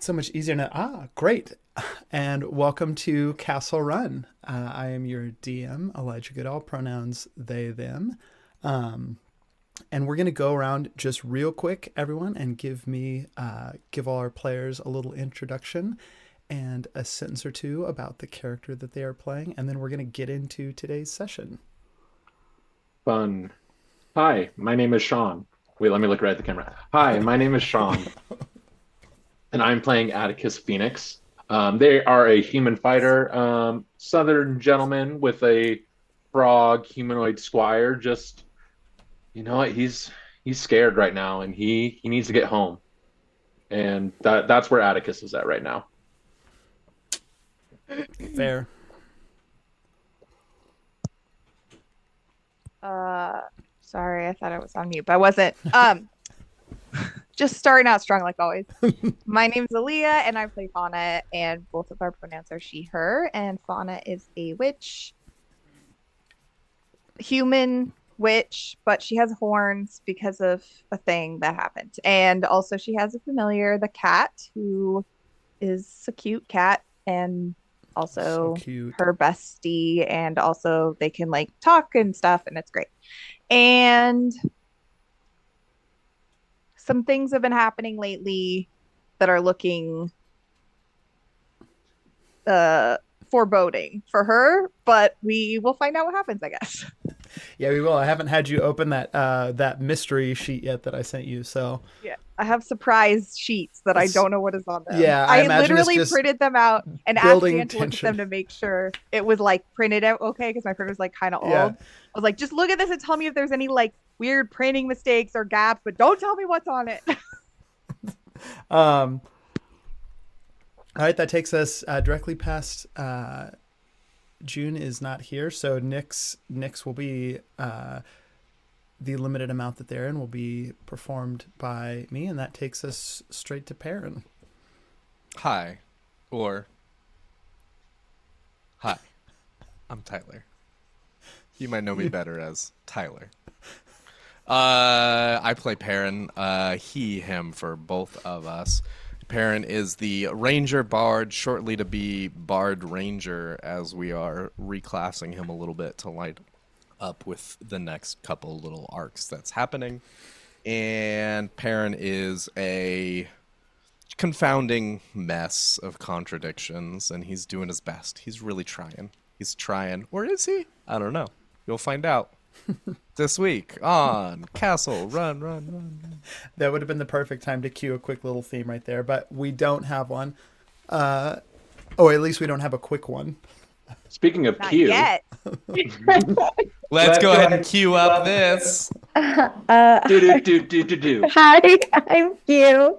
So much easier now. Great. And welcome to Castle Run. I am your DM, Elijah Goodall, pronouns they, them. Um, and we're going to go around just real quick, everyone, and give all our players a little introduction and a sentence or two about the character that they are playing. And then we're going to get into today's session. Fun. Hi, my name is Sean. Wait, let me look right at the camera. Hi, my name is Sean, and I'm playing Atticus Phoenix. They are a human fighter, southern gentleman with a frog humanoid squire. Just, you know what? He's scared right now, and he needs to get home. And that's where Atticus is at right now. Fair. Uh, Sorry, I thought I was on mute, but I wasn't. Just starting out strong like always. My name's Aaliyah, and I play Fauna, and both of our pronouns are she, her, and Fauna is a witch, human witch, but she has horns because of a thing that happened. And also she has a familiar, the cat, who is a cute cat, and So also cute. her bestie, and also they can like talk and stuff, and it's great. And some things have been happening lately that are looking foreboding for her, but we will find out what happens, I guess. Yeah, we will. I haven't had you open that mystery sheet yet that I sent you. So Yeah. I have surprise sheets that I it's, don't know what is on them. yeah, I I imagine it's literally just printed them out and asked building Dan to look at tension. them to make sure it was like printed out okay because my printer's like kind of Yeah. old. I was like, just look at this and tell me if there's any like weird printing mistakes or gaps, but don't tell me what's on it. Um, all right, that takes us directly past June is not here, so Nick's will be the limited amount that they're in will be performed by me, and that takes us straight to Perrin. Hi. Or, hi, I'm Tyler. You might know me better as Tyler. I play Perrin, he, him for both of us. Perrin is the Ranger Bard, shortly to be Bard Ranger, as we are reclassing him a little bit to light up with the next couple little arcs that's happening. And Perrin is a confounding mess of contradictions, and he's doing his best. He's really trying. He's trying. Or is he? I don't know. You'll find out this week on Castle Run, Run, Run. That would have been the perfect time to cue a quick little theme right there, but we don't have one. Oh, at least we don't have a quick one. Speaking of Not Q, yet. Let's go ahead and cue up this. do do do do do do. Hi, I'm Q.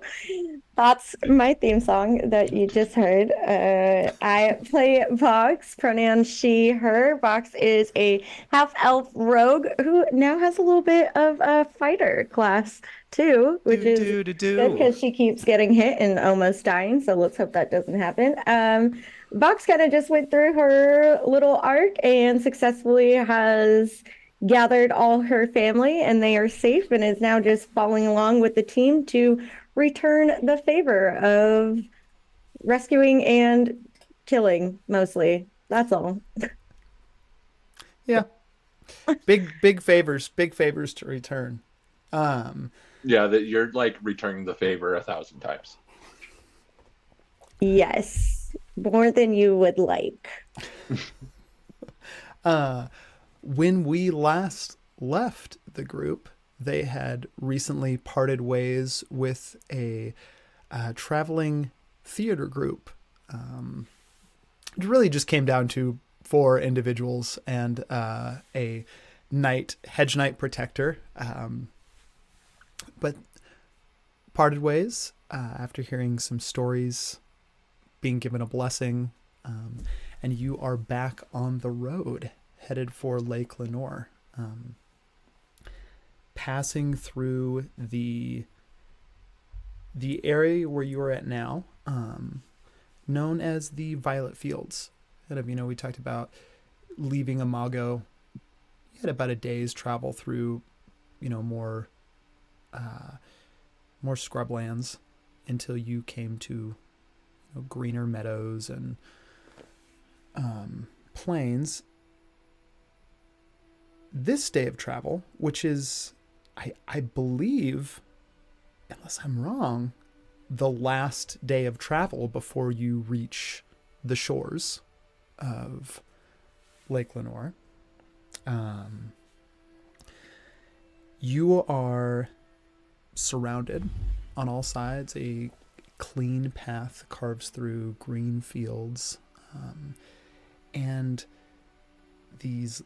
That's my theme song that you just heard. I play Vox, pronouns she, her. Vox is a half-elf rogue who now has a little bit of a fighter class too, which is good because she keeps getting hit and almost dying. So let's hope that doesn't happen. Vox kind of just went through her little arc and successfully has gathered all her family, and they are safe and is now just following along with the team to return the favor of rescuing and killing mostly. That's all. Yeah, big favors to return. Yeah, that you're like returning the favor 1,000 times. Yes, more than you would like. When we last left the group, they had recently parted ways with a traveling theater group. It really just came down to 4 individuals and a hedge knight protector. But parted ways after hearing some stories, being given a blessing, and you are back on the road, headed for Lake Lenore. Passing through the area where you are at now, known as the Violet Fields. And we talked about leaving Imago. You had about a day's travel through, more scrublands until you came to greener meadows and plains. This day of travel, which is, I believe, unless I'm wrong, the last day of travel before you reach the shores of Lake Lenore. You are surrounded on all sides. A clean path carves through green fields, and these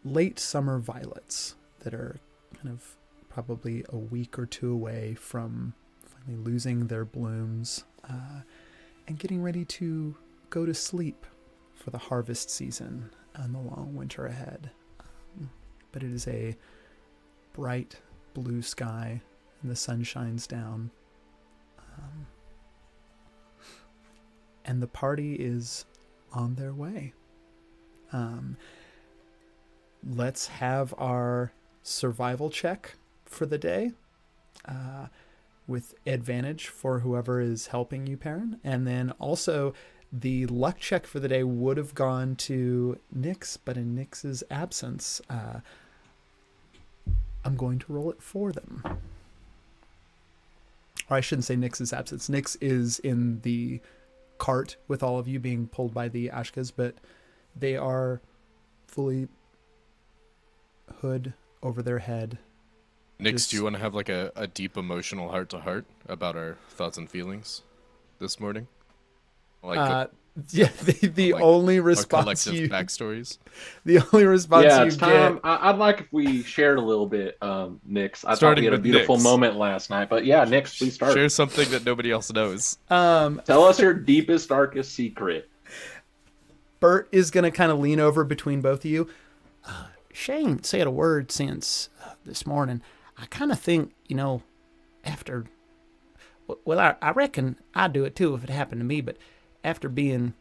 late summer violets that are kind of probably a week or two away from finally losing their blooms and getting ready to go to sleep for the harvest season and the long winter ahead. But it is a bright blue sky and the sun shines down. And the party is on their way. Let's have our survival check for the day, with advantage for whoever is helping you, Perrin. And then also the luck check for the day would have gone to Nyx, but in Nyx's absence, I'm going to roll it for them. Or I shouldn't say Nyx's absence. Nyx is in the cart with all of you being pulled by the Ashkas, but they are fully hood over their head. Nyx, do you want to have like a deep emotional heart-to-heart about our thoughts and feelings this morning? The only response our collective backstories. The only response Yeah, you it's time. get. I'd like if we shared a little bit, Nyx. I thought Starting we had a with beautiful Nyx. moment last night, but yeah, Nyx, please start. Share something that nobody else knows. Tell us your deepest, darkest secret. Burt is going to kind of lean over between both of you. She ain't said a word since this morning. I kind of think, after... Well, I reckon I'd do it too if it happened to me, but after being,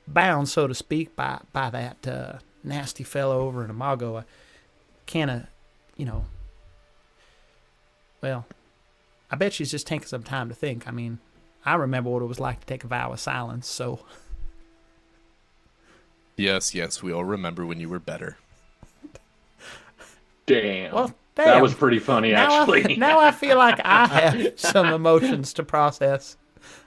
bound, so to speak, by that nasty fellow over in Imago, I kind of, well, I bet she's just taking some time to think. I mean, I remember what it was like to take a vow of silence, so... Yes, we all remember when you were better. Damn. Well, that was pretty funny, actually. Now I feel like I have some emotions to process.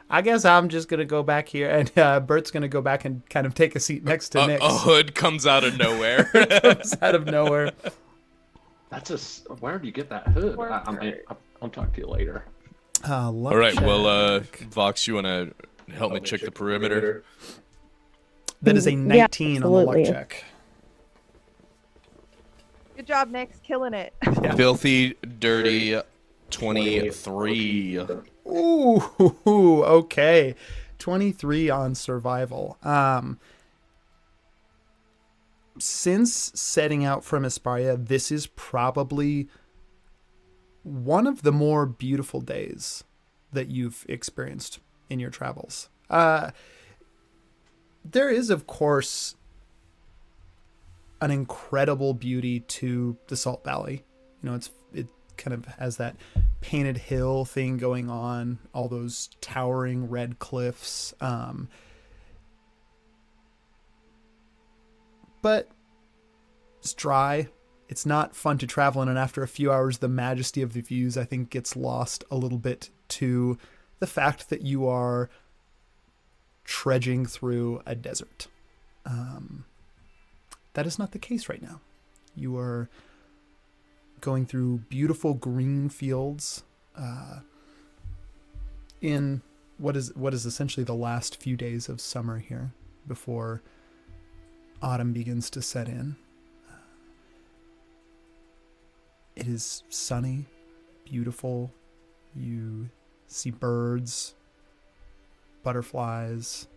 I guess I'm just going to go back here, and Bert's going to go back and kind of take a seat next to Nyx. A hood comes out of nowhere. Comes out of nowhere. Where do you get that hood? I'll talk to you later. All right, well, Vox, you want to help me check the perimeter? That is a 19 on the luck check. Good job, Nyx. Killing it. Yeah. Filthy, dirty, 23. Ooh, okay. 23 on survival. Since setting out from Esparia, this is probably one of the more beautiful days that you've experienced in your travels. There is, of course, an incredible beauty to the Salt Valley. It kind of has that painted hill thing going on, all those towering red cliffs. But it's dry. It's not fun to travel in, and after a few hours, the majesty of the views, I think, gets lost a little bit to the fact that you are trudging through a desert. That is not the case right now. You are going through beautiful green fields in what is essentially the last few days of summer here before autumn begins to set in. It is sunny, beautiful. You see birds, butterflies.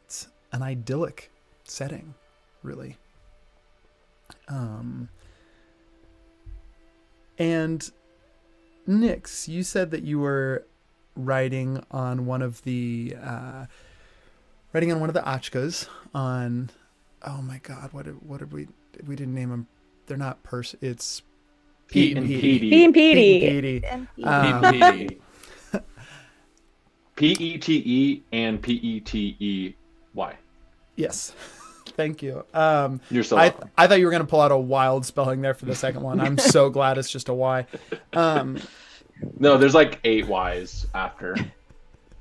It's an idyllic setting, really. And Nyx, you said that you were riding on one of the Achkas oh my god, what did we didn't name them. They're not it's Pete and Pete Petey. and Petey. Petey. And Petey. Pete and Petey. Yes. Thank you. You're so I welcome. I thought you were going to pull out a wild spelling there for the second one. I'm so glad it's just a Y. No, there's like 8 Y's after.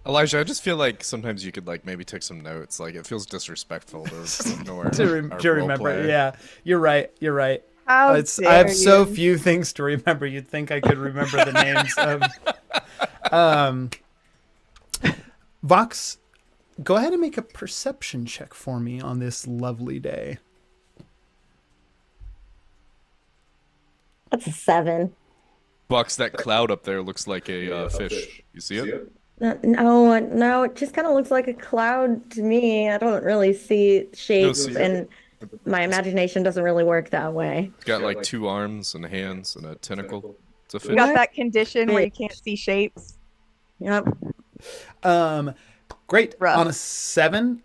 Elijah, I just feel like sometimes you could like maybe take some notes. Like it feels disrespectful to ignore to our role remember. play. Yeah, you're right. You're right. How I have dare so you. few things to remember. You'd think I could remember the names of. Vox, go ahead and make a perception check for me on this lovely day. That's a 7. Bucks, that cloud up there looks like a fish. You see it? No, it just kind of looks like a cloud to me. I don't really see shapes, see- and my imagination doesn't really work that way. It's got like 2 arms and hands and a tentacle. It's a You fish. got that condition where you can't see shapes. Yep. Great. Rough. On a 7,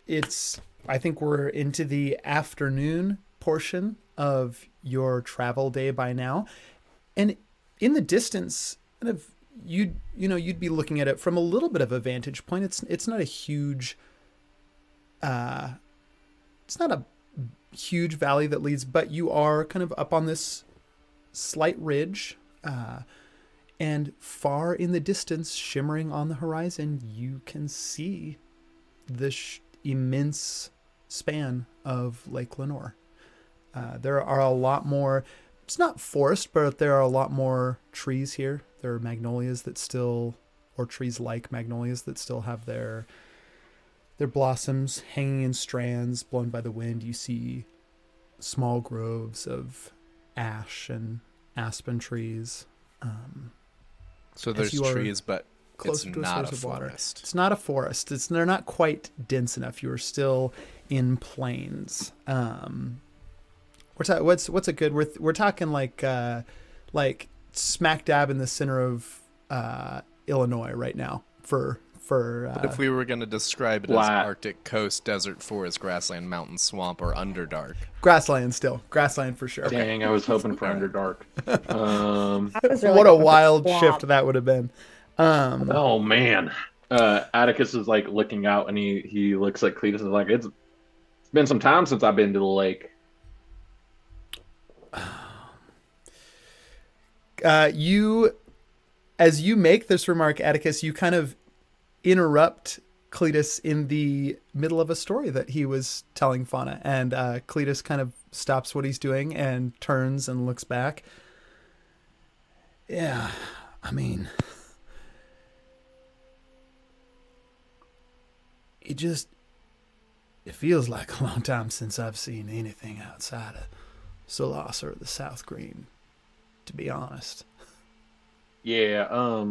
it's. I think we're into the afternoon portion of your travel day by now, and in the distance, kind of you'd be looking at it from a little bit of a vantage point. It's not a huge. It's not a huge valley that leads, but you are kind of up on this slight ridge. And far in the distance, shimmering on the horizon, you can see the immense span of Lake Lenore. There are a lot more, it's not forest, but there are a lot more trees here. There are magnolias that still, or trees like magnolias that still have their blossoms hanging in strands blown by the wind. You see small groves of ash and aspen trees. So there's you are trees, but Closer it's to a not source a of water. forest. It's not a forest. They're not quite dense enough. You are still in plains. What's a good? We're talking like smack dab in the center of Illinois right now. But if we were going to describe it as Flat. Arctic coast, desert, forest, grassland, mountain, swamp, or underdark. grassland for sure. Dang, I was hoping for Underdark. That was really What a good. wild Swamp. shift that would have been. Oh man. Atticus is like looking out and he looks like Cletus is like, it's been some time since I've been to the lake. As you make this remark, Atticus, you kind of interrupt Cletus in the middle of a story that he was telling Fauna, and Cletus kind of stops what he's doing and turns and looks back. Yeah, I mean, it feels like a long time since I've seen anything outside of Solas or the South Green, to be honest. Yeah,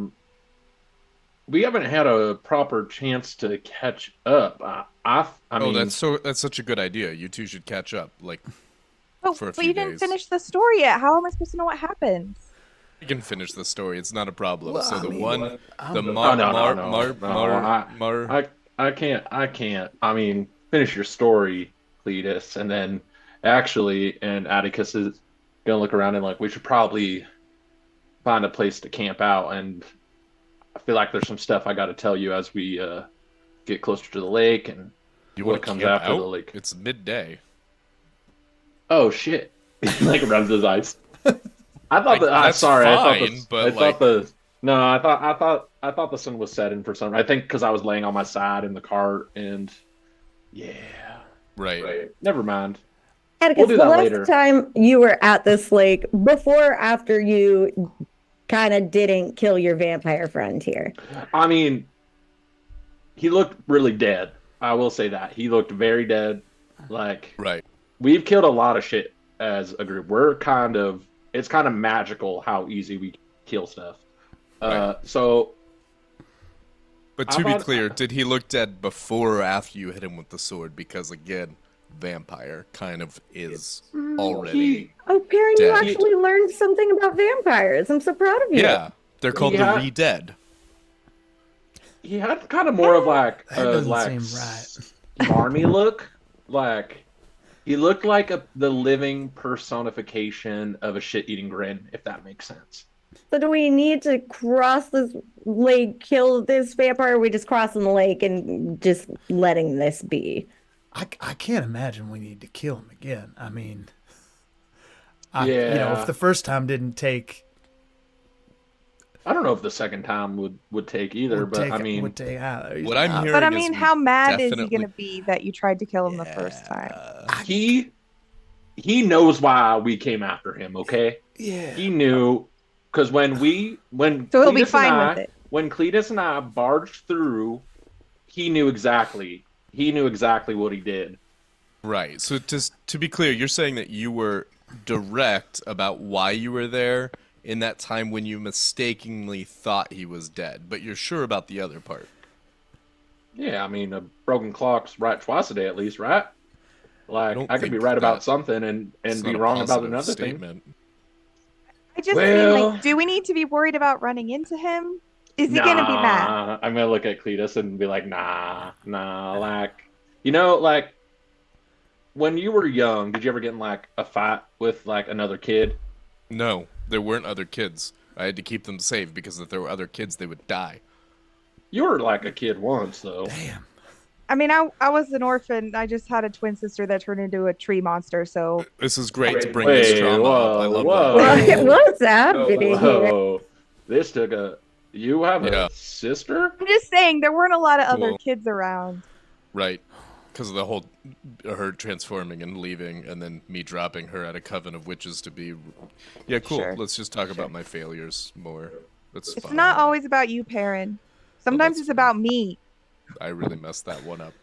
we haven't had a proper chance to catch up. I mean, That's such a good idea. You two should catch up. Like, Oh, For a but few you didn't days. finish the story yet. How am I supposed to know what happens? we can finish the story. It's not a problem. Well, so I the mean, one, I'm the the- Mar, No, Mar, no, Mar, no, Mar, Mar. I can't. I mean, finish your story, Cletus, and then actually, and Atticus is gonna look around and like, we should probably find a place to camp out. And I feel like there's some stuff I got to tell you as we get closer to the lake and You what want to comes camp after out? the lake. It's midday. Oh shit! He like rubs his eyes. I thought that. That's Sorry, I thought fine, the. but, I thought like- the. No, I thought the sun was setting for some. I think because I was laying on my side in the cart and. Yeah. Right. Never mind. Atticus, We'll do the that last later. time you were at this lake, before or after you kind of didn't kill your vampire friend here? I mean, he looked really dead. I will say that he looked very dead. Like Right. we've killed a lot of shit as a group. It's kind of magical how easy we kill stuff. Right. So But How to be about- clear, did he look dead before or after you hit him with the sword? Because again, vampire kind of is already. he, Oh, Perrin, you Dead. actually learned something about vampires. I'm so proud of you. Yeah, they're called Yeah. the re-dead. he had kind of more of like That doesn't seem right. smarmy look. Like He looked like the living personification of a shit-eating grin, if that makes sense. So do we need to cross this lake, kill this vampire, or are we just crossing the lake and just letting this be? I can't imagine we need to kill him again. I mean, if Yeah. the first time didn't take, I don't know if the second time would take either, but I mean, would take either. What I'm hearing But I is mean, we how mad is he definitely gonna be that you tried to kill him the first time? he knows why we came after him, okay? Yeah. He knew because when So he'll be Cletus and fine I with it. when Cletus and I barged through, he knew exactly what he did. Right. So to be clear, you're saying that you were direct about why you were there in that time when you mistakenly thought he was dead, but you're sure about the other part. Yeah, I mean, a broken clock's right twice a day at least, right? Like don't I could be think right about that- something and It's be not a wrong about positive another thing. statement. I just mean, Well- like, do we need to be worried about running into him? Is he gonna be mad? Nah, I'm gonna look at Cletus and be like, nah, like, like when you were young, did you ever get in like a fight with like another kid? No, there weren't other kids. I had to keep them safe because if there were other kids, they would die. You were like a kid once, though. Damn. I mean, I was an orphan. I just had a twin sister that turned into a tree monster. So This is great to bring Wait, this trauma up. I love whoa. that. What's happening here? Whoa, this took a. You have Yeah. a sister? I'm just saying there weren't a lot of other Cool. kids around. Right. Because of the whole her transforming and leaving, and then me dropping her at a coven of witches to be. Yeah, cool. Sure. Let's just talk about my failures more. That's It's fine. not always about you, Perrin. Sometimes that's it's about me. I really messed that one up.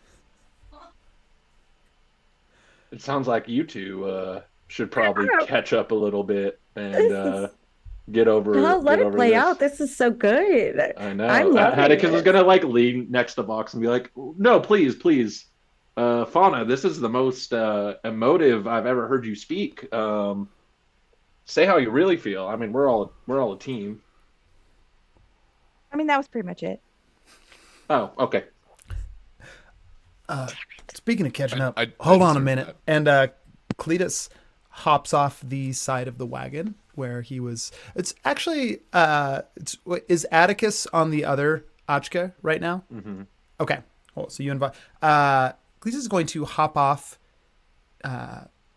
It sounds like you two should probably Yeah. catch up a little bit and This get over. No, let get it over play this. out. This is so good. I know. I'm loving Atticus was it. gonna like lean next to Vox and be like, "No, please, please, Fauna, this is the most emotive I've ever heard you speak. Say how you really feel. I mean, we're all a team." I mean, that was pretty much it. Oh, okay. Speaking of catching up, I hold on a deserve minute. that. And Cletus hops off the side of the wagon where he was. It's actually is Atticus on the other Achka right now? Mm-hmm. Okay. Well, so you invite. Cletus is going to hop off,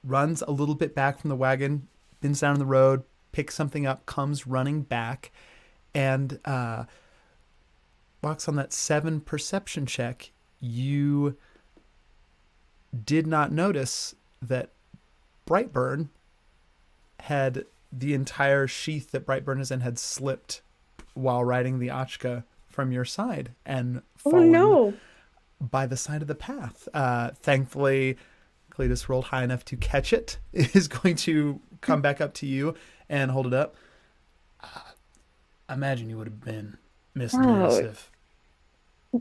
runs a little bit back from the wagon, bends down the road, picks something up, comes running back, and walks on that 7 perception check. You did not notice that Brightburn had the entire sheath that Brightburn is in had slipped while riding the Achka from your side and Oh fallen no. by the side of the path. Thankfully, Cletus rolled high enough to catch it. It is going to come back up to you and hold it up. I imagine you would have been missing this if...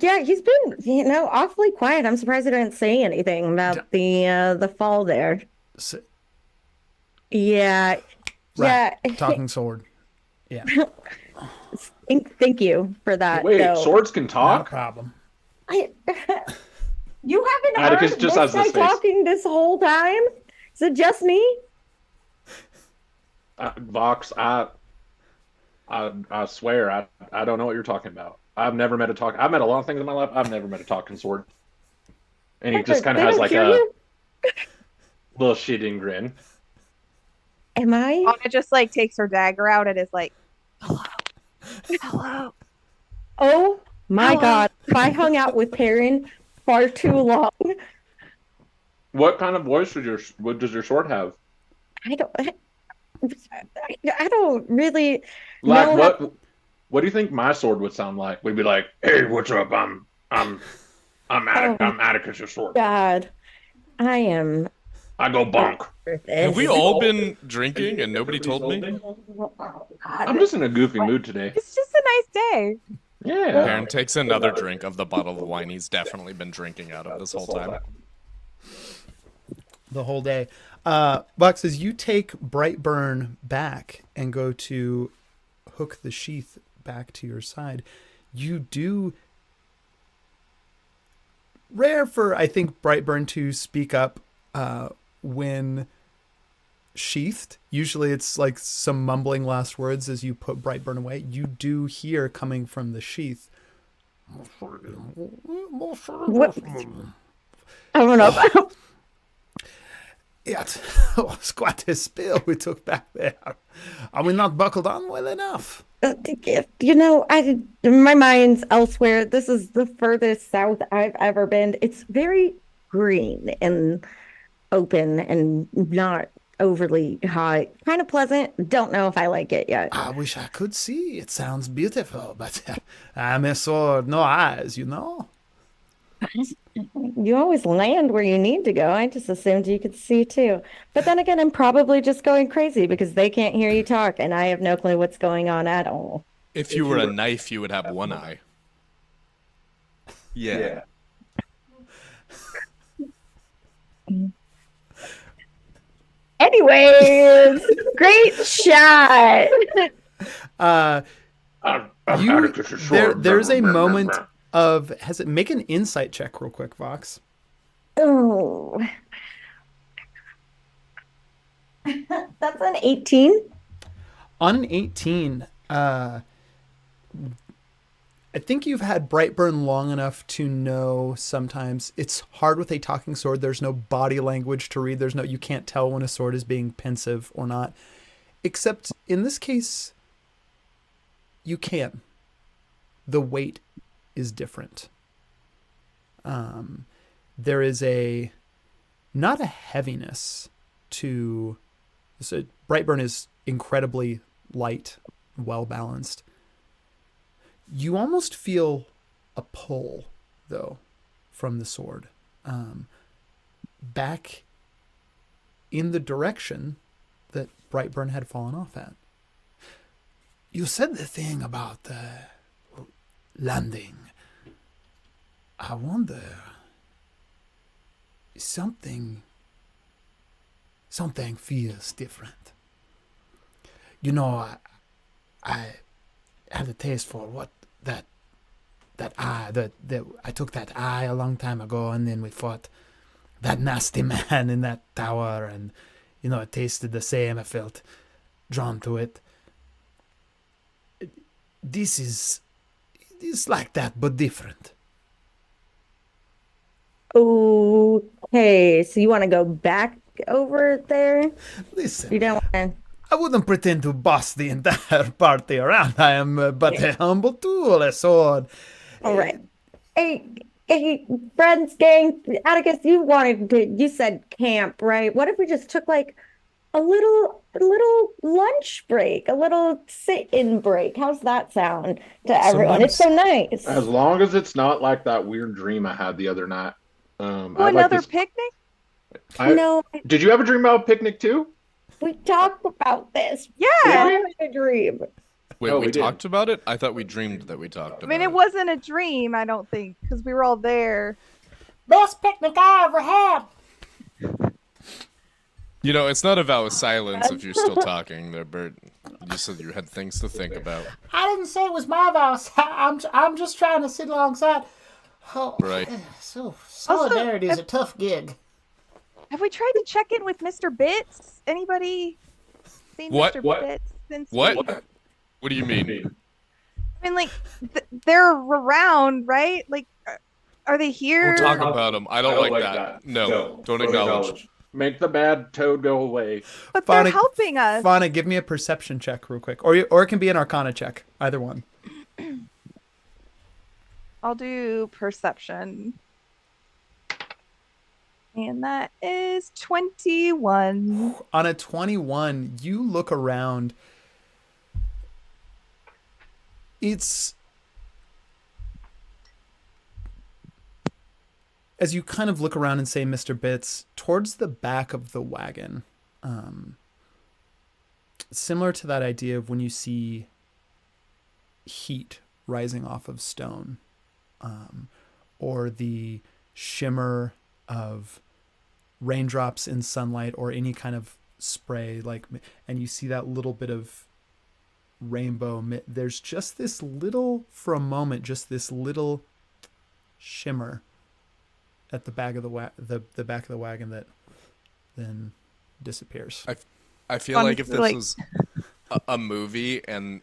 Yeah, he's been, awfully quiet. I'm surprised he didn't say anything about the fall there. So, Yeah. right, Yeah. talking sword. Yeah, Thank you for that. Wait, though. swords can not a talk? problem. You haven't Atticus heard just this has this guy face. talking this whole time? Is it just me? Vox, I swear, I don't know what you're talking about. I've never met I've met a lot of things in my life. I've never met a talking sword. And he just kind of They has don't like hear a you? little shitting grin. Am I? Anna just like takes her dagger out and is like, "Hello, hello." Oh my Hello. God. If I hung out with Perrin far too long, What kind of voice does your sword have? I don't really Like know. what do you think my sword would sound like? We'd be like, "Hey, what's up? I'm Atticus' sword. God, I am. I go bonk." Have we all been drinking and nobody told me? I'm just in a goofy mood today. It's just a nice day. Yeah. Aaron takes another drink of the bottle of wine he's definitely been drinking out of this whole time. The whole day. Vox, as you take Brightburn back and go to hook the sheath back to your side, you do... Rare for, I think, Brightburn to speak up when sheathed, usually it's like some mumbling last words as you put Brightburn away. You do hear coming from the sheath. What? I don't know. It was quite a spill we took back there. Are we not buckled on well enough? My mind's elsewhere. This is the furthest south I've ever been. It's very green and open and not overly hot. Kind of pleasant. Don't know if I like it yet. I wish I could see. It sounds beautiful, but I'm a sword, no eyes, you know? You always land where you need to go. I just assumed you could see too. But then again, I'm probably just going crazy because they can't hear you talk and I have no clue what's going on at all. If you were a knife, you would have one eye. Yeah. Anyways, great shot. There's a moment of make an insight check real quick, Vox. Oh, that's an 18. On an 18, I think you've had Brightburn long enough to know sometimes it's hard with a talking sword. There's no body language to read. You can't tell when a sword is being pensive or not. Except in this case, you can. The weight is different. There is not a heaviness to. So Brightburn is incredibly light, well balanced. You almost feel a pull, though, from the sword, back in the direction that Brightburn had fallen off at. You said the thing about landing. I wonder, something feels different. You know, I have a taste for what that eye, that I took that eye a long time ago, and then we fought that nasty man in that tower, and it tasted the same. I felt drawn to it. This is like that, but different. Okay, so you want to go back over there? Listen, you don't want to. I wouldn't pretend to boss the entire party around. I am but a humble tool, a sword. All right. Hey, friends, gang, Atticus, you said camp, right? What if we just took like a little lunch break, a little sit-in break? How's that sound to everyone? It's so nice. As long as it's not like that weird dream I had the other night. Another picnic? No. Did you have a dream about a picnic too? We talked about this. Yeah. I had a dream. Wait, we talked about it? I thought we dreamed that we talked about it. I mean, it wasn't a dream, I don't think, because we were all there. Best picnic I ever had. It's not a vow of silence if you're still talking there, Burt. You said you had things to think about. I didn't say it was my vows. I'm just trying to sit alongside. Oh, right. So solidarity is a tough gig. Have we tried to check in with Mr. Bits? Anybody seen What? Mr. What? Bits since? What? What do you mean? I mean, like, they're around, right? Like, are they here? Don't talk about them. I don't like that. No, don't acknowledge. Make the bad toad go away. But they're helping us. Fauna, give me a perception check real quick. Or it can be an arcana check. Either one. I'll do perception. And that is 21. On a 21, you look around. It's... As you kind of look around and say, Mr. Bits, towards the back of the wagon, similar to that idea of when you see heat rising off of stone, or the shimmer of raindrops in sunlight or any kind of spray, and you see that little bit of rainbow. There's just this little, for a moment, just this little shimmer at the back of the back of the wagon that then disappears. I feel like if this Honestly, was a movie and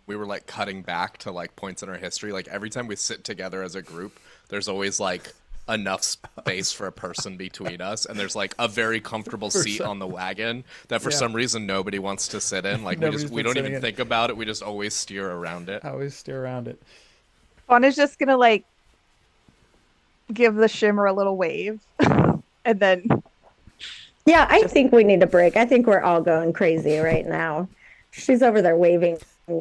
we were like cutting back to like points in our history, like every time we sit together as a group, there's always like enough space for a person between us, and there's like a very comfortable seat on the wagon that for Yeah. some reason nobody wants to sit in. Like Nobody's we been don't sitting even in. think about it. We just always steer around it. I always steer around it. Fauna's just gonna like give the shimmer a little wave, and then Yeah, I think we need a break. I think we're all going crazy right now. She's over there waving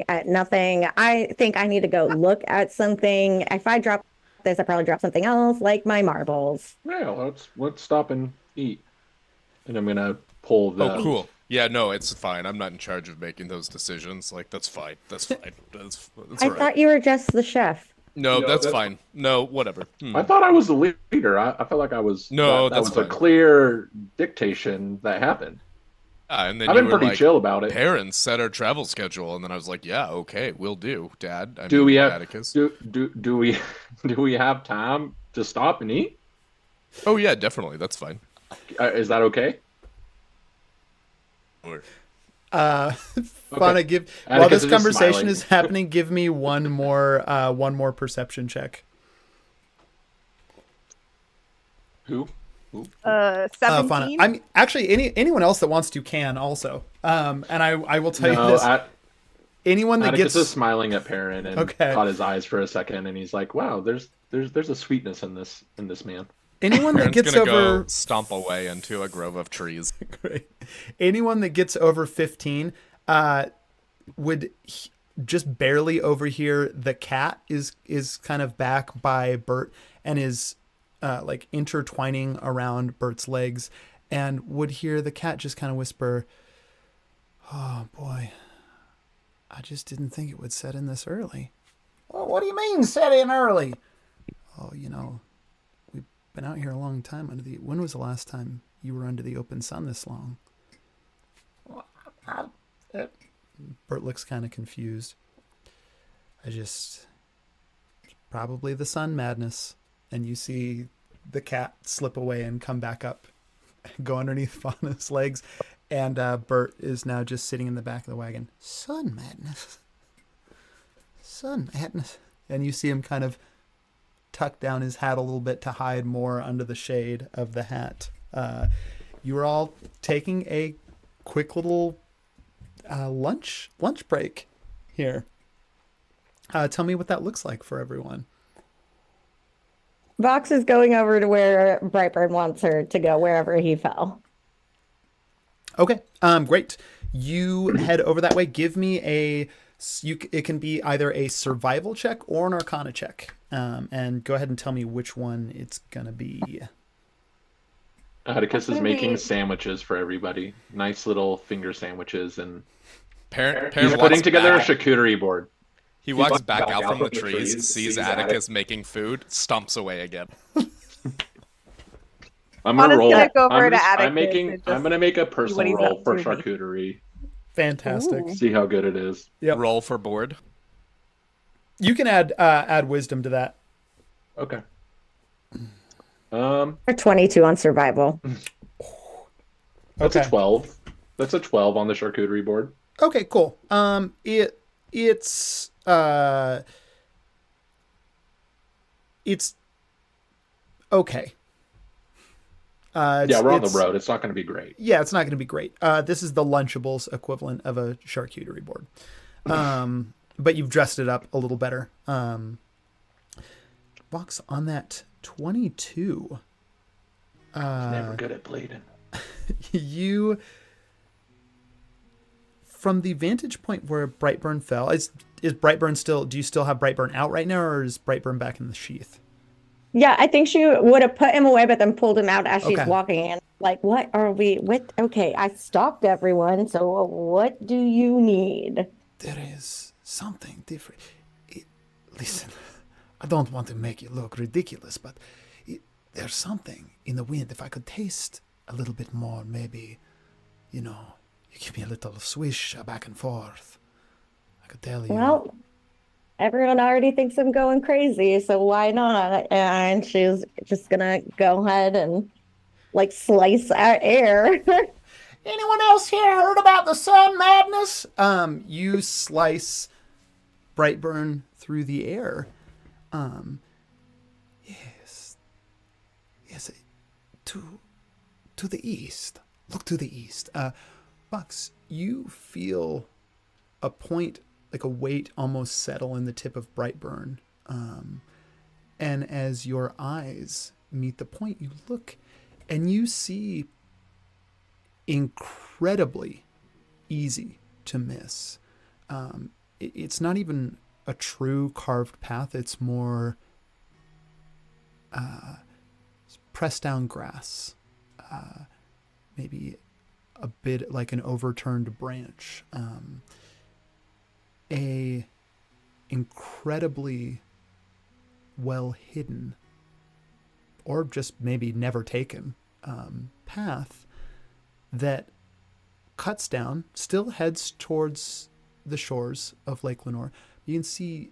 at nothing. I think I need to go look at something. If I drop this, I probably drop something else, like my marbles. Yeah, let's stop and eat. And I'm gonna pull the. Oh, cool. Yeah, no, it's fine. I'm not in charge of making those decisions. Like, that's fine. That's fine. That's I all right. thought you were just the chef. No, No, that's that's- fine. No, whatever. I thought I was the leader. I felt like I was. No, that that's was a fine. clear dictation that happened. And then I've you been were pretty like, chill about it. parents set our travel schedule, and then I was like, yeah, okay, we'll do, Dad. I Do mean, we have Atticus. do we do we have time to stop and eat? Oh yeah, definitely. That's fine. Is that okay? Or- Fauna, give while Atticus this is just conversation smiling. is happening, give me one more perception check. Who? Fauna. 17. I'm actually anyone else that wants to can also. And I will tell you No, this: anyone that Atticus gets is smiling at Perrin and Okay. caught his eyes for a second, and he's like, "Wow, there's a sweetness in this man." anyone that Parents gets gonna over go stomp away into a grove of trees. Great. Anyone that gets over 15 would just barely overhear the cat is kind of back by Burt and is like intertwining around Burt's legs, and would hear the cat just kind of whisper, "Oh boy, I just didn't think it would set in this early." Well, what do you mean set in early? "Oh, we've been out here a long time when was the last time you were under the open sun this long?" Bert looks kind of confused. It's probably the sun madness. And you see the cat slip away and come back up, go underneath Fauna's legs. And Bert is now just sitting in the back of the wagon. Sun madness. Sun madness. And you see him kind of tuck down his hat a little bit to hide more under the shade of the hat. You are all taking a quick little lunch break here. Tell me what that looks like for everyone. Vox is going over to where Brightburn wants her to go, wherever he fell. Okay. Great. You head over that way. Give me it can be either a survival check or an arcana check. And go ahead and tell me which one it's gonna be. Atticus is gonna making be- sandwiches for everybody. Nice little finger sandwiches, and Parent he's walks putting together a back- charcuterie board. He walks back out from the trees, sees Atticus making food, stomps away again. I'm Fauna's gonna roll. gonna go over I'm, to just- Atticus I'm making. and I'm just gonna make a what personal he's roll up for to. charcuterie. Fantastic. Ooh. See how good it is. Yep. Roll for board. You can add wisdom to that. Okay. Or 22 on survival. That's Okay. a 12. That's a 12 on the charcuterie board. Okay, cool. It's okay. Yeah, we're on the it's- road. It's not going to be great. Yeah, it's not going to be great. This is the Lunchables equivalent of a charcuterie board. But you've dressed it up a little better. Vox, on that 22, Never good at bleeding. you, from the vantage point where Brightburn fell, is Brightburn still, do you still have Brightburn out right now, or is Brightburn back in the sheath? Yeah, I think she would have put him away, but then pulled him out as she's Okay. walking in. Like, what are we? What? Okay, I stopped everyone. So, what do you need? There is something different. Listen, I don't want to make it look ridiculous, but there's something in the wind. If I could taste a little bit more, maybe, you give me a little swish back and forth. I could tell you. Well, everyone already thinks I'm going crazy, so why not? And she's just gonna go ahead and like slice our air. Anyone else here heard about the sun madness? You slice Brightburn through the air. Yes. Yes. To the east. Look to the east. Bucks, you feel a point, like a weight almost settle in the tip of Brightburn. And as your eyes meet the point, you look and you see incredibly easy to miss. It's not even a true carved path. It's more pressed down grass, maybe a bit like an overturned branch. A incredibly well hidden, or just maybe never taken, path that cuts down, still heads towards the shores of Lake Lenore. You can see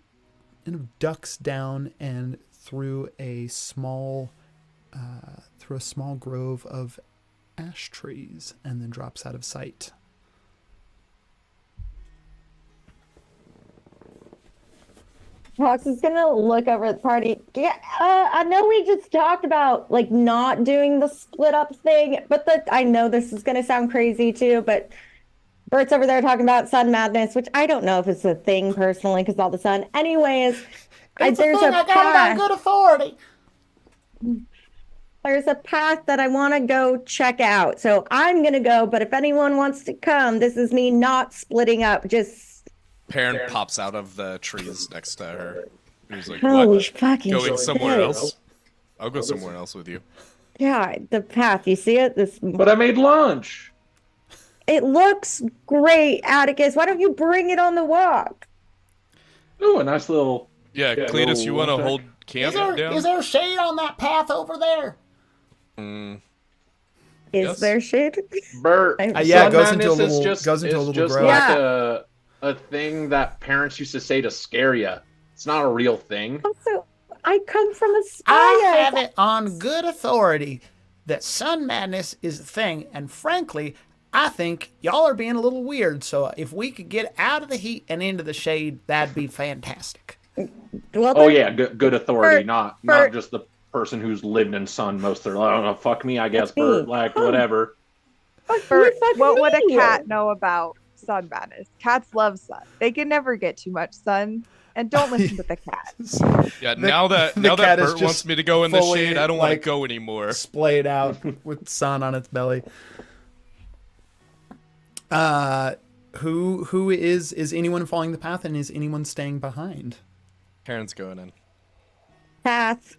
ducks down and through a small grove of ash trees, and then drops out of sight. Fox is gonna look over at the party. Yeah, I know we just talked about like not doing the split up thing, but I know this is gonna sound crazy too, but Bert's over there talking about sun madness, which I don't know if it's a thing personally because all the sun. Anyways, It's there's a thing. I got it on path. good authority. There's a path that I want to go check out, so I'm gonna go. But if anyone wants to come, this is me not splitting up. Just Perrin pops out of the trees next to her. He's like, holy what? fucking Going somewhere shit. else? I'll go somewhere else with you. Yeah, the path. You see it? But I made lunch. It looks great, Atticus. Why don't you bring it on the walk? Ooh, a nice little. Yeah, Cletus, little you want to check. hold camp Is down? there shade on that path over there? Is Yes. there shade? Burt. Yeah, it Sun goes into a madness is little- just, goes into a it's little just grove. like a thing that parents used to say to scare you. It's not a real thing. Also, I come from a I spire. have it on good authority that sun madness is a thing, and frankly, I think y'all are being a little weird. So if we could get out of the heat and into the shade, that'd be fantastic. Well, Oh yeah, good authority, Burt, not Burt. just the person who's lived in sun most of their life. I don't know, fuck me, I guess, me. Burt, like whatever. Bert, fucking what would a idiot. cat know about sun madness? Cats love sun. They can never get too much sun. And don't listen to the cat. Yeah, now that the cat is Bert just wants me to go in the fully, shade, I don't want to like, go anymore. Splayed out with sun on its belly. Who is anyone following the path, and is anyone staying behind? Perrin's going in. path.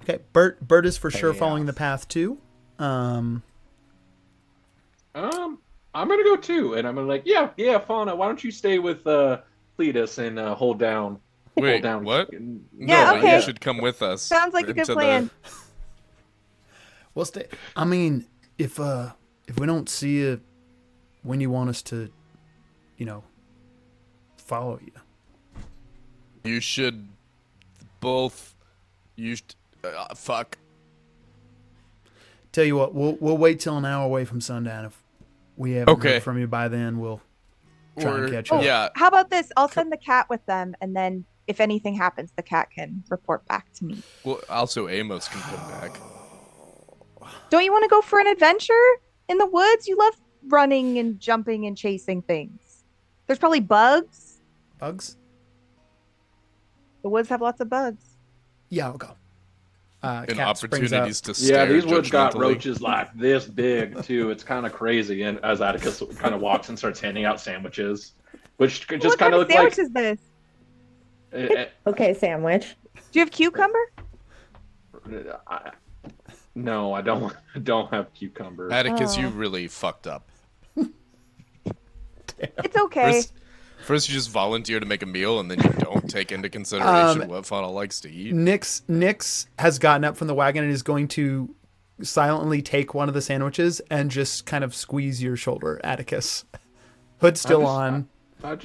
Okay, Burt is for sure Yeah. following the path too. I'm gonna go too, and I'm gonna like, yeah, Fauna, why don't you stay with Cletus and hold down. Wait, hold down. what? Yeah, No, okay. you should come with us. Sounds like a good into the- plan. We'll stay. I mean, if we don't see you when you want us to, follow you. You should both. Fuck. Tell you what, we'll wait till an hour away from sundown. If we haven't Okay. heard from you by then, we'll try and catch Oh, up. Yeah. How about this? I'll send the cat with them, and then if anything happens, the cat can report back to me. Well, also Amos can come back. Don't you want to go for an adventure in the woods? You love running and jumping and chasing things. There's probably bugs. Bugs? The woods have lots of bugs. Yeah, I'll go. And Cat springs up. opportunities to stare. Yeah, these woods got judgmentally. roaches like this big too. It's kind of crazy. And as Atticus kind of walks and starts handing out sandwiches, which just What kind kind of of look like. sandwich is this? Okay, sandwich. Do you have cucumber? No, I don't. I don't have cucumber. Atticus, Oh. you really fucked up. It's okay. First, you just volunteer to make a meal, and then you don't take into consideration what Fauna likes to eat. Nix has gotten up from the wagon and is going to silently take one of the sandwiches and just kind of squeeze your shoulder, Atticus. Hood still on. I'm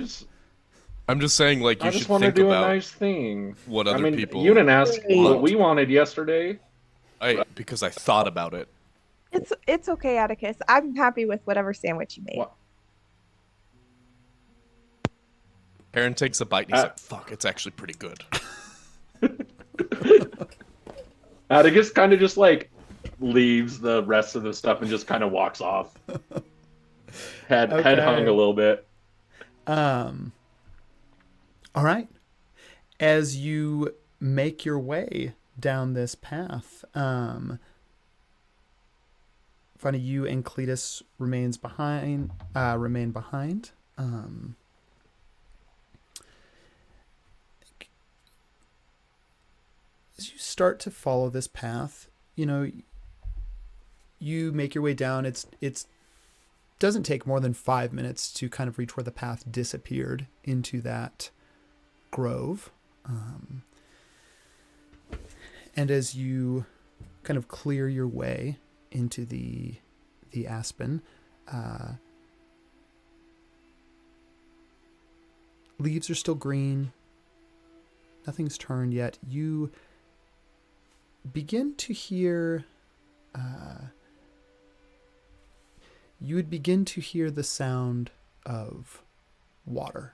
just saying, like, you I just should want to think do a about nice thing. what other people You didn't ask want. what we wanted yesterday. because I thought about it. It's okay, Atticus. I'm happy with whatever sandwich you made. What? Aaron takes a bite and he's like, "Fuck, it's actually pretty good." Atticus kind of just like leaves the rest of the stuff and just kind of walks off. Head hung a little bit. All right. As you make your way down this path, in front of you and Cletus remain behind. As you start to follow this path, you make your way down. It's doesn't take more than 5 minutes to kind of reach where the path disappeared into that grove. And as you kind of clear your way into the aspen, leaves are still green. Nothing's turned yet. You begin to hear you would begin to hear the sound of water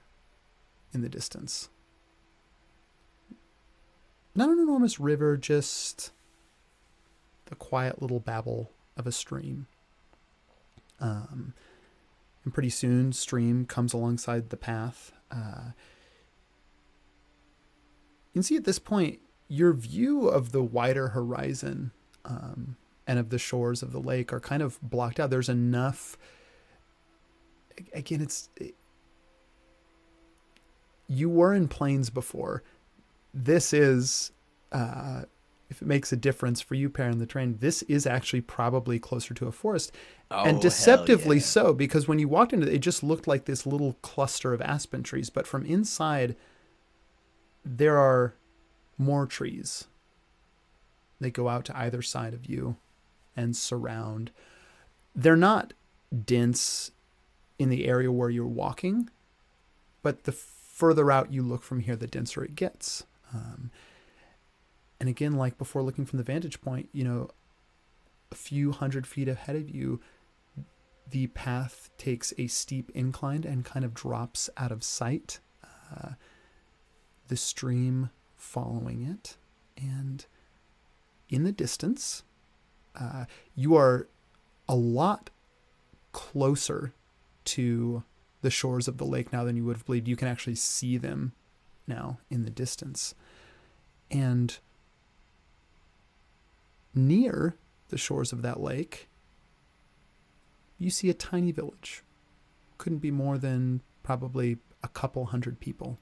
in the distance. Not an enormous river, just the quiet little babble of a stream. And pretty soon, stream comes alongside the path. You can see at this point, your view of the wider horizon and of the shores of the lake are kind of blocked out. There's enough. Again, you were in plains before. This is, if it makes a difference for you pairing the train, this is actually probably closer to a forest. And deceptively so, because when you walked into it, it just looked like this little cluster of aspen trees. But from inside, there are more trees. They go out to either side of you and surround. They're not dense in the area where you're walking, but the further out you look from here, the denser it gets. And again, like before, looking from the vantage point, a few 100 feet ahead of you, the path takes a steep incline and kind of drops out of sight. The stream following it. And in the distance, you are a lot closer to the shores of the lake now than you would have believed. You can actually see them now in the distance. And near the shores of that lake, you see a tiny village. Couldn't be more than probably a couple hundred people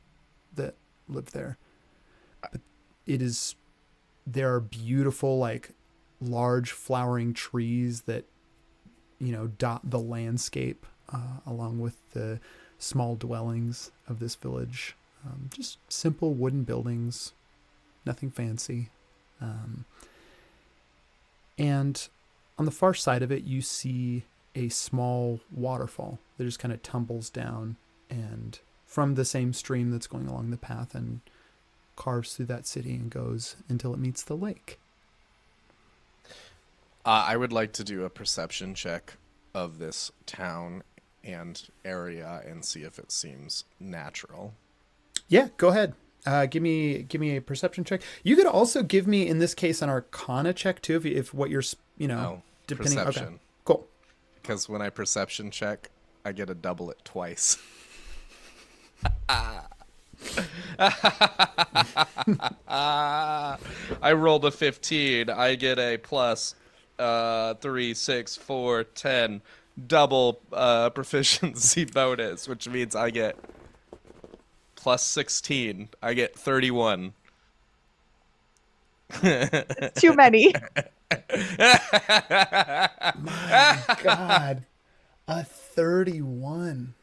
that live there. But there are beautiful, like, large flowering trees that, dot the landscape along with the small dwellings of this village. Just simple wooden buildings, nothing fancy. And on the far side of it, you see a small waterfall that just kind of tumbles down and from the same stream that's going along the path and carves through that city and goes until it meets the lake. I would like to do a perception check of this town and area and see if it seems natural. Yeah, go ahead. Give me a perception check. You could also give me, in this case, an Arcana check too, if what you're, depending. Perception. Okay, cool. Because when I perception check, I get to double it twice. I rolled a 15. I get a plus 3, 6, 4, 10 double proficiency bonus, which means I get plus 16. I get 31. It's too many. My God, a 31.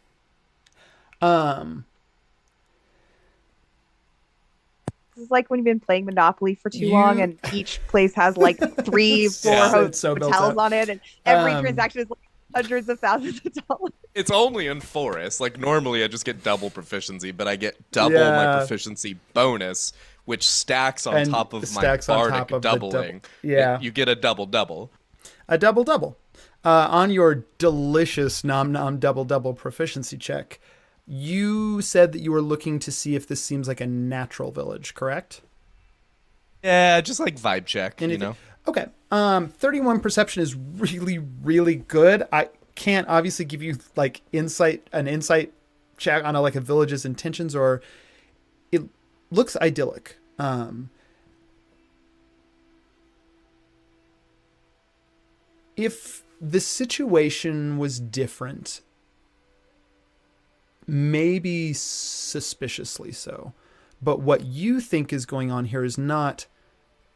This is like when you've been playing Monopoly for too long and each place has like 3, 4 hotels on it, and every transaction is like hundreds of thousands of dollars. It's only in Forest. Like, normally I just get double proficiency, but I get double my proficiency bonus, which stacks on top of my bardic doubling. Yeah. You get a double-double. a double double. On your delicious nom nom double double proficiency check, you said that you were looking to see if this seems like a natural village, correct? Yeah, just like vibe check, you Anything? know. Okay. 31 perception is really, really good. I can't obviously give you like an insight check on like a village's intentions, or it looks idyllic. If the situation was different, maybe suspiciously so, but what you think is going on here is not.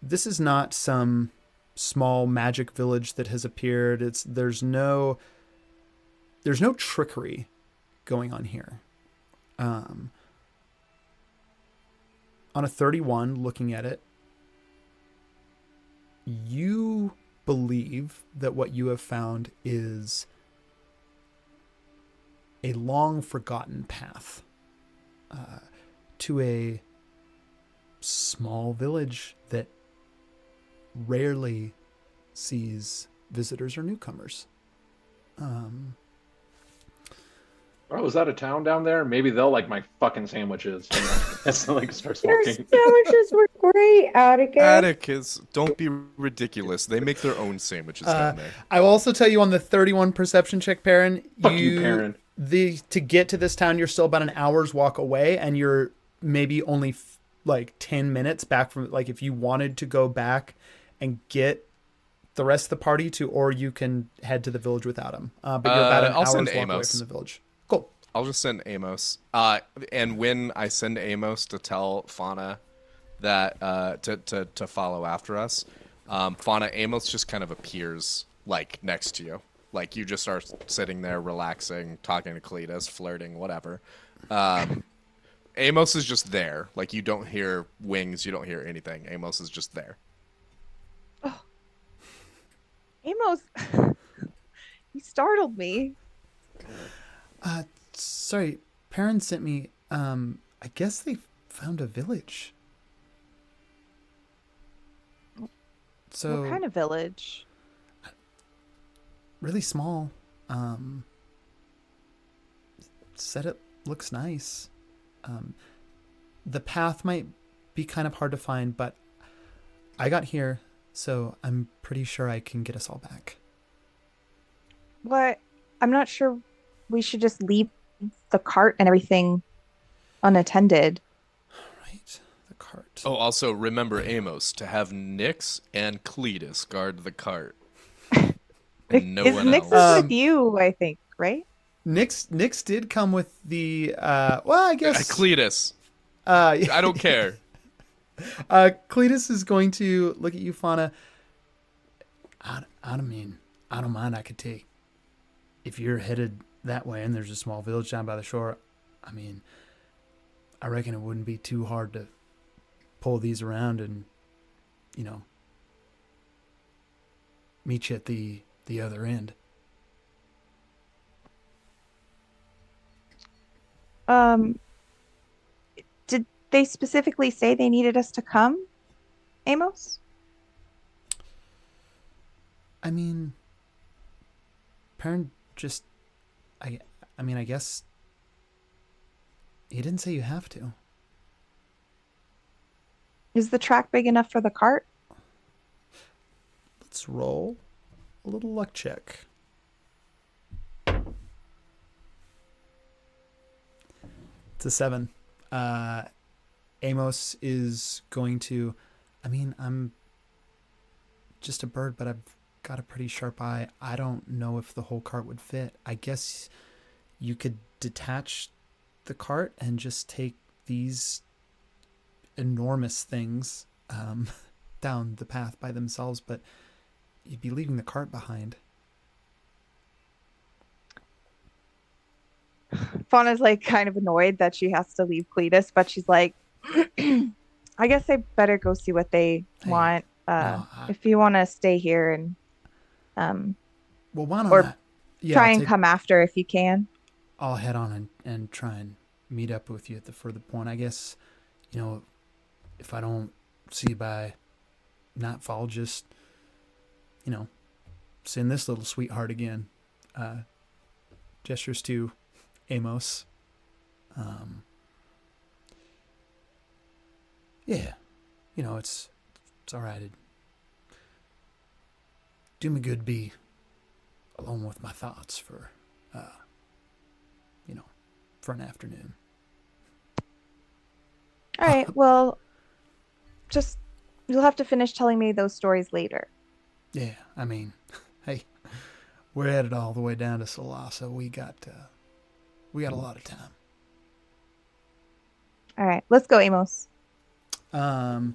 This is not some small magic village that has appeared. There's no trickery going on here. On a 31, looking at it, you believe that what you have found is a long forgotten path to a small village that rarely sees visitors or newcomers. Oh, is that a town down there? Maybe they'll like my fucking sandwiches. You know? As the like starts Your walking. sandwiches were great, Atticus. Atticus, don't be ridiculous. They make their own sandwiches down there. I will also tell you on the 31 perception check, Perrin, Fuck you, Perrin. To get to this town, you're still about an hour's walk away, and you're maybe only like 10 minutes back from, like, if you wanted to go back and get the rest of the party to, or you can head to the village without him. But you're about an I'll hour's send walk away Amos. from the village. Cool. I'll just send Amos. And when I send Amos to tell Fauna that to follow after us, Fauna, Amos just kind of appears like next to you. Like you just are sitting there relaxing, talking to Cletus, flirting, whatever. Amos is just there. Like you don't hear wings, you don't hear anything. Amos is just there. Amos, you startled me. Sorry, Perrin sent me, I guess they found a village. So What kind of village? really small. Said it looks nice. The path might be kind of hard to find, but I got here, so I'm pretty sure I can get us all back. What? I'm not sure we should just leave the cart and everything unattended. Right, the cart. Oh, also remember Amos to have Nyx and Cletus guard the cart. And no one Nyx else. is with you, I think, right? Nyx did come with the well, I guess Cletus. I I don't care. Cletus is going to look at you, Fauna. I mean, I don't mind. I could take, if you're headed that way and there's a small village down by the shore, I mean, I reckon it wouldn't be too hard to pull these around and, you know, meet you at the other end. Did they specifically say they needed us to come, Amos? I mean, Perrin just, I mean, I guess he didn't say you have to. Is the track big enough for the cart? Let's roll a little luck check. It's a 7. Amos is going to, I mean, I'm just a bird, but I've got a pretty sharp eye. I don't know if the whole cart would fit. I guess you could detach the cart and just take these enormous things down the path by themselves, but you'd be leaving the cart behind. Fauna's like kind of annoyed that she has to leave Cletus, but she's like, I guess I better go see what they want. If you want to stay here and well, why not? or Yeah, try and come after if you can. I'll head on and try and meet up with you at the further point. I guess, you know, if I don't see you by nightfall, just, you know, send this little sweetheart again. Gestures to Amos. Yeah, it's all right. It'd do me good to be alone with my thoughts for, for an afternoon. All right. Well, just you'll have to finish telling me those stories later. Yeah, I mean, hey, we're headed all the way down to Salasa. We got a lot of time. All right. Let's go, Amos. Cletus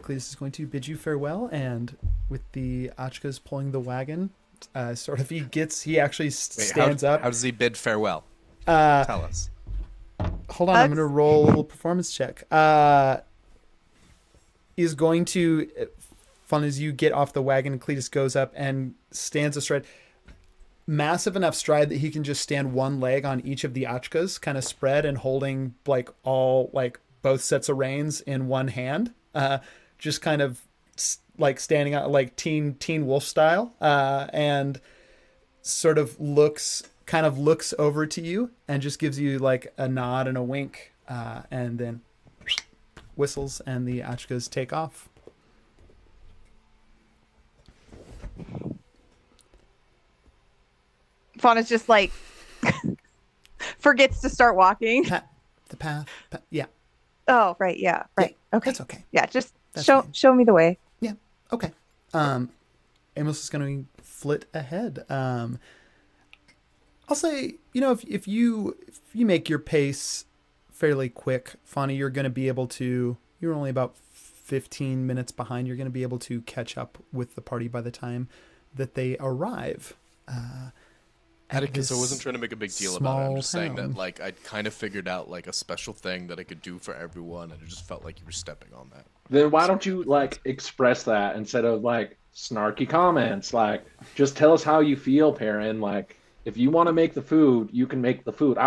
is going to bid you farewell, and with the Achkas pulling the wagon, he actually stands up. How does he bid farewell? Tell us. Hold on, I'm going to roll a little performance check. He's going to, fun as you get off the wagon, Cletus goes up and stands astride. Massive enough stride that he can just stand one leg on each of the Achkas, kind of spread and holding both sets of reins in one hand. Just kind of standing out like teen wolf style, and sort of looks over to you and just gives you like a nod and a wink, and then whistles, and the Achkas take off. Fauna's just like forgets to start walking. The path. Yeah. Oh, right. Yeah. Right. Yeah, okay. That's okay. Yeah. Just That's show me the way. Yeah. Okay. Amos is going to flit ahead. I'll say, if you make your pace fairly quick, Fauna, you're going to be able to. You're only about 15 minutes behind. You're going to be able to catch up with the party by the time that they arrive. Atticus, I wasn't trying to make a big deal about it. I'm just saying that, like, I'd kind of figured out, like, a special thing that I could do for everyone, and it just felt like you were stepping on that. Then why don't you, express that instead of, snarky comments? Just tell us how you feel, Perrin. If you want to make the food, you can make the food.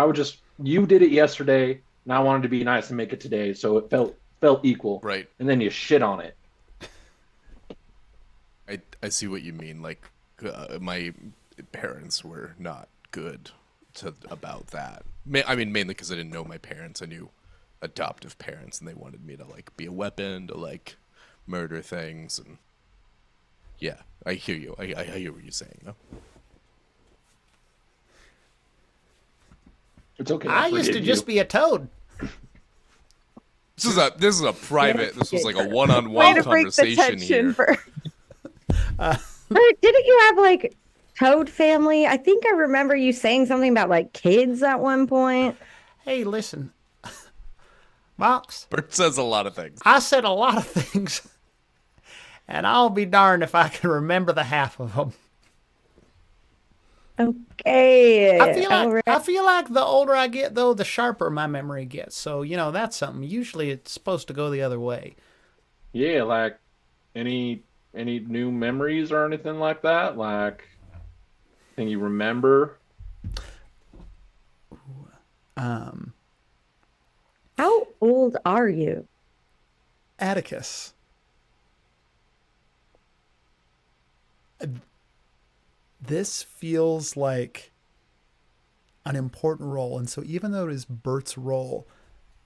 You did it yesterday, and I wanted to be nice and make it today, so it felt equal. Right. And then you shit on it. I see what you mean. My parents were not good about that. Mainly because I didn't know my parents. I knew adoptive parents, and they wanted me to be a weapon to murder things. And yeah, I hear you. I hear what you're saying. No? It's okay. I used to just be a toad. This is a private. This was a one-on-one Way to break the conversation tension, here. Burt. Didn't you have Toad family? I think I remember you saying something about kids at one point. Hey, listen, Box. Burt says a lot of things. I said a lot of things, and I'll be darned if I can remember the half of them. Okay. I feel like the older I get, though, the sharper my memory gets. So, that's something. Usually it's supposed to go the other way. Yeah, any new memories or anything like that? Thing you remember? How old are you? Atticus. This feels like an important role. And so even though it is Burt's role,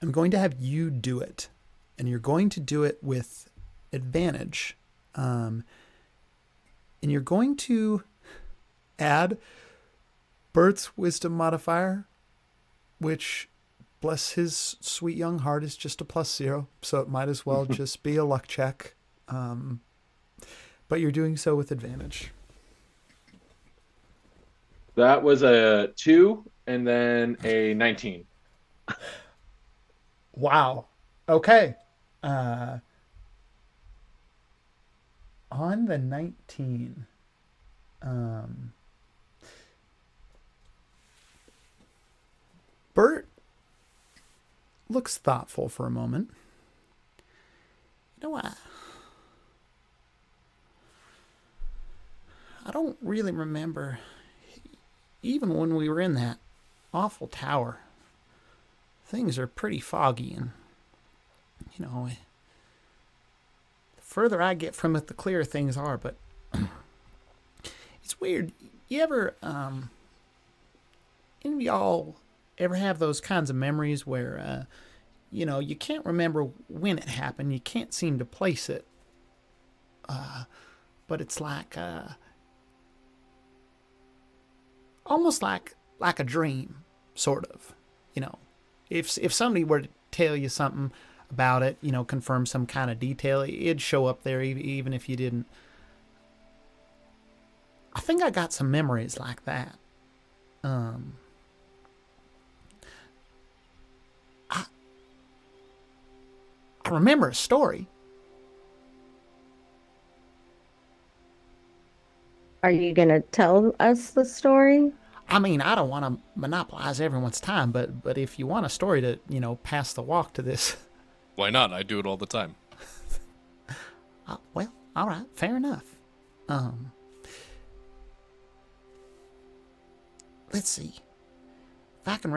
I'm going to have you do it. And you're going to do it with advantage. And you're going to add Burt's wisdom modifier, which, bless his sweet young heart, is just a +0. So it might as well just be a luck check. But you're doing so with advantage. That was a 2 and then a 19. Wow. Okay. On the 19, Burt looks thoughtful for a moment. You know what? I don't really remember, even when we were in that awful tower. Things are pretty foggy, and, the further I get from it, the clearer things are, but it It's weird. You ever, any of y'all ever have those kinds of memories where, you can't remember when it happened, you can't seem to place it, but it's like, almost like a dream, sort of. You know, if somebody were to tell you something about it, confirm some kind of detail, it'd show up there even if you didn't. I think I got some memories like that. I remember a story. Are you gonna tell us the story? I mean, I don't want to monopolize everyone's time, but if you want a story to, pass the walk to this, Why not? I do it all the time. well, all right, fair enough. Let's see. If I can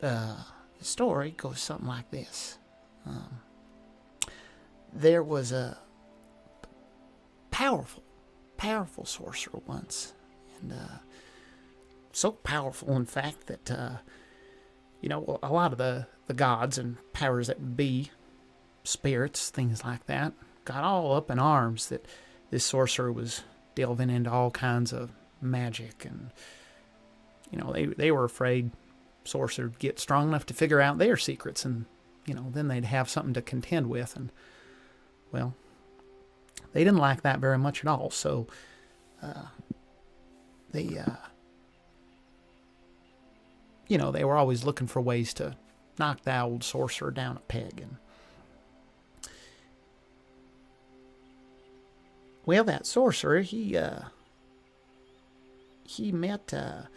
the story goes something like this. There was a powerful sorcerer once, and so powerful, in fact, that a lot of the gods and powers that be, spirits, things like that, got all up in arms that this sorcerer was delving into all kinds of magic, and they were afraid sorcerer would get strong enough to figure out their secrets, and then they'd have something to contend with, and well, they didn't like that very much at all. So they they were always looking for ways to knock the old sorcerer down a peg. And well, that sorcerer, he met if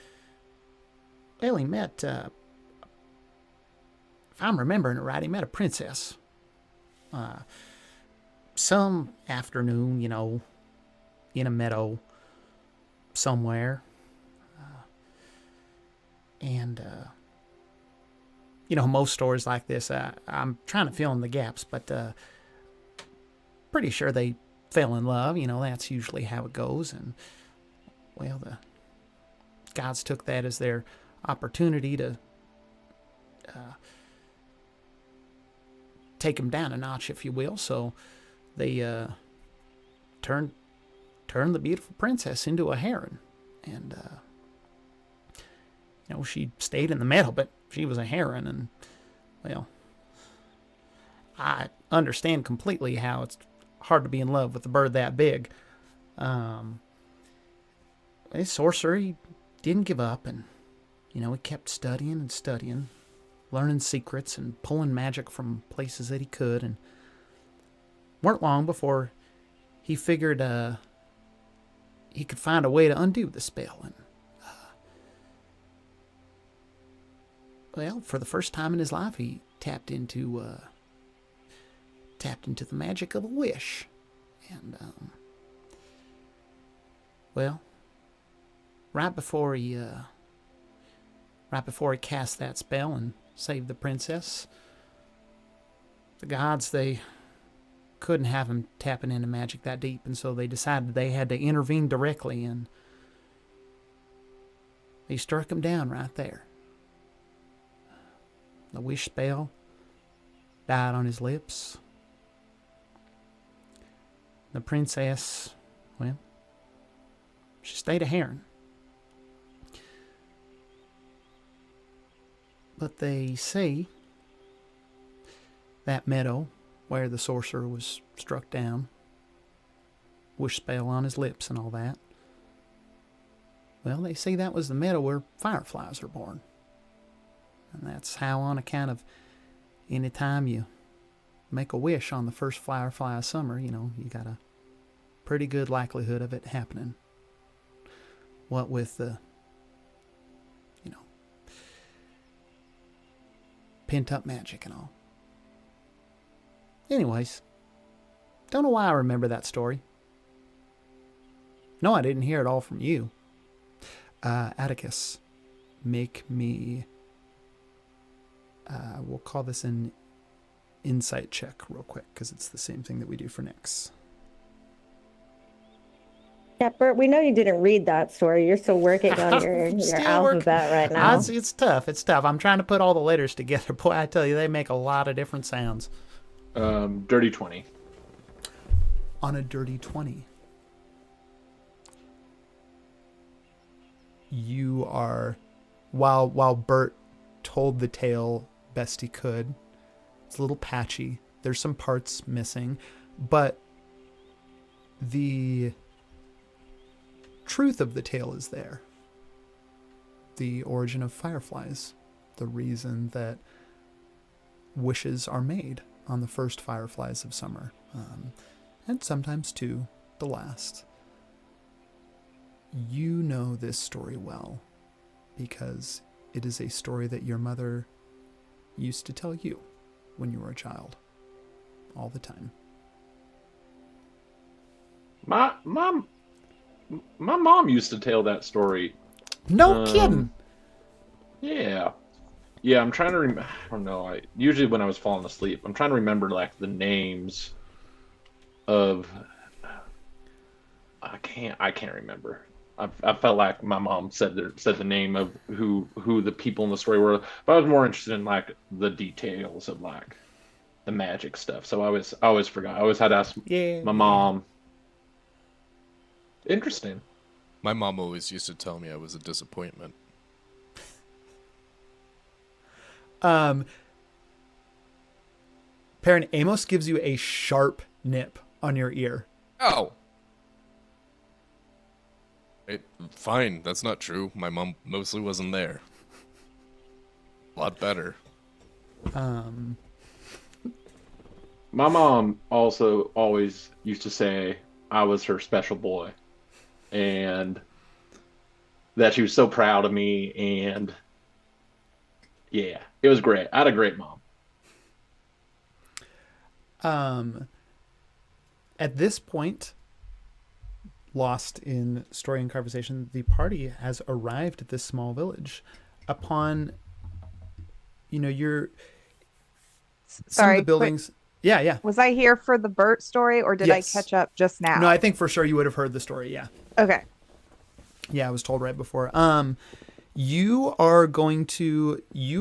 I'm remembering it right, he met a princess some afternoon, in a meadow somewhere. And most stories like this, I'm trying to fill in the gaps, but pretty sure they fell in love. That's usually how it goes. And well, the gods took that as their opportunity to take him down a notch, if you will. So they turned the beautiful princess into a heron, and she stayed in the meadow, but she was a heron, and well, I understand completely how it's hard to be in love with a bird that big. This sorcerer, he didn't give up, and he kept studying and studying, learning secrets and pulling magic from places that he could, and weren't long before he figured he could find a way to undo the spell. And well, for the first time in his life, he tapped into the magic of a wish. And well, right before he cast that spell and saved the princess, the gods, they couldn't have him tapping into magic that deep, and so they decided they had to intervene directly, and they struck him down right there. The wish spell died on his lips. The princess, well, she stayed a heron. But they say that meadow where the sorcerer was struck down, wish spell on his lips and all that, well, they say that was the meadow where fireflies are born. And that's how, on account of any time you make a wish on the first firefly of summer, you got a pretty good likelihood of it happening. What with the, pent up magic and all. Anyways, don't know why I remember that story. No, I didn't hear it all from you. Atticus, make me... we'll call this an insight check real quick, because it's the same thing that we do for Nyx. Yeah, Bert, we know you didn't read that story. You're still working on your Still work. alphabet right now. It's tough. It's tough. I'm trying to put all the letters together. Boy, I tell you, they make a lot of different sounds. Dirty 20. On a dirty 20, you are, while Bert told the tale best he could, it's a little patchy. There's some parts missing, but the truth of the tale is there. The origin of fireflies, the reason that wishes are made on the first fireflies of summer, and sometimes too the last. You know this story well because it is a story that your mother used to tell you when you were a child, all the time. My mom used to tell that story. No kidding. Yeah. Yeah, I'm trying to remember. I don't know. Usually when I was falling asleep, I'm trying to remember like the names of. I can't remember. I felt like my mom said the name of who the people in the story were, but I was more interested in like the details of like the magic stuff. So I always forgot. I always had to ask my mom. Interesting. My mom always used to tell me I was a disappointment. Parent Amos gives you a sharp nip on your ear. Oh. Fine, that's not true. My mom mostly wasn't there. A lot better. My mom also always used to say I was her special boy, and that she was so proud of me, and yeah, it was great. I had a great mom. At this point, lost in story and conversation, the party has arrived at this small village. Upon, some of Sorry, the buildings. Yeah. Was I here for the Burt story or did Yes. I catch up just now? No, I think for sure you would have heard the story. Yeah. Okay. Yeah, I was told right before. You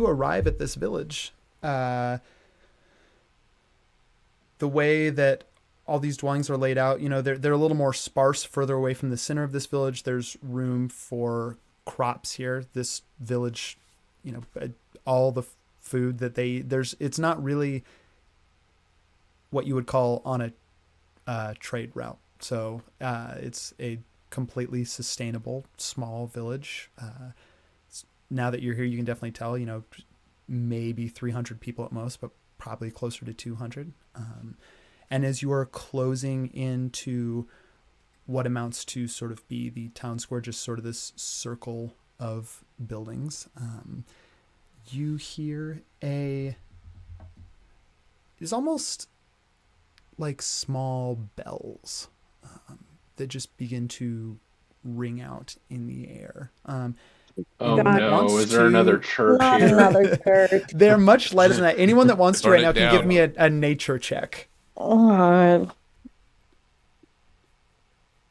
arrive at this village. The way that all these dwellings are laid out, they're a little more sparse further away from the center of this village. There's room for crops here. This village, all the food that it's not really what you would call on a trade route. So it's a completely sustainable small village. Now that you're here, you can definitely tell, maybe 300 people at most, but probably closer to 200. And as you are closing into what amounts to sort of be the town square, just sort of this circle of buildings, you hear it's almost like small bells that just begin to ring out in the air. Oh God no, wants is there to- another church Not here? another church. They're much lighter than that. Anyone that wants to Burn right it now can give down. me a nature check. Oh,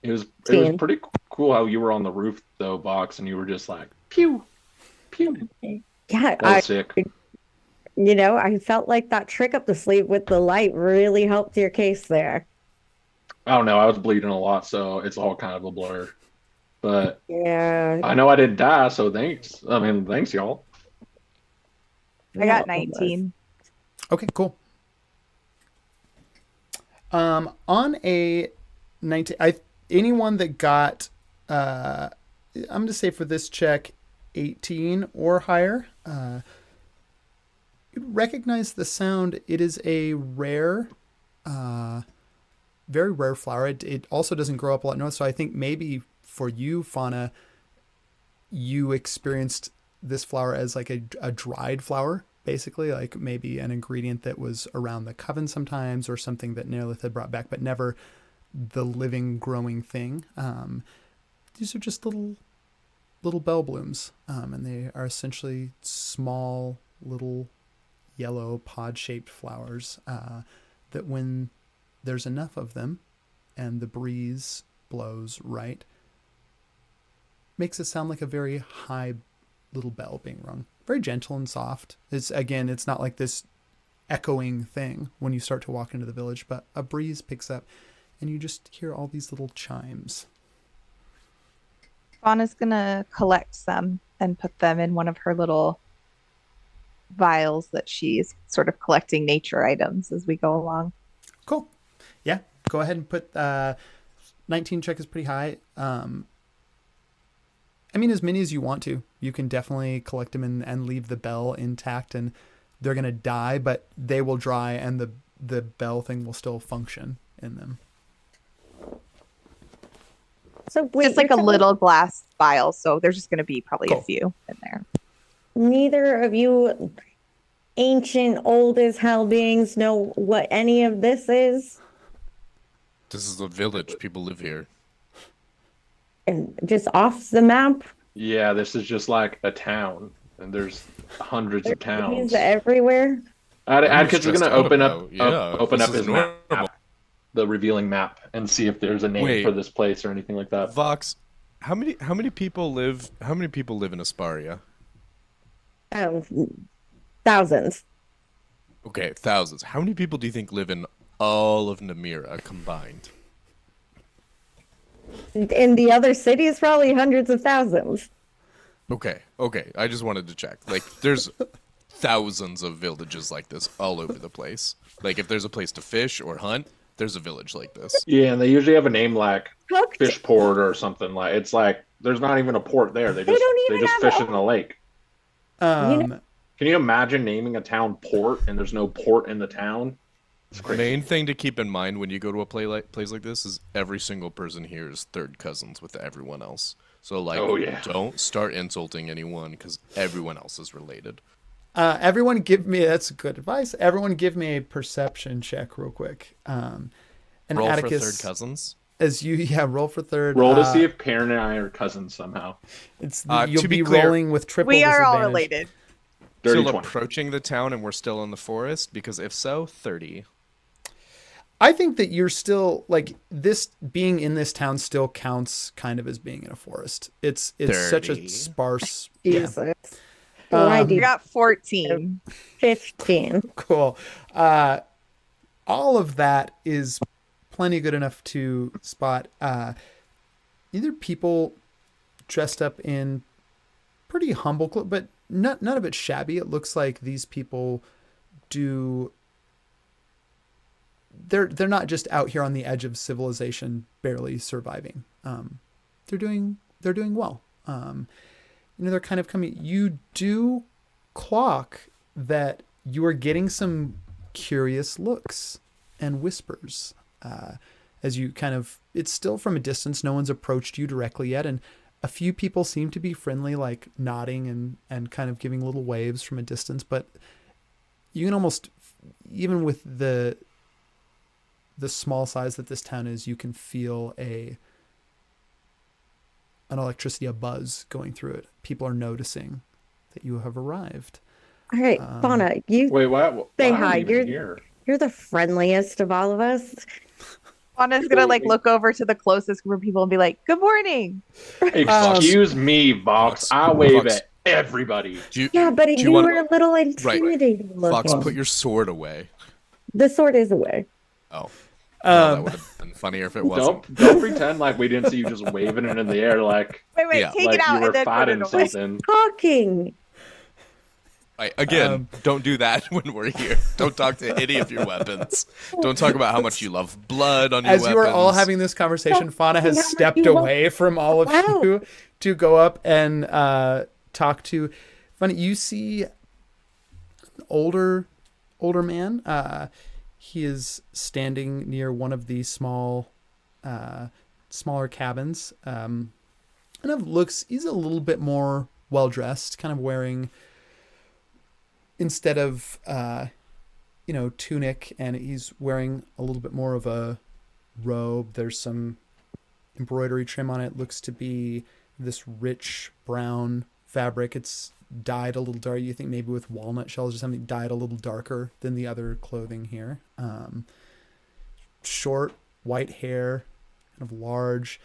It was Teen. pretty cool how you were on the roof though, Box, and you were just like pew, pew. yeah, That was sick. I felt like that trick up the sleeve with the light really helped your case there. I don't know. I was bleeding a lot, so it's all kind of a blur. But Yeah. I know I didn't die, so thanks. I mean, thanks, y'all. I got 19. Okay, cool. On a 19, anyone that got, I'm going to say for this check, 18 or higher, you recognize the sound. It is a rare, very rare flower. It also doesn't grow up a lot north, so I think maybe for you, Fauna, you experienced this flower as like a dried flower, basically, like maybe an ingredient that was around the coven sometimes, or something that Nerlith had brought back, but never the living, growing thing. These are just little bell blooms, and they are essentially small, little yellow pod-shaped flowers that when there's enough of them and the breeze blows right. Makes it sound like a very high little bell being rung. Very gentle and soft. It's not like this echoing thing when you start to walk into the village, but a breeze picks up and you just hear all these little chimes. Fauna's gonna collect some and put them in one of her little vials that she's sort of collecting nature items as we go along. Cool. Yeah, go ahead and put 19 check is pretty high. I mean, as many as you want to. You can definitely collect them and leave the bell intact, and they're going to die, but they will dry, and the bell thing will still function in them. So wait, It's like a you're little glass vial, so there's just going to be probably Cool. a few in there. neither of you ancient old as hell beings know what any of this is? This is a village. People live here. And just off the map? Yeah, this is just like a town, and there's hundreds of towns. Is everywhere? Atticus is going to open up this his is normal. map, the revealing map, and see if there's a name Wait. for this place or anything like that. Vox, how many people live in Asparia? Oh, thousands. Okay, thousands. How many people do you think live in all of Namira combined? In the other cities, probably hundreds of thousands. Okay. I just wanted to check. Like, there's thousands of villages like this all over the place. Like, if there's a place to fish or hunt, there's a village like this. Yeah, and they usually have a name like Hooked. Fishport or something. Like it's like there's not even a port there. They don't even just have fish a- in the lake. know- Can you imagine naming a town Port and there's no port in the town? It's The crazy. main thing to keep in mind when you go to a place like this is every single person here is third cousins with everyone else. So, like, Oh, yeah. don't start insulting anyone because everyone else is related. Everyone give me, that's good advice. Everyone give me a perception check real quick. And Roll Atticus, for third cousins. roll for third. Roll to see if Perrin and I are cousins somehow. You'll to be be clear, rolling with triple We are all disadvantage. related. Dirty Still 20. approaching the town and we're still in the forest? Because if so, 30. I think that you're still like this being in this town still counts kind of as being in a forest. It's such a 30. sparse. Yeah, Jesus. Why You do got 14. 15? cool. All of that is plenty good enough to spot either people dressed up in pretty humble clothes, but none of it shabby. It looks like these people do. They're not just out here on the edge of civilization, barely surviving. They're doing well. They're kind of coming. You do clock that you are getting some curious looks and whispers as you kind of. It's still from a distance. No one's approached you directly yet, and a few people seem to be friendly, like nodding and kind of giving little waves from a distance. But you can almost, even with the small size that this town is, you can feel an electricity, a buzz going through it. People are noticing that you have arrived. All right, Fauna, you Wait, why say are hi. we even here? You're the friendliest of all of us. Fauna's going to like look over to the closest group of people and be like, good morning. Excuse me, Vox. I wave at everybody. Yeah, but do you wanna- were a little intimidating Fox, looking. put your sword away. The sword is away. Oh. Well, that would have been funnier if it wasn't. Don't pretend like we didn't see you just waving it in the air like Wait, Yeah. take like it out you and were then put fighting it away. something. Talking. Right, again, don't do that when we're here. Don't talk to any of your weapons. Don't talk about how much you love blood on your As weapons. you are all having this conversation, Fauna has how much stepped you love- away from all of Wow. you to go up and talk to. Funny, you see an older man. He is standing near one of the smaller cabins. Kind of looks. He's a little bit more well dressed. Kind of wearing, instead of tunic, and he's wearing a little bit more of a robe. There's some embroidery trim on it. Looks to be this rich brown fabric. It's dyed a little dark. You think maybe with walnut shells or something, dyed a little darker than the other clothing here. Short white hair and kind of large,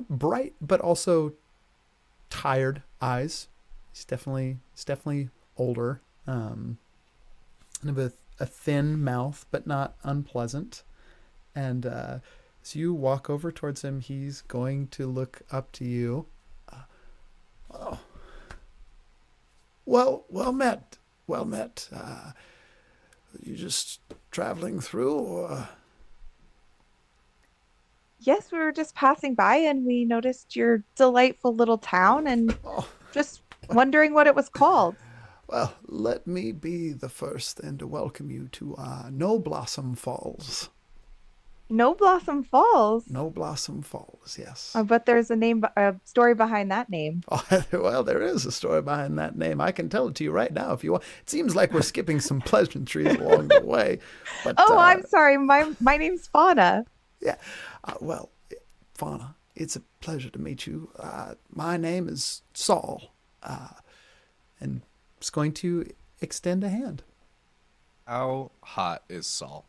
bright, but also tired eyes. He's definitely older. Kind of a thin mouth, but not unpleasant. And as you walk over towards him, he's going to look up to you. Oh, well met. Well met. You just traveling through, or? Yes, we were just passing by and we noticed your delightful little town and Oh, just wondering what it was called. well, let me be the first then to welcome you to No Blossom Falls. No Blossom Falls. No Blossom Falls, yes. But there's a story behind that name. Oh, well, there is a story behind that name. I can tell it to you right now if you want. It seems like we're skipping some pleasantries along the way. But, Oh, I'm sorry. My name's Fauna. yeah. Well, Fauna, it's a pleasure to meet you. My name is Saul. And it's going to extend a hand. How hot is Saul?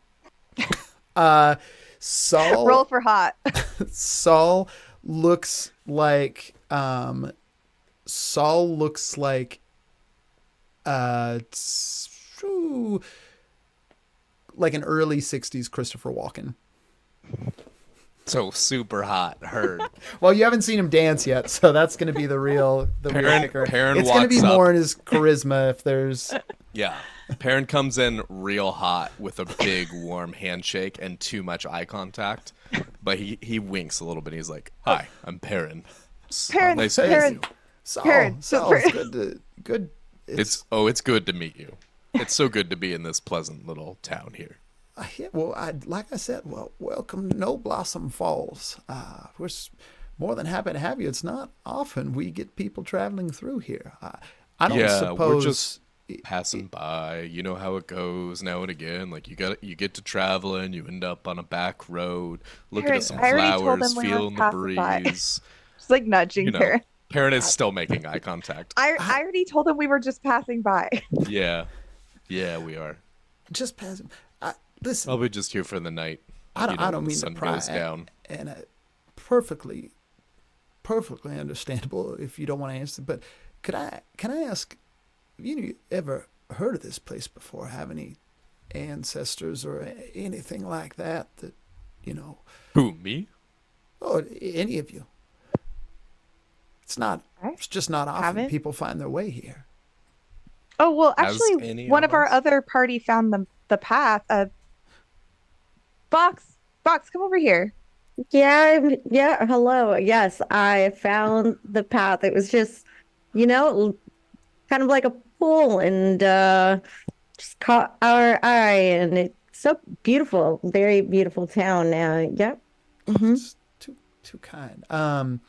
Saul. Roll for hot. Saul looks like like an early 60s Christopher Walken. So super hot. Heard. Well, you haven't seen him dance yet, so that's going to be the real kicker. Perrin It's going to be walks up. more in his charisma if there's. Yeah. Perrin comes in real hot with a big warm handshake and too much eye contact, but he winks a little bit. He's like, "Hi, I'm Perrin. Perrin, Nice to meet Perrin. you. Saul, Perrin, Saul, it's good. It's good to meet you. It's so good to be in this pleasant little town here." Yeah, well, like I said, welcome to No Blossom Falls. We're more than happy to have you. It's not often we get people traveling through here. I don't suppose. We're just passing by. You know how it goes now and again. Like you get to traveling, you end up on a back road, looking Perrin, at some I already told flowers, them we were feeling the passing by. breeze. Just like nudging You know, Perrin. Perrin is still making eye contact. I already told them we were just passing by. Yeah, we are. Just pass him. Listen, Probably just here for the night. I don't when mean the to sun pry, goes down. and perfectly understandable if you don't want to answer. But can I ask? Have you ever heard of this place before? Have any ancestors or anything like that? Who, me? Or any of you? It's just not often Haven't. people find their way here. Oh, well, Has actually, any one of of our us? other party found the path. Box, come over here. Yeah, hello. Yes, I found the path. It was just, kind of like a pool and just caught our eye and it's so beautiful. Very beautiful town now. Yep. Mm-hmm. It's too kind. All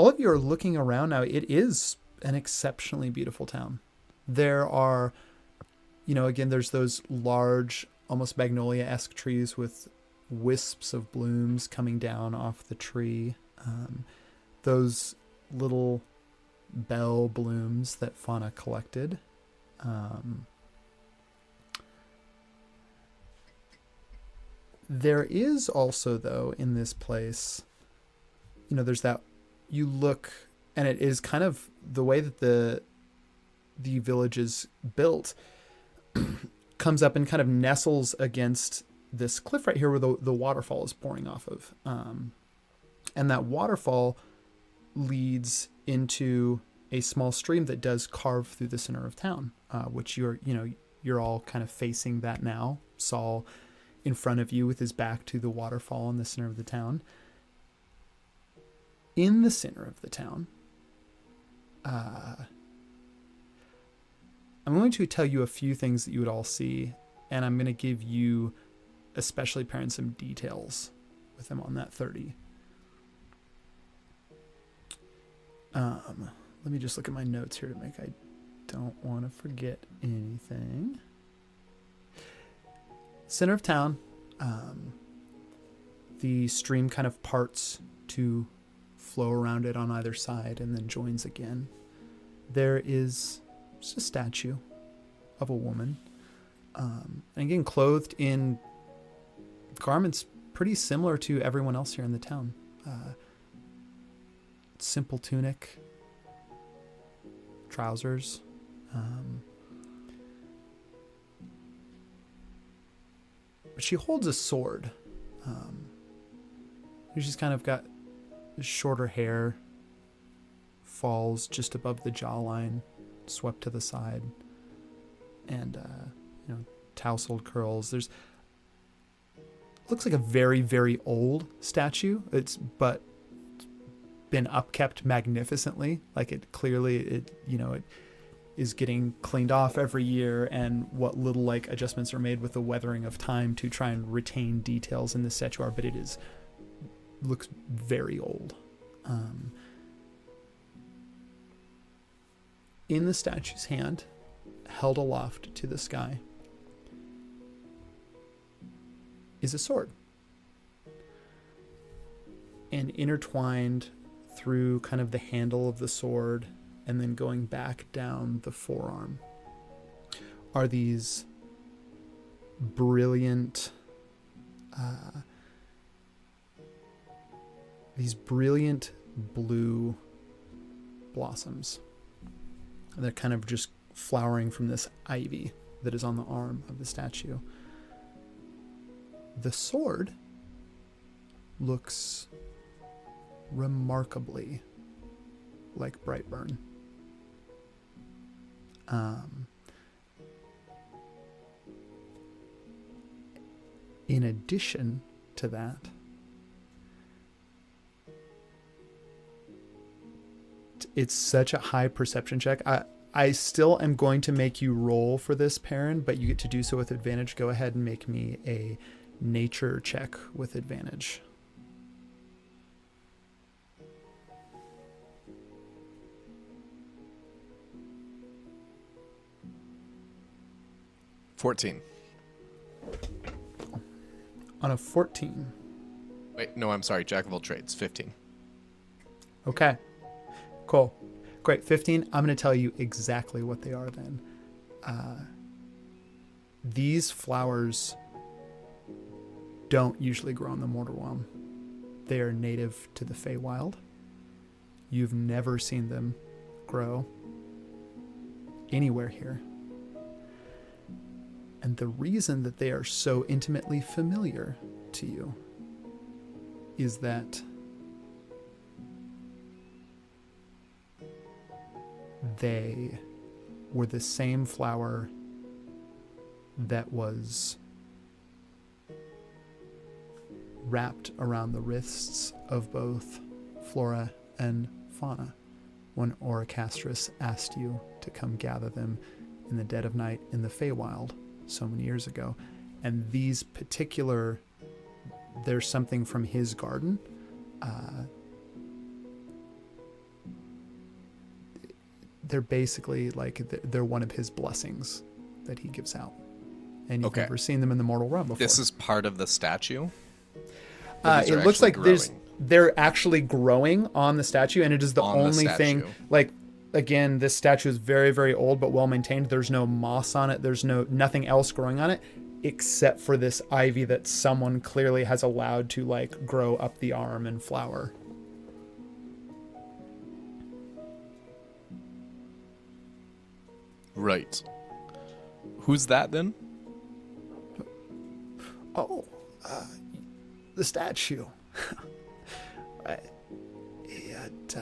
of you are looking around now. It is an exceptionally beautiful town. There are, again, there's those large, almost magnolia-esque trees with wisps of blooms coming down off the tree. Those little bell blooms that Fauna collected. There is also, though, in this place, there's that, you look, and it is kind of the way that the village is built, comes up and kind of nestles against this cliff right here where the waterfall is pouring off of. And that waterfall leads into a small stream that does carve through the center of town, which you're all kind of facing that now. Saul in front of you with his back to the waterfall in the center of the town. In the center of the town, I'm going to tell you a few things that you would all see, and I'm going to give you, especially parents, some details with them on that 30. Let me just look at my notes here to make I don't want to forget anything. Center of town, the stream kind of parts to flow around it on either side and then joins again. There is just a statue of a woman, and again clothed in garments pretty similar to everyone else here in the town. Simple tunic, trousers. But she holds a sword. She's kind of got shorter hair, falls just above the jawline, swept to the side, and tousled curls. There's looks like a very, very old statue. It's been upkept magnificently. Like it is getting cleaned off every year, and what little like adjustments are made with the weathering of time to try and retain details in the statuary, but it looks very old. In the statue's hand, held aloft to the sky, is a sword. And intertwined through kind of the handle of the sword and then going back down the forearm are these brilliant blue blossoms. They're kind of just flowering from this ivy that is on the arm of the statue. The sword looks remarkably like Brightburn. In addition to that, it's such a high perception check. I still am going to make you roll for this, Perrin, but you get to do so with advantage. Go ahead and make me a nature check with advantage. On a 14. Wait, no, I'm sorry. Jack of all trades, 15. Okay. Cool. Great. 15. I'm going to tell you exactly what they are then. These flowers don't usually grow in the Mortal Realm. They are native to the Feywild. You've never seen them grow anywhere here. And the reason that they are so intimately familiar to you is that they were the same flower that was wrapped around the wrists of both Flora and Fauna when Oricastris asked you to come gather them in the dead of night in the Feywild so many years ago. And these particular, there's something from his garden. They're basically like, they're one of his blessings that he gives out. And you've never seen them in the mortal realm before. This is part of the statue? It looks like they're actually growing on the statue, and it is the only thing, like, again, this statue is very, very old but well maintained. There's no moss on it. There's nothing else growing on it except for this ivy that someone clearly has allowed to like grow up the arm and flower. Right. Who's that then? Oh, the statue. It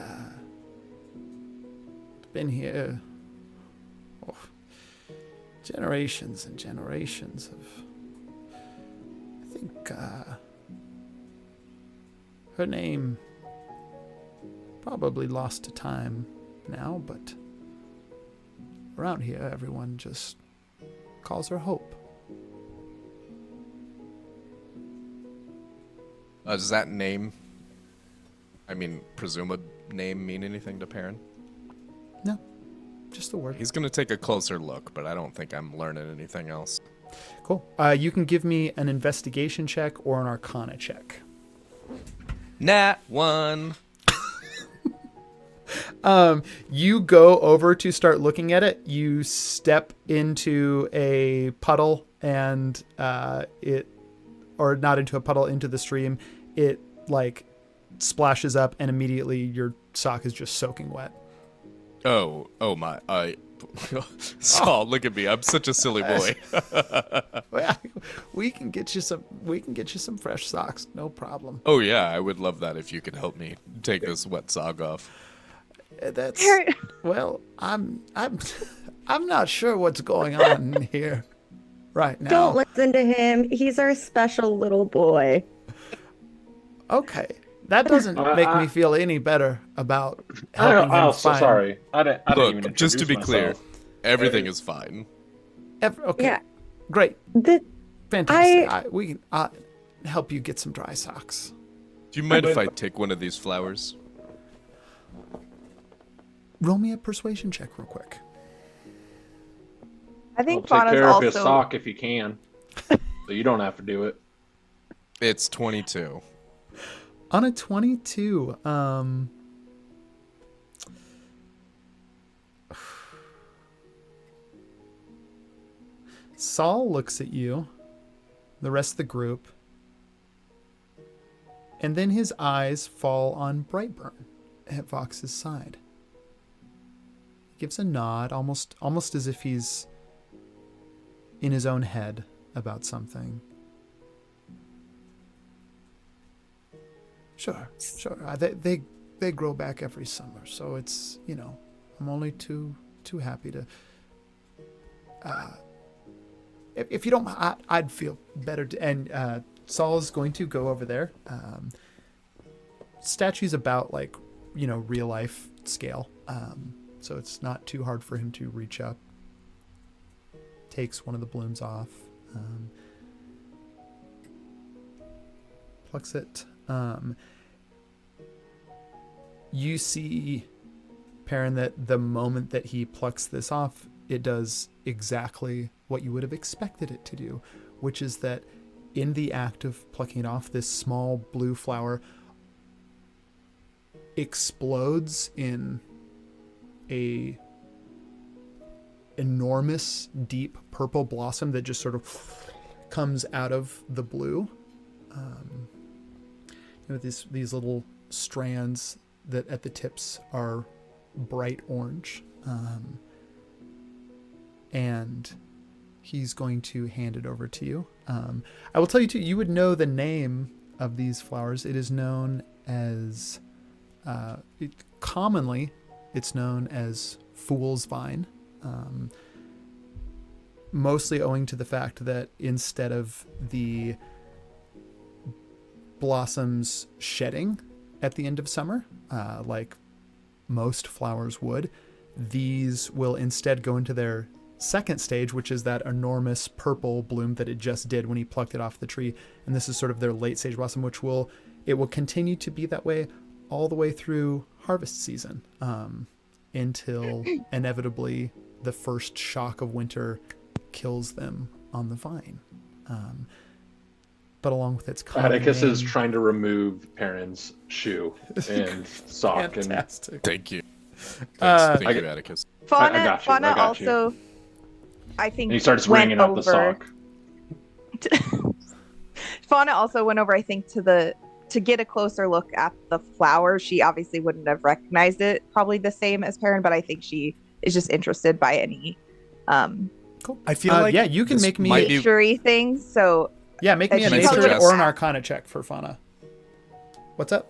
been here generations and generations of, I think her name probably lost to time now, but around here everyone just calls her Hope. Does that name, presume a name, mean anything to Perrin? No, just the word. He's going to take a closer look, but I don't think I'm learning anything else. Cool. You can give me an investigation check or an arcana check. Nat 1. You go over to start looking at it. You step into a puddle and or not into a puddle, into the stream, it like splashes up and immediately your sock is just soaking wet. Oh my! Saul, look at me. I'm such a silly boy. Well, we can get you some fresh socks, no problem. Oh yeah, I would love that if you could help me take this wet sock off. That's well, I'm not sure what's going on here right now. Don't listen to him. He's our special little boy. Okay, that doesn't make me feel any better about helping him find. Sorry, I didn't even Look, just to be introduce clear, myself. everything is fine. Okay, Yeah. great, The, fantastic. We can help you get some dry socks. Do you mind if I take one of these flowers? Roll me a persuasion check real quick. I think Well, take Fauna's care of his also. sock if you can, so you don't have to do it. It's 22. On a 22, Saul looks at you, the rest of the group, and then his eyes fall on Brightburn at Vox's side. He gives a nod, almost as if he's in his own head about something. Sure. They grow back every summer, so it's, I'm only too happy to. If you don't, I'd feel better. And Saul's going to go over there. Statue's about real life scale, so it's not too hard for him to reach up. Takes one of the blooms off, plucks it. You see, Perrin, that the moment that he plucks this off, it does exactly what you would have expected it to do, which is that in the act of plucking it off, this small blue flower explodes in a enormous, deep purple blossom that just sort of comes out of the blue. These little strands that at the tips are bright orange, and he's going to hand it over to you. I will tell you too, you would know the name of these flowers. It is known as commonly it's known as fool's vine, mostly owing to the fact that instead of the blossoms shedding at the end of summer, like most flowers would, these will instead go into their second stage, which is that enormous purple bloom that it just did when he plucked it off the tree. And this is sort of their late stage blossom, which will continue to be that way all the way through harvest season, until inevitably the first shock of winter kills them on the vine. But along with its common Atticus is name- trying to remove Perrin's shoe and sock. Fantastic. Thank you. Uh, Thank you, Atticus. Fauna, I got you, Fauna I got you. also, I think, And he starts went wringing out the over. sock. Fauna also went over, I think, to get a closer look at the flower. She obviously wouldn't have recognized it probably the same as Perrin, but I think she is just interested by any Cool. I feel like yeah, you can this make me might be- nature-y things. So Yeah, make me a She nature probably or an would've- arcana check for Fauna. What's up?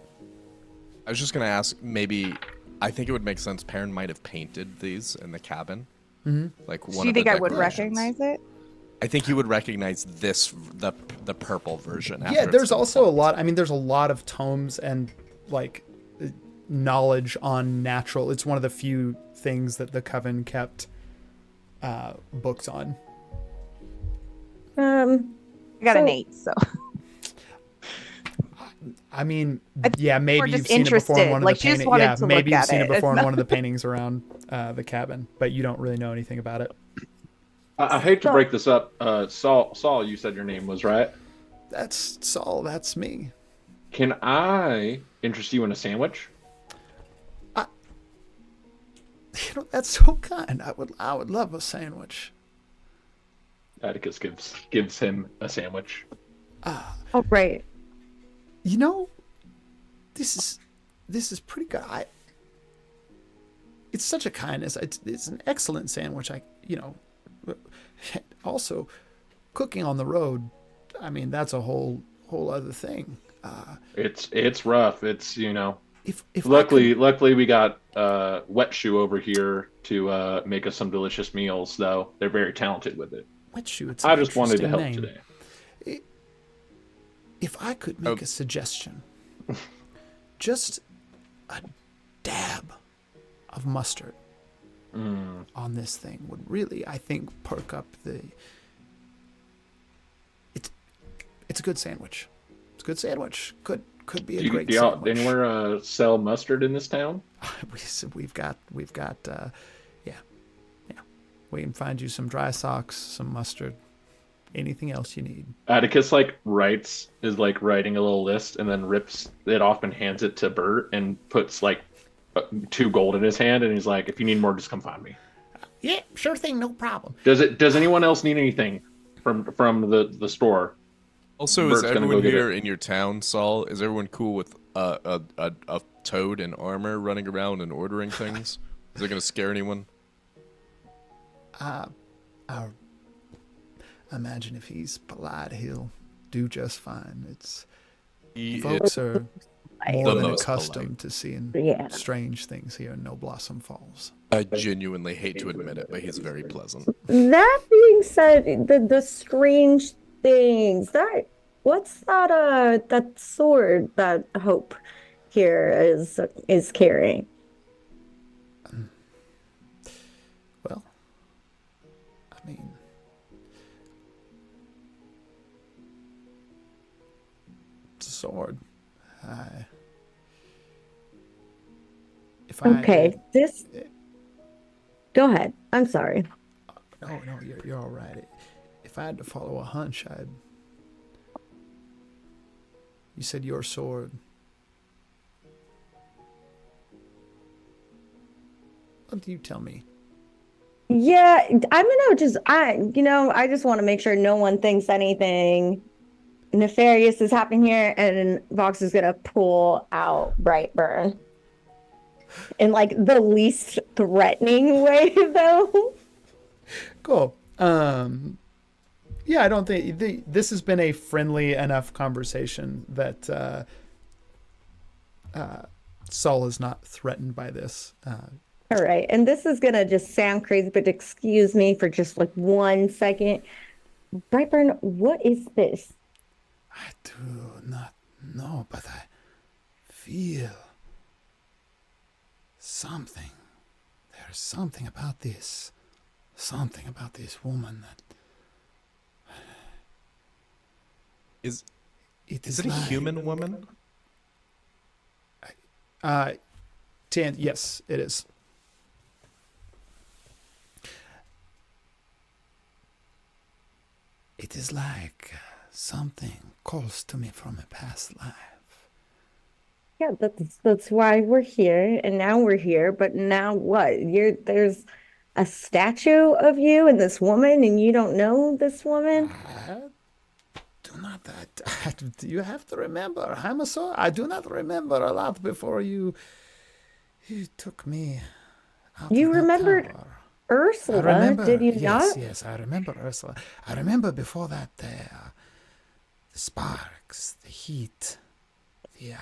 I was just gonna ask, maybe I think it would make sense. Perrin might have painted these in the cabin, like one. do you of think the I would decorations. recognize it? I think you would recognize the purple version. After Yeah, it's there's been also a plucked. lot. I mean, there's a lot of tomes and knowledge on natural. It's one of the few things that the Coven kept books on. I got an So- 8, so I mean, I yeah, maybe we're you've just seen it before in interested. one of Like, the she just paintings. wanted Yeah, to maybe look you've at seen it it. before in It's one of the paintings around the cabin, but you don't really know anything about it. I hate to So- break this up. Saul, you said your name was right. That's Saul. That's me. Can I interest you in a sandwich? That's so kind. I would love a sandwich. Atticus gives him a sandwich. Oh, right. You know, this is pretty good. It's such a kindness. It's an excellent sandwich. Also, cooking on the road. I mean, that's a whole other thing. It's rough. It's If I luckily could, we got Wet Shoe over here to make us some delicious meals. Though they're very talented with it. Wet Shoe, it's I an just wanted to interesting help name. today. If I could make a suggestion, just a dab of mustard on this thing would really, I think, perk up the. It's a good sandwich. It's a good sandwich. Could be a great Do y'all sandwich. anywhere sell mustard in this town? We've got yeah. We can find you some dry socks, some mustard, anything else you need. Atticus is writing a little list and then rips it off and hands it to Burt and puts 2 gold in his hand and he's like, if you need more, just come find me. Yeah, sure thing, no problem. Does anyone else need anything from the store? Also, Bert's is gonna everyone go get here it. in your town, Saul? Is everyone cool with a toad in armor running around and ordering things? Is it gonna scare anyone? I imagine if he's polite, he'll do just fine. Folks are more The than most accustomed to seeing Yeah. strange things here in No Blossom Falls. I genuinely hate to admit it, but he's very pleasant. That being said, the strange things what's that sword that Hope here is carrying? Well, I mean, it's a sword. Okay, go ahead. I'm sorry. No, you're all right. If I had to follow a hunch, You said your sword. What do you tell me? Yeah, I just want to make sure no one thinks anything nefarious is happening here, and Vox is gonna pull out Brightburn in the least threatening way, though. Cool. Yeah, I don't think this has been a friendly enough conversation that Saul is not threatened by this. All right, and this is gonna just sound crazy, but excuse me for just 1 second. Brightburn, what is this? I do not know, but I feel something. There's something about this. Something about this woman that. Is It it a human woman? Yes, it is. It is like something calls to me from a past life. Yeah, that's why we're here, and now we're here. But now what? There's a statue of you and this woman, and you don't know this woman? Do not that. You have to remember, I do not remember a lot before you took me out You of that remembered tower. I Ursula, remember, did you yes, not? yes, I remember Ursula. I remember before that the sparks, the heat, the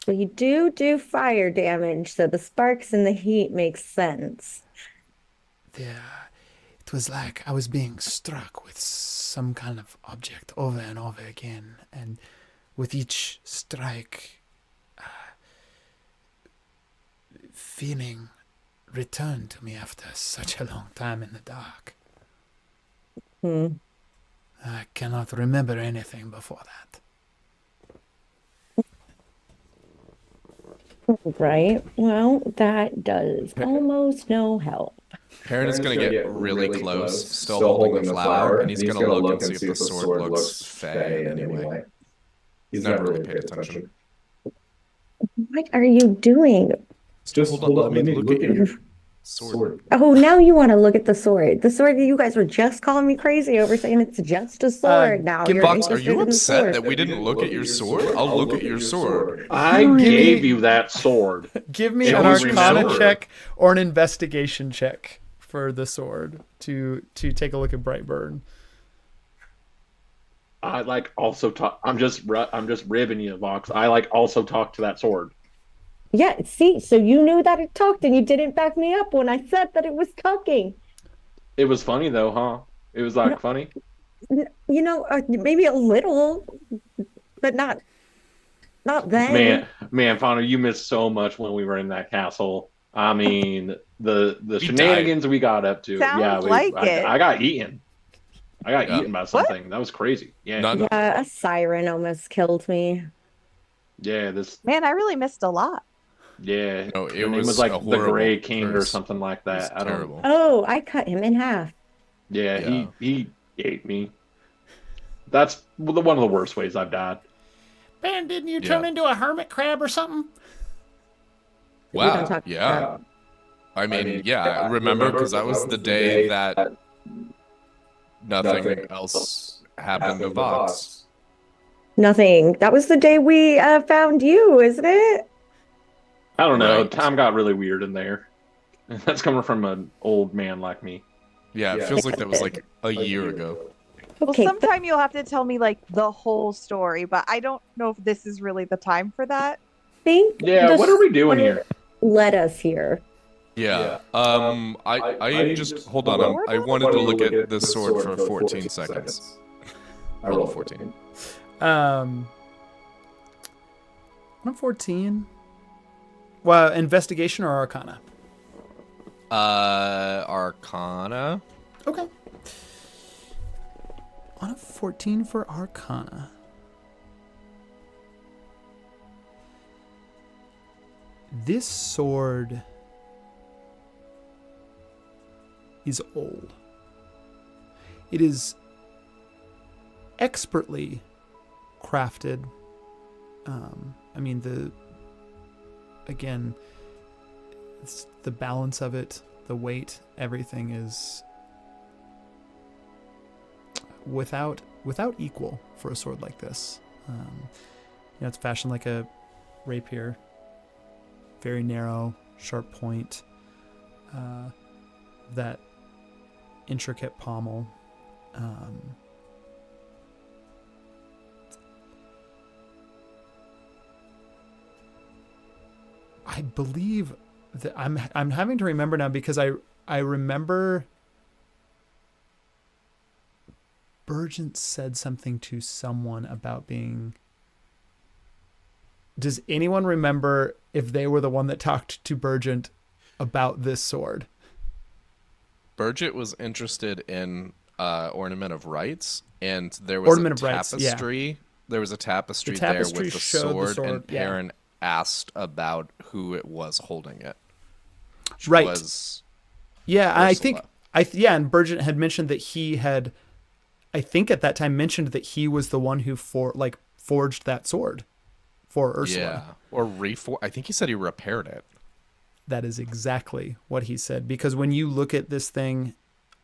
Well, you do fire damage, so the sparks and the heat makes sense. it was like I was being struck with some kind of object over and over again, and with each strike, feeling returned to me after such a long time in the dark. Hmm. I cannot remember anything before that. Right. Well, that does almost no help. Perrin is going to get really close, still holding the flower, and he's going to look and see if the sword looks fey in any way. He's never really paid attention. What are you doing? Just hold on, let me look at you. Sword. Oh, now you want to look at the sword. The sword that you guys were just calling me crazy over saying it's just a sword. Now you're Box, are interested you in the upset sword. that we didn't look at your sword? I'll look at your sword. I Give gave me- you that sword. Give me It an was Arcana remembered. check or an investigation check for the sword to take a look at Brightburn. I like also talk. I'm just ribbing you, Vox. I like also talk to that sword. Yeah, see, so you knew that it talked and you didn't back me up when I said that it was talking. It was funny though, huh? It was like funny. Maybe a little, but not then. Man, Fauna, you missed so much when we were in that castle. I mean, the We shenanigans we got up to. Sounds Yeah, like it. I got eaten. I got Yeah. eaten by something. That was crazy. Yeah, Not- Yeah, a siren almost killed me. yeah. This, Man, I really missed a lot. yeah. No, it Her name was was like a the horrible Gray King or curse. something like It was that. I don't. terrible. Oh, I cut him in half. Yeah, Yeah. he ate me. That's one of the worst ways I've died. Man, didn't you turn Yeah. into a hermit crab or something? We don't Wow. talk Yeah. about I mean, yeah. Remember, because that was the day that nothing else happened to Vox. nothing. That was the day we found you, isn't it? I don't know. Right. Time got really weird in there. That's coming from an old man like me. Yeah, it feels like that was like a year ago. Well, Okay, but sometime you'll have to tell me like the whole story, but I don't know if this is really the time for that. think Yeah, the what are we doing here? Led us here. Yeah. I just hold on. I wanted to look at this sword for 14 seconds. I rolled 14. On a 14. Well, investigation or Arcana? Arcana. Okay. On a 14 for Arcana. This sword is old. It is expertly crafted. I mean, it's the balance of it, the weight, everything is without equal for a sword like this. It's fashioned like a rapier, very narrow, sharp point, that intricate pommel. I believe that I'm having to remember now because I remember Burgent said something to someone about being. Does anyone remember if they were the one that talked to Burgent about this sword? Burgett was interested in Ornament of Rights, and there was Ornament a of Rights, yeah. tapestry. There was a tapestry, The there tapestry with the showed the sword, and yeah. Perrin asked about who it was holding it. Which Right. Was Yeah, I think Ursula. and Burgent had mentioned that he had, I think at that time mentioned that he was the one who forged that sword for Ursula. Yeah, or I think he said he repaired it. That is exactly what he said. Because when you look at this thing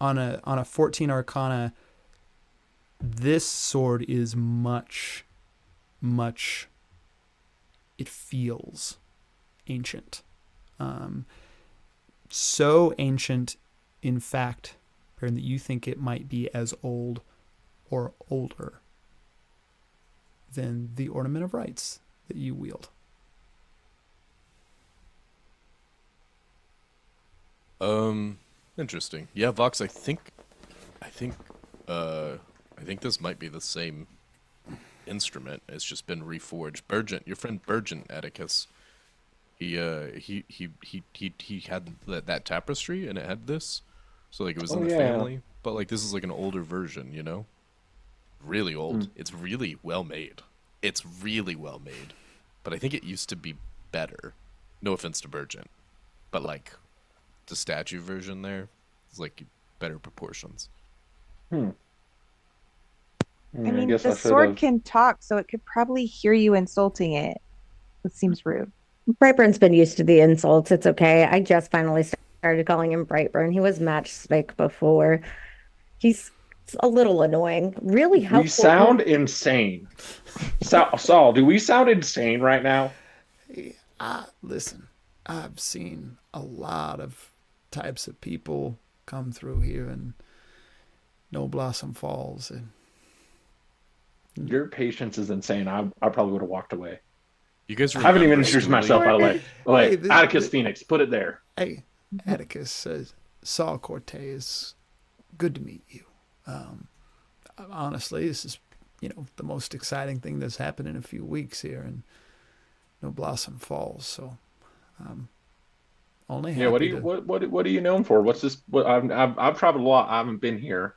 on a 14 Arcana, this sword is much, it feels ancient. So ancient, in fact, Perrin, that you think it might be as old or older than the Ornament of Rights that you wield. Interesting. Yeah, Vox, I think this might be the same instrument. It's just been reforged. Burgent, your friend Burgent Atticus. He had that tapestry and it had this. So like it was in the family, but like this is like an older version, you know? Really old. It's really well made. But I think it used to be better. No offense to Burgent, but like the statue version there is like better proportions. I mean, the sword can talk, so it could probably hear you insulting it. It seems rude. Brightburn's been used to the insults. It's okay. I just finally started started calling him Brightburn. He was Matchstick before. He's a little annoying. Really We helpful. sound insane. Saul, do we sound insane right now? Listen, I've seen a lot of types of people come through here in No Blossom Falls, and Your patience is insane. I probably would have walked away. You guys I haven't even remember introduced Stewie? myself, by the way. Like, Hey, Atticus Phoenix, put it there. hey, Atticus, Saul Cortez, good to meet you. Honestly, this is, the most exciting thing that's happened in a few weeks here in No Blossom Falls. So, only happy Yeah, to. what are you known for? What's this? What I've traveled a lot. I haven't been here.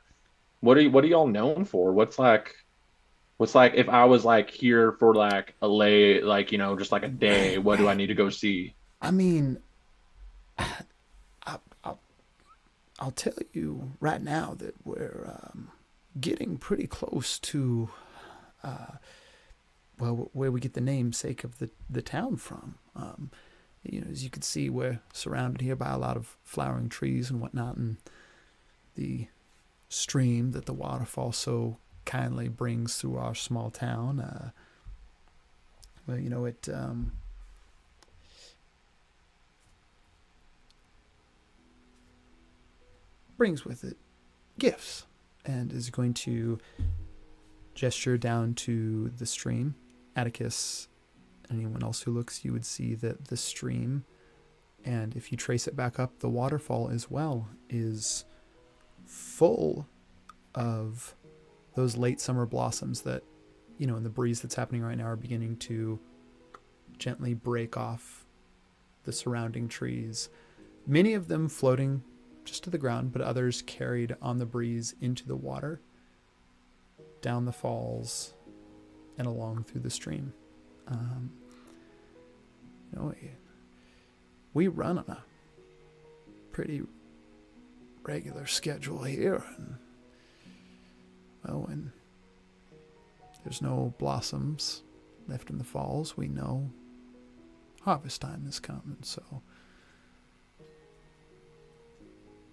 What are y'all known for? What's like if I was like here for like a lay, like just like a day? What do I need to go see? I mean, I, I'll, I'll tell you right now that we're getting pretty close to, well, where we get the namesake of the town from. As you can see, we're surrounded here by a lot of flowering trees and whatnot, and the stream that the waterfall so kindly brings through our small town. It brings with it gifts and is going to gesture down to the stream. Atticus, anyone else who looks, you would see that the stream, and if you trace it back up, the waterfall as well, is full of those late summer blossoms that, in the breeze that's happening right now, are beginning to gently break off the surrounding trees. Many of them floating just to the ground, but others carried on the breeze into the water, down the falls, and along through the stream. We run on a pretty regular schedule here, and when there's no blossoms left in the falls, we know harvest time is coming. So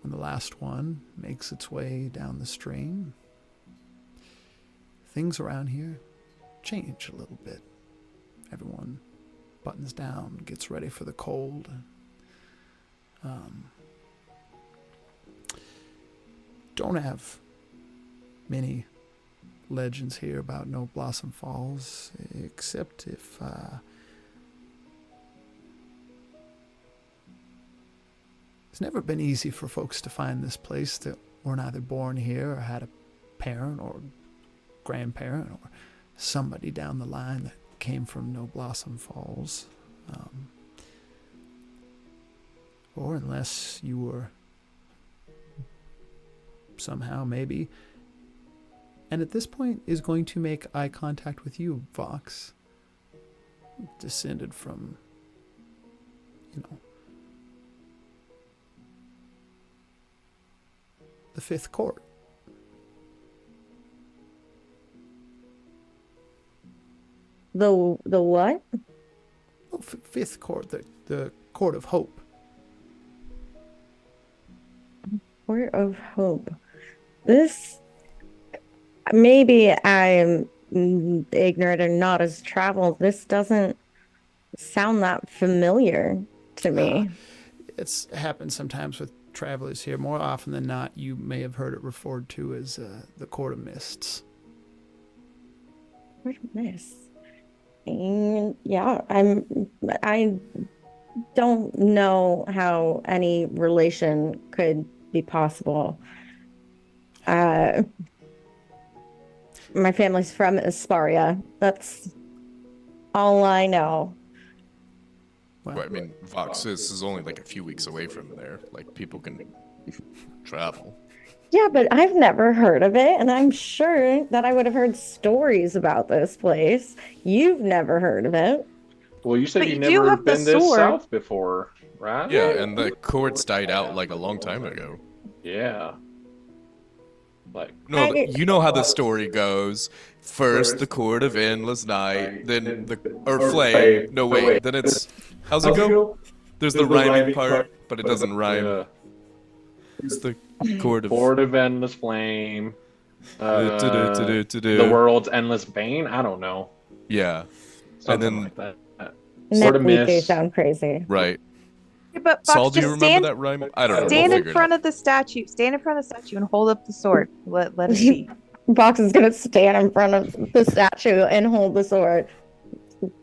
when the last one makes its way down the stream, things around here change a little bit. Everyone buttons down, gets ready for the cold. Don't have many legends here about No Blossom Falls, except if it's never been easy for folks to find this place that were neither born here or had a parent or grandparent or somebody down the line that came from No Blossom Falls. Or unless you were somehow, maybe, and at this point is going to make eye contact with you, Vox, descended from, the Fifth Court. The what? Oh, Fifth Court, the Court of Hope. Court of Hope. This, maybe I'm ignorant and not as traveled. This doesn't sound that familiar to me. It happens sometimes with travelers here. More often than not, you may have heard it referred to as the Court of Mists. Court of Mists. Yeah, I don't know how any relation could be possible. My family's from Asparia. That's all I know. Well, I mean, Vox is only like a few weeks away from there. Like, people can travel. Yeah, but I've never heard of it, and I'm sure that I would have heard stories about this place. You've never heard of it. Well, you said But you you do never have the been this sword. south before, right? Yeah, and the courts died out like a long time ago. Yeah. Like, No, you know how the story goes. First, the Court of Endless Night, then the or Flame. No, wait, then it's how's it go? There's the rhyming part. but it doesn't rhyme. Yeah. It's the chord of Chord of endless flame. do. The world's endless bane. I don't know. Yeah, Something then- like that. Now Sort of we do miss. sound crazy. right. Yeah, but Saul, Fox, do you just remember stand, that rhyme? I don't know. stand We'll in figure it front out. of the statue. Stand in front of the statue and hold up the sword. Let it be. Box is gonna stand in front of the statue and hold the sword.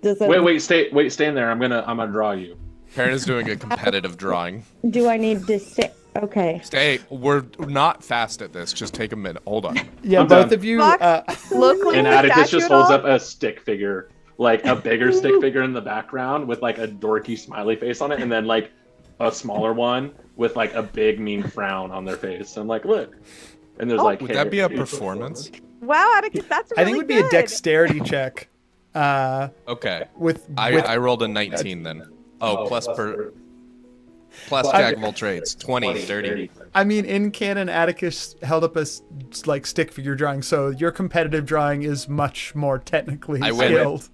Does it, Stand there. I'm gonna draw you. Karen is doing a competitive drawing. do I need to sit? Okay. Stay. We're not fast at this. Just take a minute. Hold on. Yeah, I'm both done. of you. Fox, look like And the Atticus statue just at holds all? up a stick figure, like a bigger stick figure in the background with like a dorky smiley face on it, and then like a smaller one with like a big mean frown on their face. I'm like, look. And there's like Would hair. that be a performance? Wow, Atticus, that's really I think it would be a good. dexterity check. Okay. With I rolled a 19 then. Oh, plus jack of all trades. 20, dirty. I mean, in canon, Atticus held up a like stick figure drawing, so your competitive drawing is much more technically I win. skilled.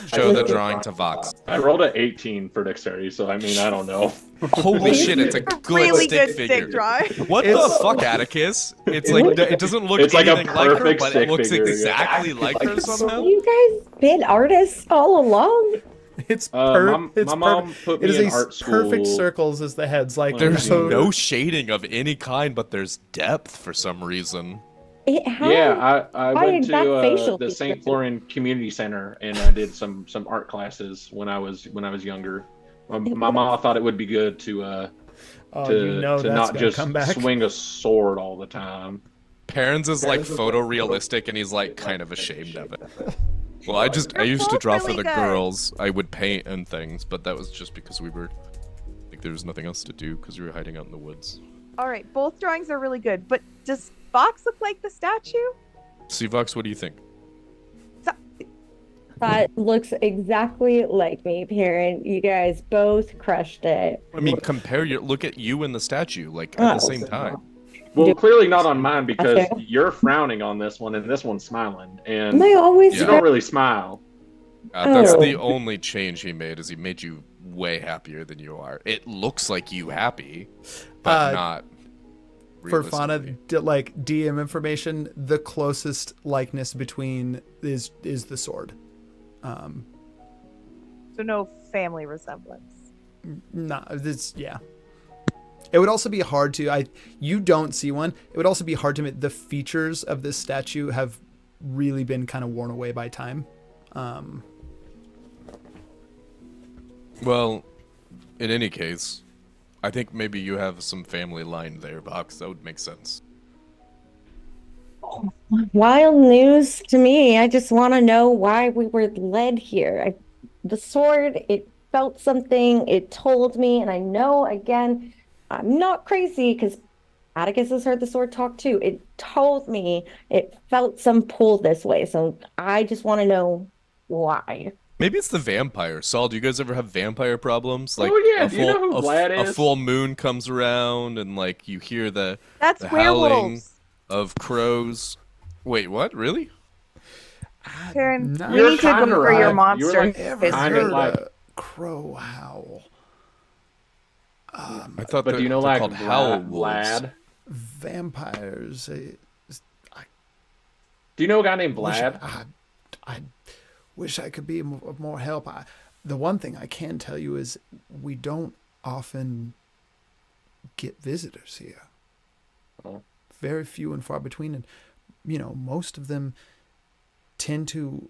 Show the drawing to Vox. I rolled an 18 for dexterity, so I mean, I don't know. Holy shit, it's a good really stick good figure. stick drawing. What the fuck, Atticus? It's like it doesn't look It's like a anything like her, perfect but it stick looks figure, yeah. exactly like her somehow. You guys been artists all along? It's My mom put it me is in a art school. perfect circles as the heads. Like There's so, no shading of any kind, but there's depth for some reason. It has Yeah, I Why went exact to facial the St. features? Florian Community Center and I did some art classes when I was younger. My mom thought it would be good to oh, you know to that's not gonna just come back. swing a sword all the time. Perrins is like photorealistic, and he's like kind of ashamed of it. Well, I used to both draw for really the good. girls. I would paint and things, but that was just because we were like there was nothing else to do because we were hiding out in the woods. All right, both drawings are really good, but does Fox look like the statue? Vox, what do you think? that looks exactly like me, Perrin. You guys both crushed it. I mean, look at you and the statue, like at the same time. Well, clearly not on mine because Okay. you're frowning on this one and this one's smiling, Am and I always you don't really smile. That's Oh. the only change he made. Is he made you way happier than you are. It looks like you happy, but not. For Fauna, realistically. like DM information, the closest likeness between is the sword. So no family resemblance. No, this yeah. It would also be hard to you don't see one. It would also be hard to the features of this statue have really been kind of worn away by time. Well, in any case, I think maybe you have some family line there, Box. That would make sense. Wild news to me. I just want to know why we were led here. The sword, it felt something, it told me, and I know, again, I'm not crazy because Atticus has heard the sword talk too. It told me it felt some pull this way. So I just want to know why. Maybe it's the vampire. Saul, do you guys ever have vampire problems? Like Oh, yeah, a do you know who Vlad a is? full moon comes around and like you hear the That's howling werewolves. of crows. Wait, what? Really? Karen, No. we You're need to go kinda for right. your You were monster like Ever history. kind of heard like- a crow howl? I thought But do you know they're like called howl wolves. Vlad? Vampires. Do you know a guy named Wish Vlad? I wish I could be of more help. The one thing I can tell you is we don't often get visitors here. Oh. Very few and far between, and most of them tend to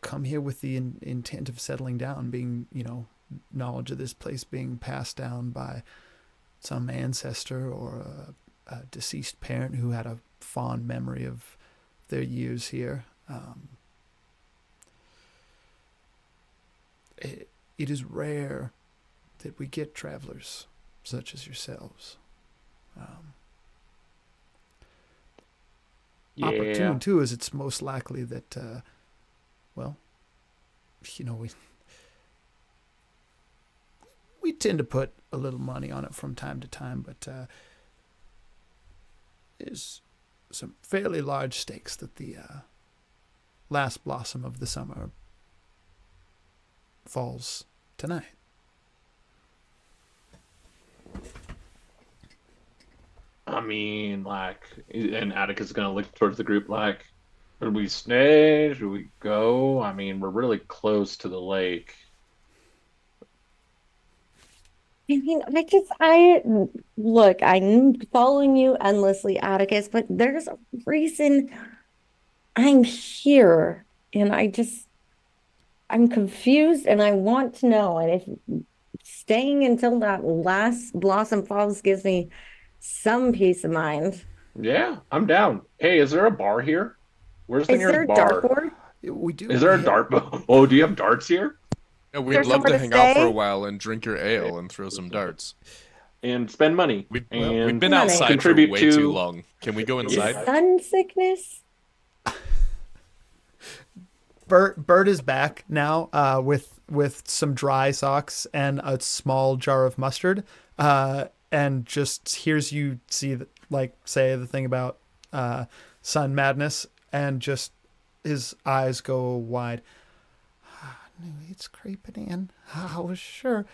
come here with the intent of settling down, being knowledge of this place being passed down by some ancestor or a deceased parent who had a fond memory of their years here. It is rare that we get travelers such as yourselves. Opportune too, as it's most likely that, we tend to put a little money on it from time to time, but there's some fairly large stakes that the last blossom of the summer falls tonight. I mean, like, and Atticus is gonna look towards the group like, should we stay? Should we go? I mean, we're really close to the lake. I mean, I look, I'm following you endlessly, Atticus, but there's a reason I'm here. And I'm confused and I want to know. And if staying until that last blossom falls gives me some peace of mind. Yeah, I'm down. Hey, is there a bar here? Where's the Is there nearest a bar? dartboard? We do. Is there a yeah. dart? Oh, do you have darts here? Yeah, we'd There's love somewhere to to hang out for a stay? while and drink your ale and throw some darts. And spend money. We've And been Money. outside for Contribute way to- too long. Can we go inside? Sun sickness? Burt is back now with some dry socks and a small jar of mustard, and just hears you say the thing about sun madness, and just his eyes go wide. I knew it's creeping in. I was sure.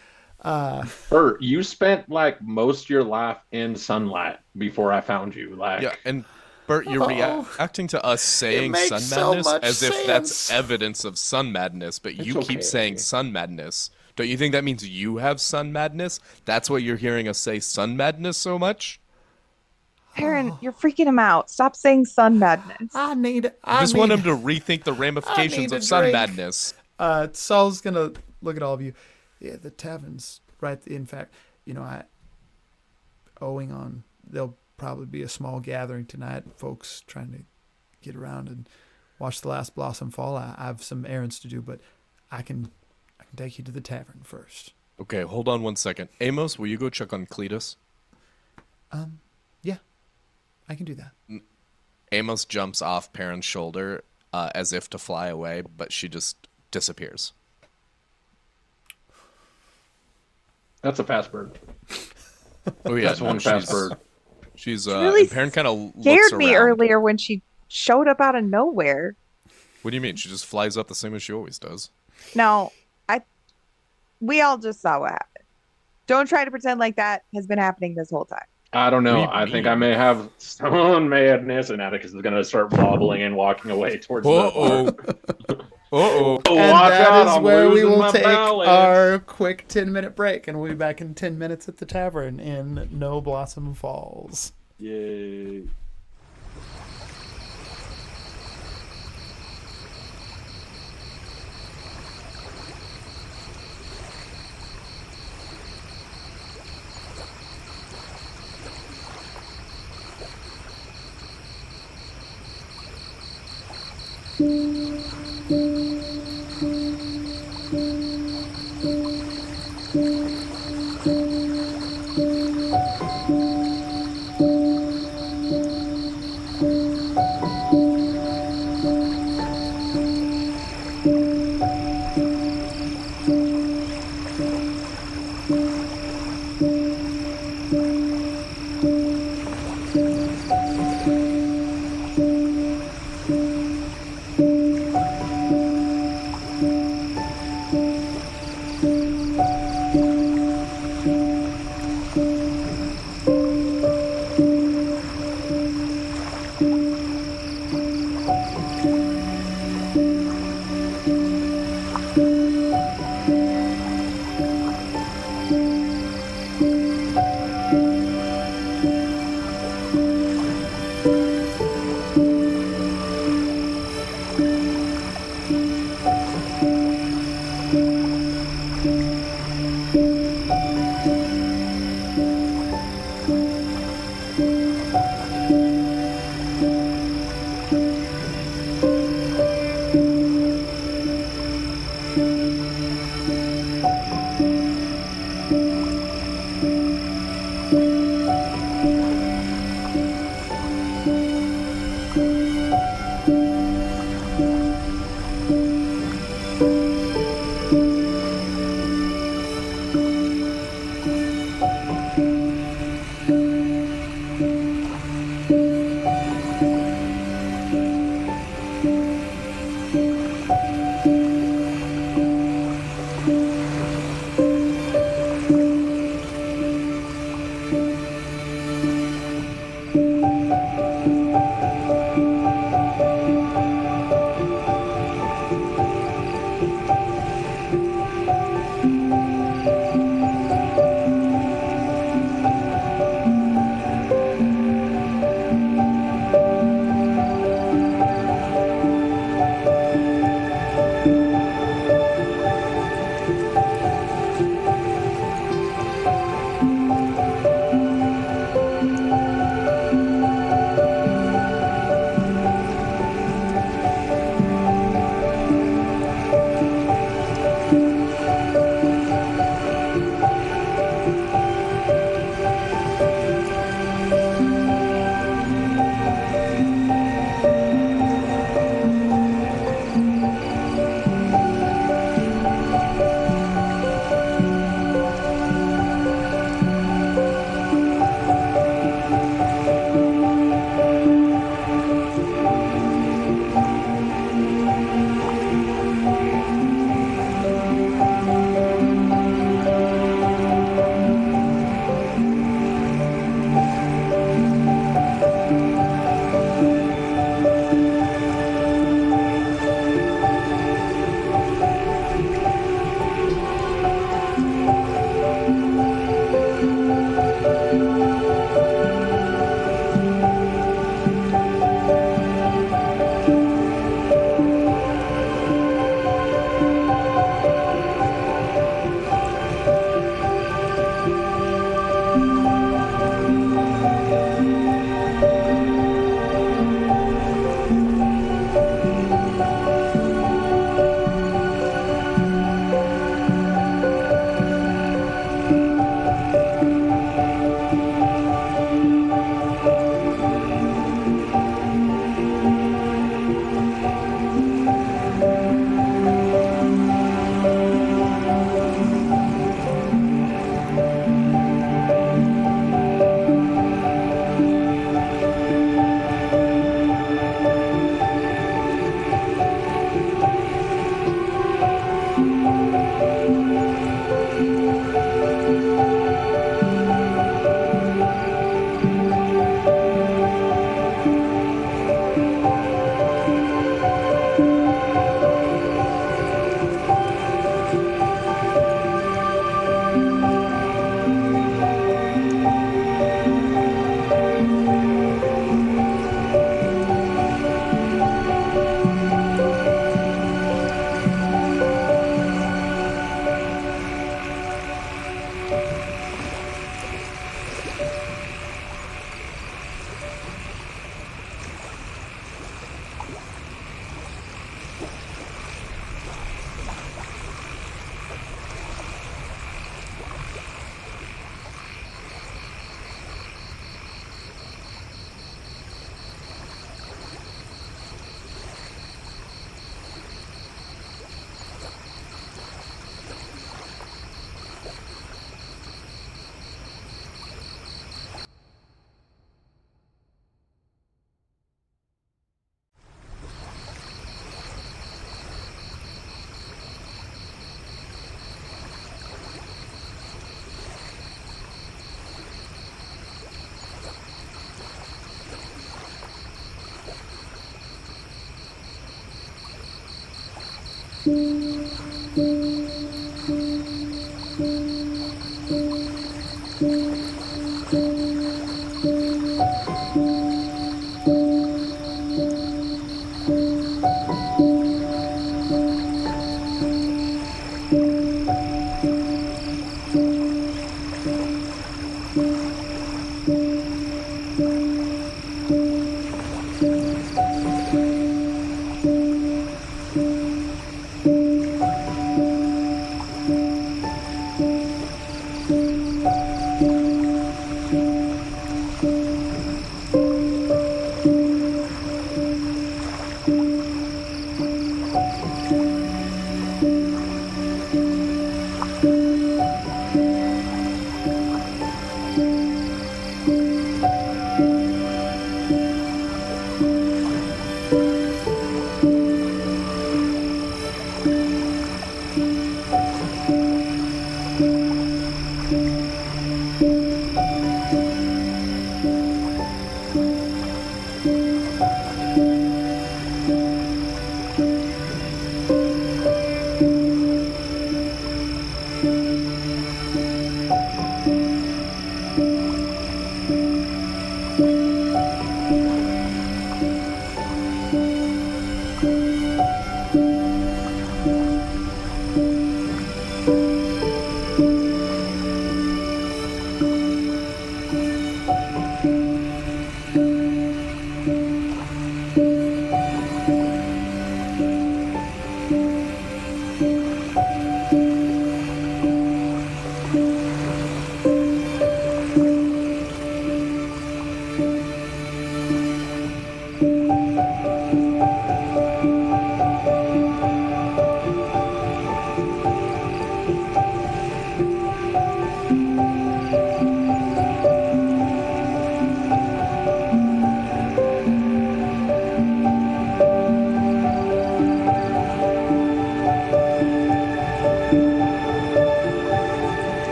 Bert, you spent like most of your life in sunlight before I found you. Like, Yeah, and Bert, you're reacting to us saying makes sun so madness much as if that's sense. evidence of sun madness, but you It's keep okay. saying sun madness. Don't you think that means you have sun madness? That's why you're hearing us say sun madness so much? Perrin, you're freaking him out. Stop saying sun madness. I need. I just want him to rethink the ramifications need of a sun drink. madness. Saul's gonna look at all of you. Yeah, the tavern's right. In fact, there'll probably be a small gathering tonight. Folks trying to get around and watch the last blossom fall. I have some errands to do, but I can take you to the tavern first. Okay, hold on 1 second. Amos, will you go check on Cletus? Yeah, I can do that. Amos jumps off Perrin's shoulder as if to fly away, but she just disappears. that's a fast bird. Oh yeah, That's one fast bird. She's really and Perrin kind of looks Scared me around. earlier when she showed up out of nowhere. What do you mean? She just flies up the same as she always does. No, we all just saw what happened. Don't try to pretend like that has been happening this whole time. I don't know. What do you I think mean? I may have sun madness, and Atticus is gonna start wobbling and walking away towards the Uh-oh. bar. Uh-oh. Oh, And watch that out, is I'm where we losing will my take balance. our quick 10-minute break, and we'll be back in 10 minutes at the tavern in No Blossom Falls. Yay.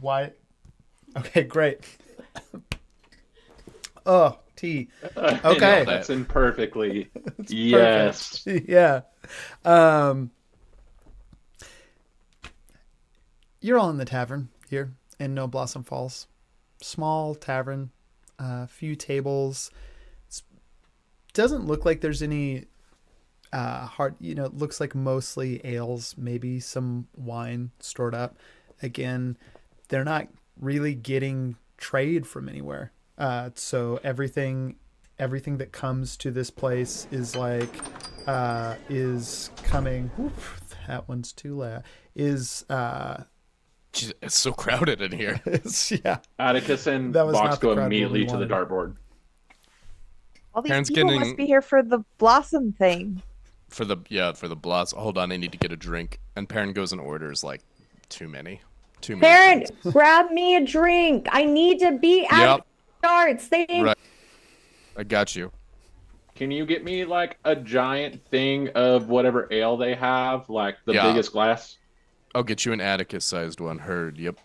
Why? Okay, great. Oh, tea. Okay. That's in perfectly. Yes. Perfect. Yeah. You're all in the tavern here in No Blossom Falls. Small tavern, few tables. Doesn't look like there's any hard, it looks like mostly ales, maybe some wine stored up. Again, they're not really getting trade from anywhere. So everything that comes to this place is is coming. Oof, that one's too loud. Jeez, it's so crowded in here. Yeah. Atticus and That was Box not the go crowd immediately we to the wanted. dartboard. All these Parents people getting- must be here for the blossom thing. For the blast. Hold on, I need to get a drink. And Perrin goes and orders like too many. Parent, drinks. grab me a drink. I need to be at Yep. darts. Thank Right. I got you. Can you get me like a giant thing of whatever ale they have, like the Yeah. biggest glass? I'll get you an Atticus-sized one. Heard. Yep.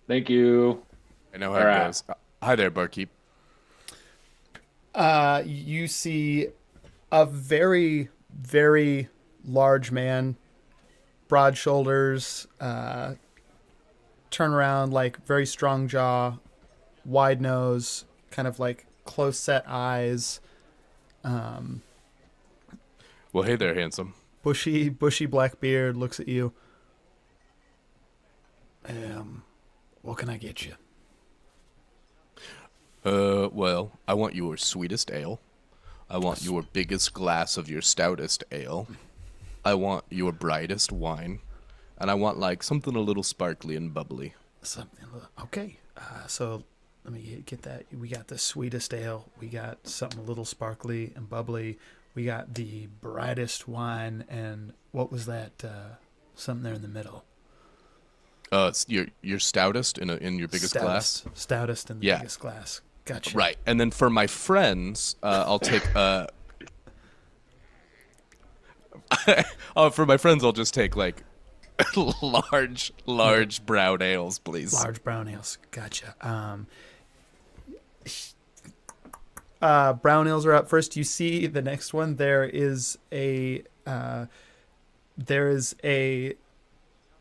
Thank you. I know how All it right. goes. Hi there, barkeep. You see a very, very large man, broad shoulders, turn around, like very strong jaw, wide nose, kind of like close set eyes, Well, hey there, handsome. bushy black beard, looks at you. What can I get you? Well, I want your sweetest ale. I want your biggest glass of your stoutest ale. I want your brightest wine. And I want, like, something a little sparkly and bubbly. Something. Okay. So let me get that. We got the sweetest ale. We got something a little sparkly and bubbly. We got the brightest wine. And what was that? Something there in the middle. It's your stoutest in your biggest glass? Stoutest in the Yeah. biggest glass. Gotcha. Right. And then for my friends, I'll take... for my friends, I'll just take, like, large brown ales, please. Large brown ales. Gotcha. Brown ales are up first. You see the next one. There is a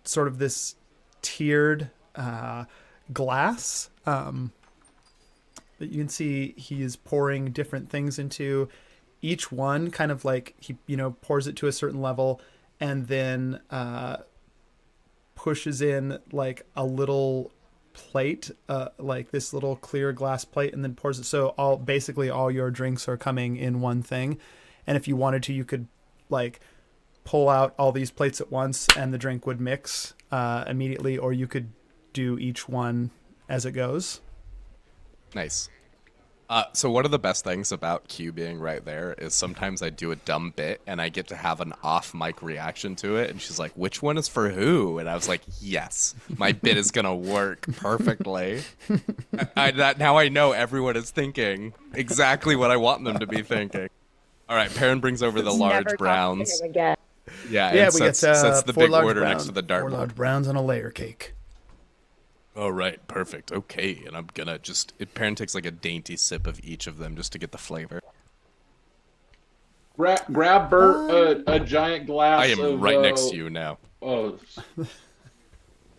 sort of this tiered glass that you can see he is pouring different things into. Each one kind of like he pours it to a certain level and then pushes in like a little plate, like this little clear glass plate, and then pours it. So basically all your drinks are coming in one thing. And if you wanted to, you could like pull out all these plates at once and the drink would mix immediately, or you could do each one as it goes. Nice. So one of the best things about Q being right there is sometimes I do a dumb bit and I get to have an off mic reaction to it, and she's like, "Which one is for who?" And I was like, "Yes, my bit is gonna work perfectly." Now I know everyone is thinking exactly what I want them to be thinking. All right, Perrin brings over the Never large talk to browns. him again. Yeah, Yeah, and we sets the 4 big large order browns, next to the 4 large dartboard. browns and a layer cake. Oh, right. Perfect. Okay. And I'm gonna Perrin takes like a dainty sip of each of them just to get the flavor. Grab Burt a giant glass. I am of, right next to you now. Oh,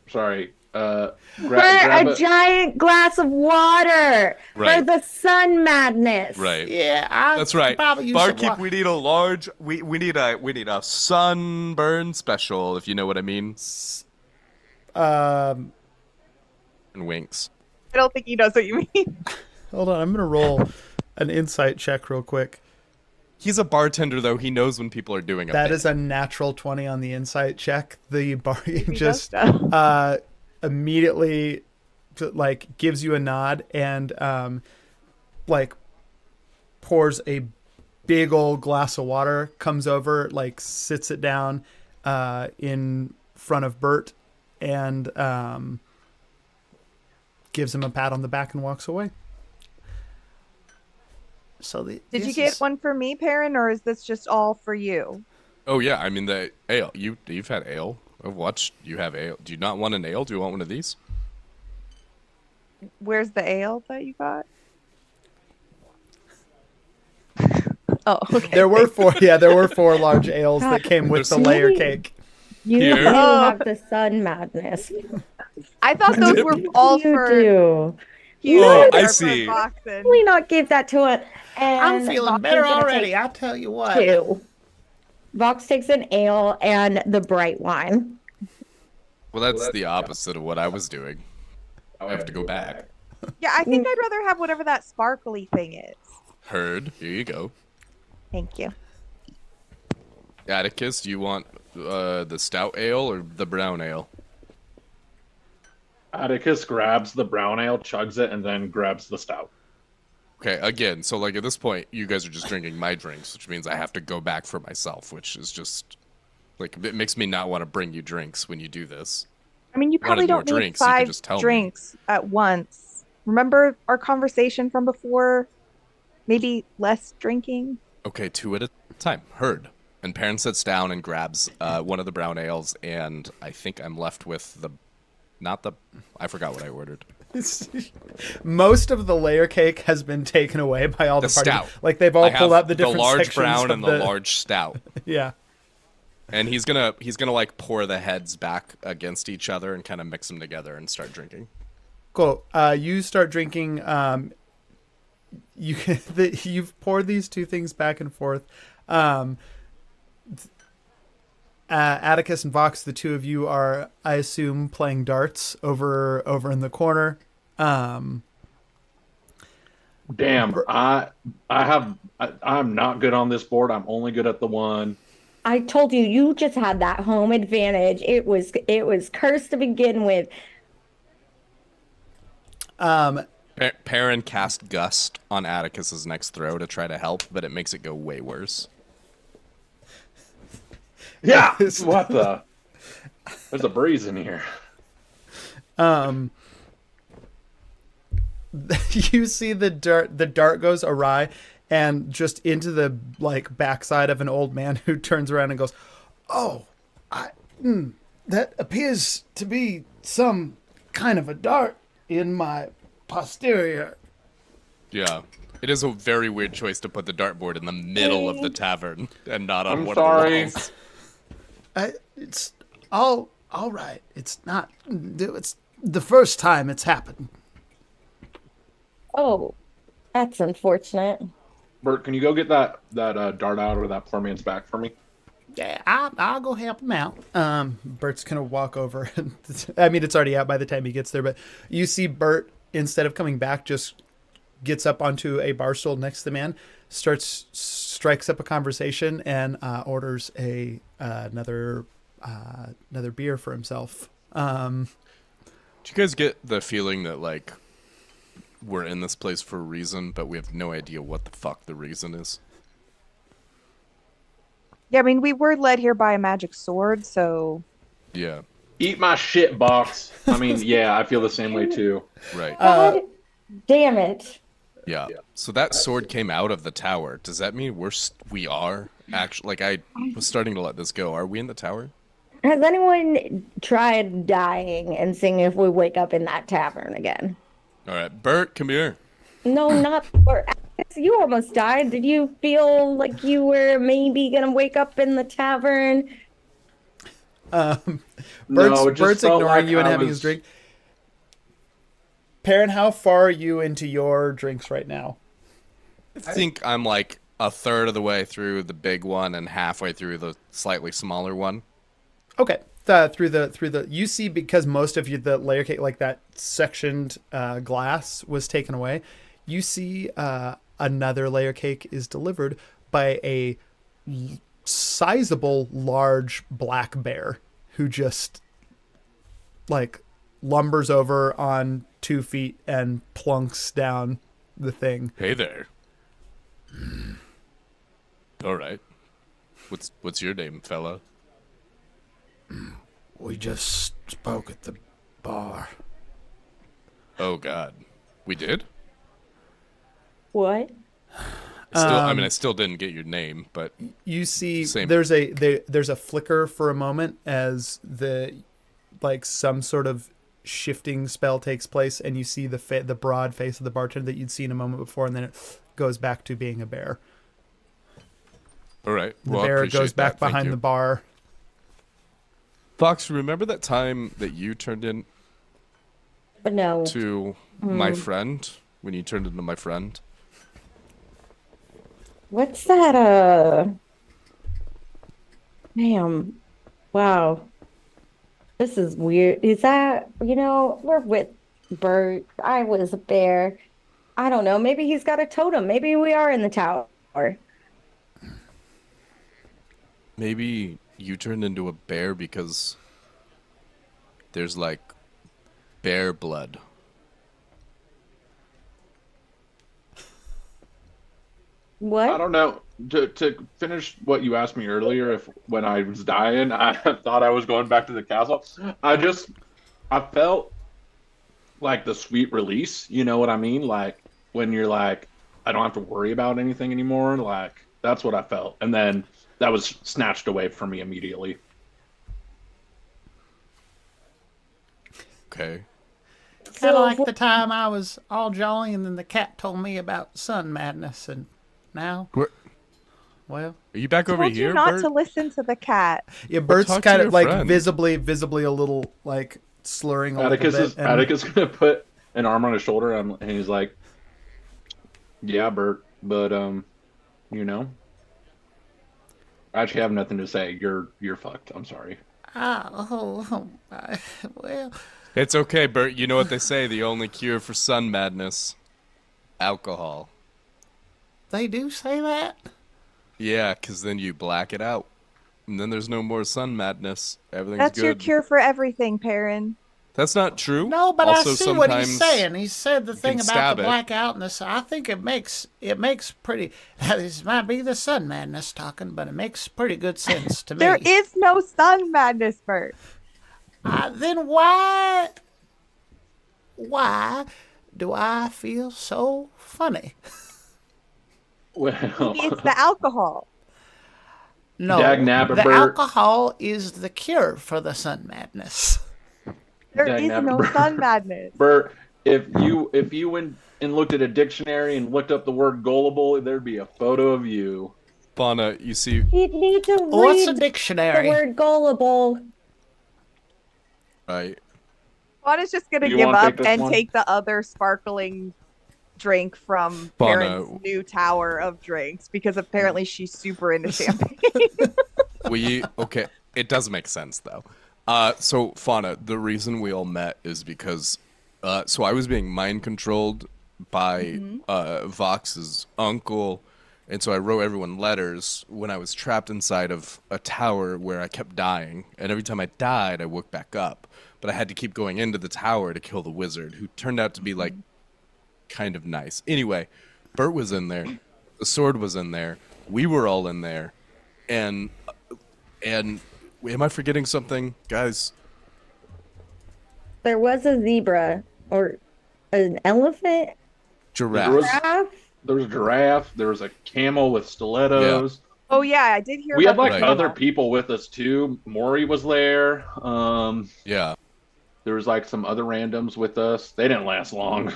sorry. For Grab a giant glass of water for Right. the sun madness. Right. Yeah, That's right. probably use some Barkeep, wa- we need a large we need a sunburn special, if you know what I mean. Um, And winks. I don't think he knows what you mean. hold on, I'm gonna roll an insight check real quick. He's a bartender though, he knows when people are doing a That bit. is a natural 20 on the insight check. The bar He just does know. immediately like gives you a nod and like pours a big old glass of water, comes over, like sits it down in front of Burt and gives him a pat on the back and walks away. So Did you get one for me, Perrin, or is this just all for you? Oh yeah, I mean the ale. You've had ale. I've watched you have ale. Do you not want an ale? Do you want one of these? Where's the ale that you got? Oh, okay. There were four. Yeah, there were four large ales God, that came with the There's- layer maybe- cake. You Here? do Oh. have the sun madness. I thought those were all you for do. Hugh Oh, or I for see. Vox and Probably not give that to it. I'm And feeling Vox better is gonna already. take I tell you what. 2. Vox takes an ale and the bright wine. Well, that's the opposite of what I was doing. I have to go back. Yeah, I think I'd rather have whatever that sparkly thing is. Heard. Here you go. Thank you. Atticus, do you want the stout ale or the brown ale? Atticus grabs the brown ale, chugs it, and then grabs the stout. Okay, again, so like at this point, you guys are just drinking my drinks, which means I have to go back for myself, which is just like it makes me not want to bring you drinks when you do this. I mean, you probably more don't need drinks, you could 5 just tell me. drinks at once. Remember our conversation from before? Maybe less drinking? Okay, 2 at a time. Heard. And Perrin sits down and grabs one of the brown ales, and I think I'm left with I forgot what I ordered. Most of the layer cake has been taken away by all the, The party. stout. Like they've all I pulled have out the different large sections brown of and the large stout. Yeah. And he's gonna like pour the heads back against each other and kind of mix them together and start drinking. Cool. You start drinking. You've poured these two things back and forth. Atticus and Vox, the two of you are, I assume, playing darts over in the corner. Damn, I'm not good on this board. I'm only good at the one. I told you, you just had that home advantage. It was cursed to begin with. Perrin cast Gust on Atticus's next throw to try to help, but it makes it go way worse. Yeah, what the? There's a breeze in here. You see the dart goes awry and just into the like backside of an old man who turns around and goes, Oh, that appears to be some kind of a dart in my posterior. Yeah. It is a very weird choice to put the dartboard in the middle of the tavern and not on I'm one sorry. of the walls. It's all right. It's not. It's the first time it's happened. Oh, that's unfortunate. Burt, can you go get that dart out of that poor man's back for me? Yeah, I'll go help him out. Bert's gonna walk over. I mean, it's already out by the time he gets there, but you see Bert, instead of coming back, just gets up onto a bar stool next to the man, strikes up a conversation, and orders another beer for himself. Do you guys get the feeling that like we're in this place for a reason, but we have no idea what the fuck the reason is? Yeah, I mean, we were led here by a magic sword, so Yeah, Eat my shit, box. I mean, yeah, I feel the same way too. right. God damn it. Yeah. So that sword came out of the tower. Does that mean we are actually like I was starting to let this go. Are we in the tower? Has anyone tried dying and seeing if we wake up in that tavern again? All right, Bert, come here. No, not for Alex. You almost died. Did you feel like you were maybe gonna wake up in the tavern? Bert's it just felt ignoring like you and I having was- his drink. Perrin, how far are you into your drinks right now? I think I'm like a third of the way through the big one and halfway through the slightly smaller one. Okay. Through the you see, because most of the layer cake, like that sectioned glass, was taken away. You see another layer cake is delivered by a sizable, large black bear who just like lumbers over on 2 feet and plunks down the thing. Hey there. All right. What's your name, fella? We just spoke at the bar. Oh God, we did. What? I still didn't get your name, but You see, Same. there's a flicker for a moment as some sort of shifting spell takes place, and you see the broad face of the bartender that you'd seen a moment before, and then it goes back to being a bear. All right. The Well, I bear appreciate goes back that. Thank behind you. the bar. Fox, remember that time that you turned in But no. to my friend? When you turned into my friend? What's that? Damn. Wow. This is weird. Is that, we're with Burt. I was a bear. I don't know. Maybe he's got a totem. Maybe we are in the tower. Maybe you turned into a bear because there's like bear blood. What? I don't know. To finish what you asked me earlier, if when I was dying, I thought I was going back to the castle. I felt like the sweet release. You know what I mean? Like when you're like, I don't have to worry about anything anymore. Like that's what I felt, and then that was snatched away from me immediately. Okay. Kind of like the time I was all jolly and then the cat told me about sun madness, and now, Where, well, are you back over Told here, you not Bert? to listen to the cat. Yeah, Bert's talk to kind your of like friend. visibly a little like slurring a Atticus little is bit. and- Atticus gonna put an arm on his shoulder, and he's like, "Yeah, Bert, but you know, I actually have nothing to say. You're fucked. I'm sorry." well, It's okay, Bert. You know what they say, the only cure for sun madness? Alcohol. they do say that. Yeah, 'cause then you black it out. And then there's no more sun madness. Everything's That's good. your cure for everything, Perrin. That's not true. No, but Also, I see what he's sometimes saying. He said the thing can about stab the it. blackout and this. I think it makes pretty. This might be the sun madness talking, but it makes pretty good sense to me. There is no sun madness, Bert. Then why do I feel so funny? Well, Maybe it's the alcohol. No, Dag nabbit, the Bert. alcohol is the cure for the sun madness. There Dang is nabbit, no Bert. sun madness. Bert, if you went and looked at a dictionary and looked up the word gullible, there'd be a photo of you. Fauna, you see, You need to What's a read the dictionary? word gullible. right? Juan is just gonna You give wanna up take this and one? take the other sparkling drink from Fauna. Perrin's new tower of drinks because apparently she's super into champagne. Okay, it does make sense though. So Fauna, the reason we all met is because, so I was being mind controlled by Vox's uncle, and so I wrote everyone letters when I was trapped inside of a tower where I kept dying, and every time I died, I woke back up. But I had to keep going into the tower to kill the wizard, who turned out to be like kind of nice. Anyway, Bert was in there, the sword was in there, we were all in there, and am I forgetting something, guys? There was a zebra or an elephant. Giraffe. There was- Giraffe? There was a giraffe. There was a camel with stilettos. Oh yeah, I did hear We had about like the Right. other camel. people with us too. Maury was there. Yeah. There was like some other randoms with us. They didn't last long.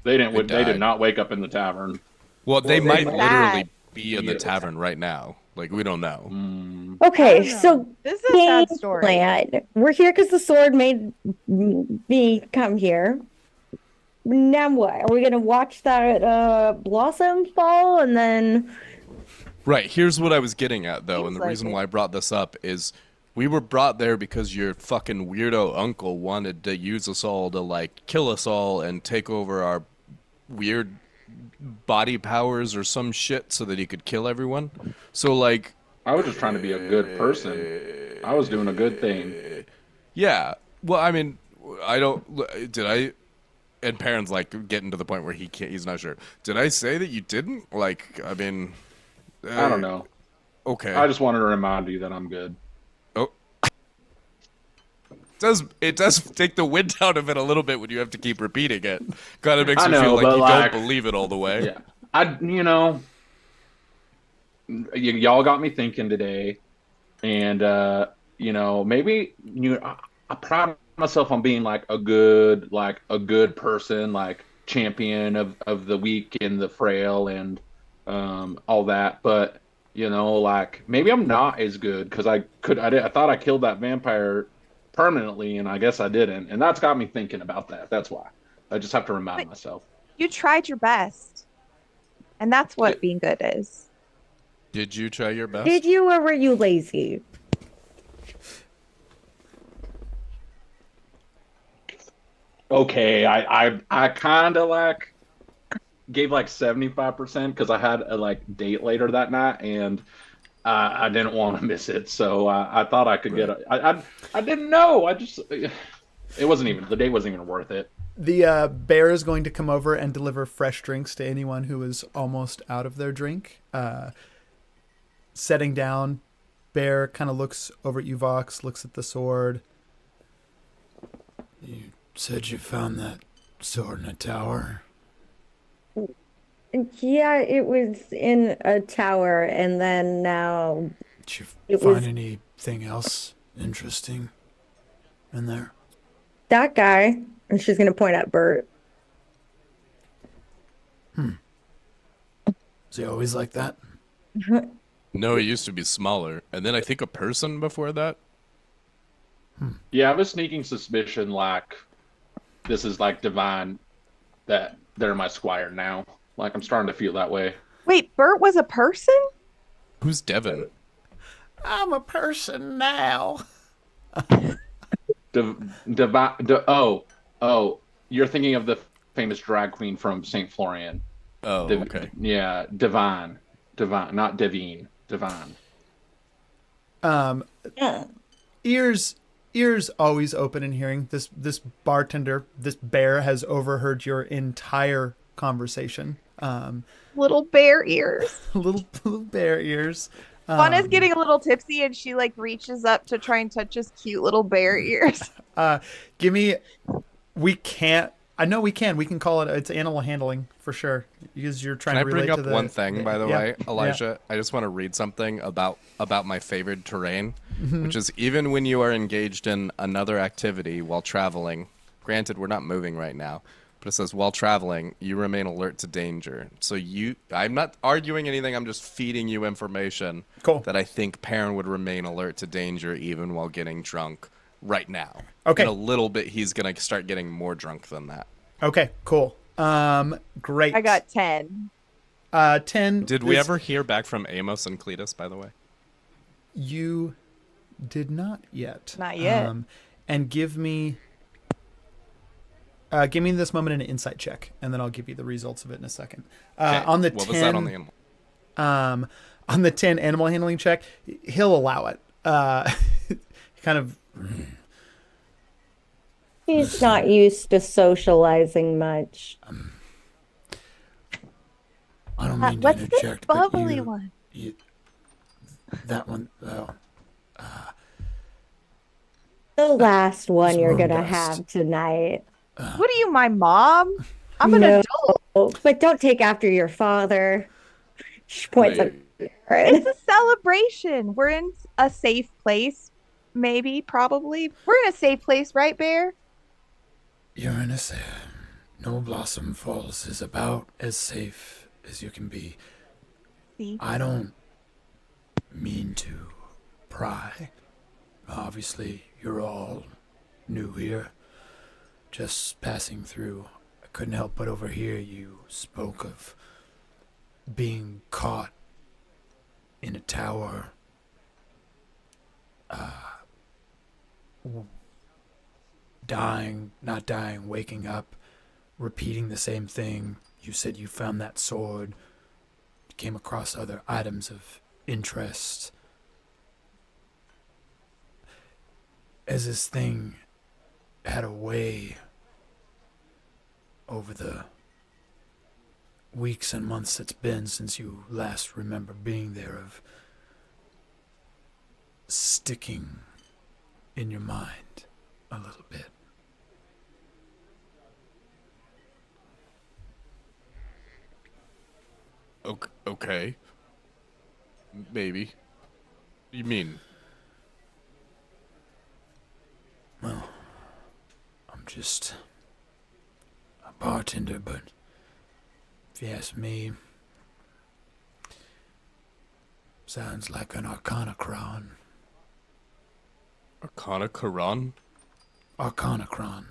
They didn't. They They did died. not wake up in the tavern. Well, they Well, might they- literally be in the Yeah. tavern right now. Like, we don't know. I Okay, don't know. so This is a sad game story. plan. We're here because the sword made me come here. Now what? Are we gonna watch that blossom fall and then? Right, here's what I was getting at, though, and Seems the like reason it. why I brought this up is we were brought there because your fucking weirdo uncle wanted to use us all to, like, kill us all and take over our weird body powers or some shit so that he could kill everyone. So, like, I was just trying to be a good person. I was doing a good thing. yeah. Well, I mean, I don't. Did I? And Perrin's like getting to the point where he can't. He's not sure. Did I say that you didn't? Like, I mean, I don't know. Okay. I just wanted to remind you that I'm good. Oh. It does take the wind out of it a little bit when you have to keep repeating it. Kind of makes I me know, feel like but, you like, don't believe it all the way. Yeah, y'all got me thinking today, and maybe I'm proud myself on being like a good person, like champion of the weak and the frail and all that. But like maybe I'm not as good because I thought I killed that vampire permanently, and I guess I didn't. And that's got me thinking about that. That's why I just have to remind But myself. you tried your best, and that's D- what being good is. Did you try your Did best? you or were you lazy? Okay, I kind of like gave like 75% because I had a like date later that night, and I didn't want to miss it, so I thought I could get Right. I didn't know. I just it wasn't even the date wasn't even worth it. The bear is going to come over and deliver fresh drinks to anyone who is almost out of their drink. Setting down, bear kind of looks over at you, Vox, looks at the sword. You said you found that sword in a tower. Yeah, it was in a tower, and then now Did you it find was anything else interesting in there? that guy. And she's gonna point at Bert. Is he always like that? No, it used to be smaller, and then I think a person before that. Yeah, I have a sneaking suspicion like this is like divine that they're my squire now. Like I'm starting to feel that way. Wait, Bert was a person? Who's Devin? I'm a person now. Div, oh, you're thinking of the famous drag queen from Saint Florian. Oh, okay. Yeah, Divine, not Devine, Divine. Um, Yeah. ears always open in hearing. This bartender, this bear has overheard your entire conversation. Little bear ears. Little bear ears. Fauna's getting a little tipsy and she like reaches up to try and touch his cute little bear ears. Give me. We can't. I know we can. We can call it. It's animal handling for sure. Because you're trying Can I to relate bring to up the one thing, by the yeah, way, yeah. Elijah? I just want to read something about my favorite terrain, which is even when you are engaged in another activity while traveling. Granted, we're not moving right now, but it says while traveling, you remain alert to danger. So I'm not arguing anything. I'm just feeding you information Cool. that I think Perrin would remain alert to danger even while getting drunk right now. Okay. In a little bit, he's gonna start getting more drunk than that. Okay. Cool. Great. I got 10. 10. Did we ever hear back from Amos and Cletus, by the way? You did not yet. Not yet. And give me this moment an insight check, and then I'll give you the results of it in a second. Okay. On the what 10, was that on the animal? On the 10 animal handling check, he'll allow it. Kind of. He's not used to socializing much. I don't mean to What's this interject, but bubbly one? that one, oh, The last one you're wrong gonna dust. have tonight. What are you, my mom? I'm an No, adult. but don't take after your father. She points at Aaron. It's a celebration. We're in a safe place. Maybe, probably. We're in a safe place, right, Bear? you're in a No Blossom Falls is about as safe as you can be. See? I don't mean to pry. Obviously, you're all new here, just passing through. I couldn't help but overhear you spoke of being caught in a tower. Dying, not dying, waking up, repeating the same thing. You said you found that sword, came across other items of interest. As this thing had a way over the weeks and months it's been since you last remember being there of sticking in your mind a little bit. Okay. Maybe. You mean? just a bartender, but if you ask me, sounds like an Arcanacron. Arcana Quran? Arcanacron.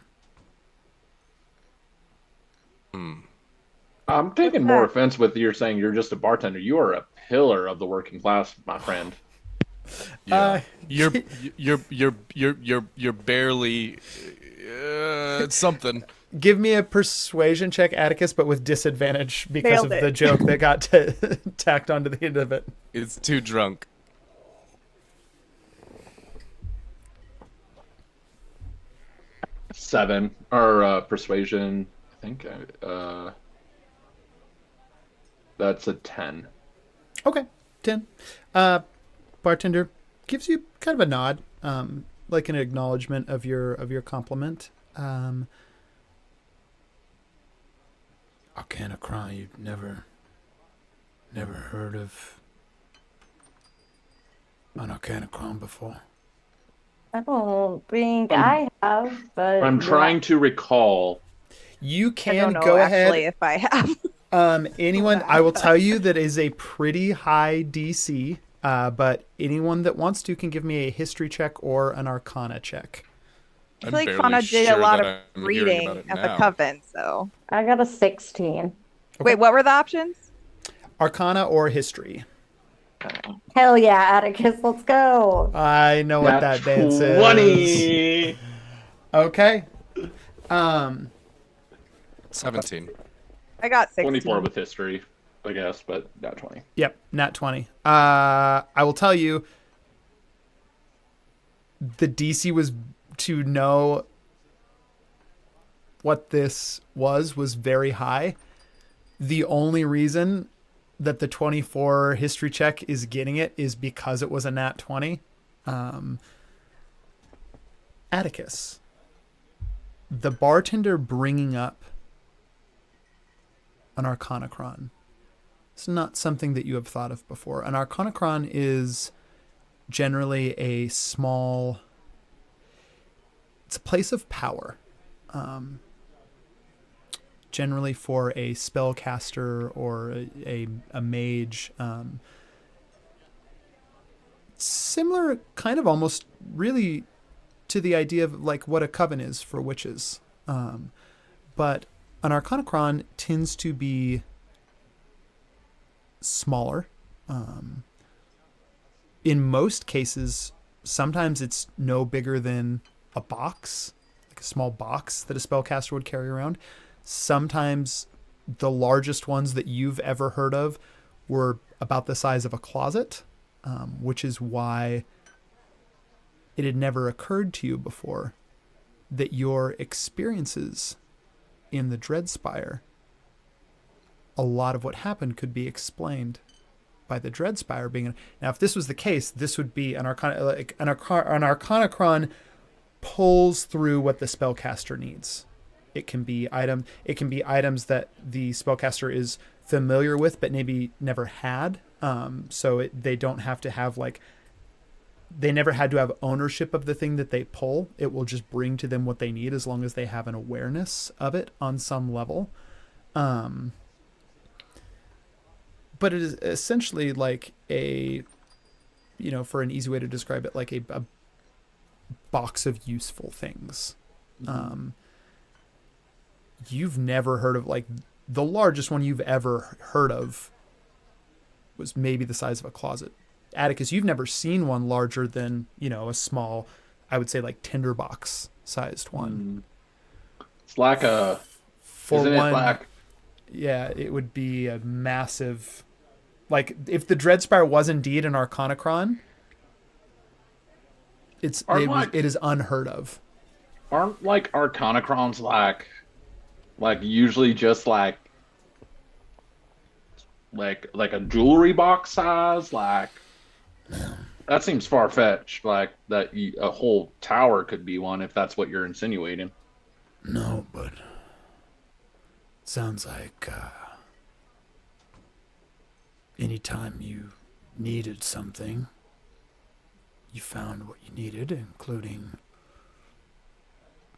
I'm taking What's more that? offense with you saying you're just a bartender. You are a pillar of the working class, my friend. Yeah. Uh, You're barely it's something. Give me a persuasion check, Atticus, but with disadvantage because Nailed of the it. joke that got tacked onto the end of it. It's too drunk. 7 or persuasion. I think that's a 10. Okay, 10. Bartender gives you kind of a nod, like an acknowledgement of your compliment. Arcanacron, you've never heard of an Arcanacron before? I don't think I have, but I'm trying to recall. You I can don't know go actually ahead. if I have. Anyone, I will tell you that is a pretty high DC, but anyone that wants to can give me a history check or an Arcana check. I I'm feel like barely Fauna did a sure lot that of I'm hearing about reading it at the now. coven, so. I got a 16. Wait, what were the options? Arcana or history. Hell yeah, Atticus, let's go. I know what Nat that dance is. 20. Okay. 17. I got 16. 24 with history, I guess, but not 20. Yep, nat 20. I will tell you, the DC was to know what this was very high. The only reason that the 24 history check is getting it is because it was a nat 20. Atticus, the bartender bringing up an Arcanacron. It's not something that you have thought of before. An Arcanacron is generally a small... It's a place of power. Generally for a spellcaster or a mage. Similar, kind of almost really to the idea of like what a coven is for witches. But an Arcanacron tends to be smaller. In most cases, sometimes it's no bigger than a box, like a small box that a spellcaster would carry around. Sometimes the largest ones that you've ever heard of were about the size of a closet, which is why it had never occurred to you before that your experiences in the Dreadspire, a lot of what happened could be explained by the Dreadspire being... Now, if this was the case, this would be an Arcanacron pulls through what the spellcaster needs. It can be items that the spellcaster is familiar with but maybe never had. They don't have to have they never had to have ownership of the thing that they pull. It will just bring to them what they need as long as they have an awareness of it on some level. But it is essentially like a, for an easy way to describe it, like a box of useful things. You've never heard of, the largest one you've ever heard of was maybe the size of a closet. Atticus, you've never seen one larger than, a small, I would say tinderbox sized one. It's like a... For isn't one, it like... yeah, it would be a massive... if the Dreadspire was indeed an Arcanacron, it is unheard of. Aren't Arcanacrons usually just like a jewelry box size? That seems far-fetched. A whole tower could be one if that's what you're insinuating. No, but sounds like anytime you needed something, you found what you needed, including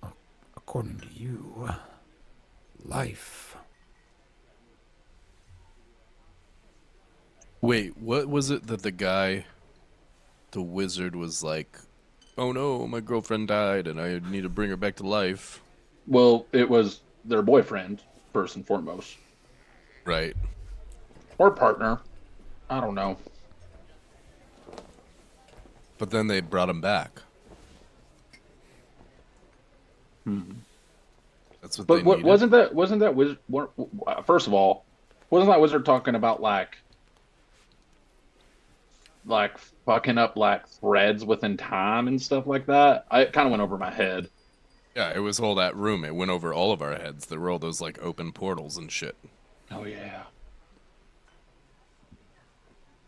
a according to you, life. Wait, what was it that the wizard was like, oh no, my girlfriend died and I need to bring her back to life? Well, it was their boyfriend, first and foremost. Right. Or partner. I don't know. But then they brought him back. That's what But they what needed. wasn't that wizard? First of all, wasn't that wizard talking about like fucking up like threads within time and stuff like that? It kind of went over my head. Yeah, it was all that room. It went over all of our heads. There were all those like open portals and shit. Oh yeah.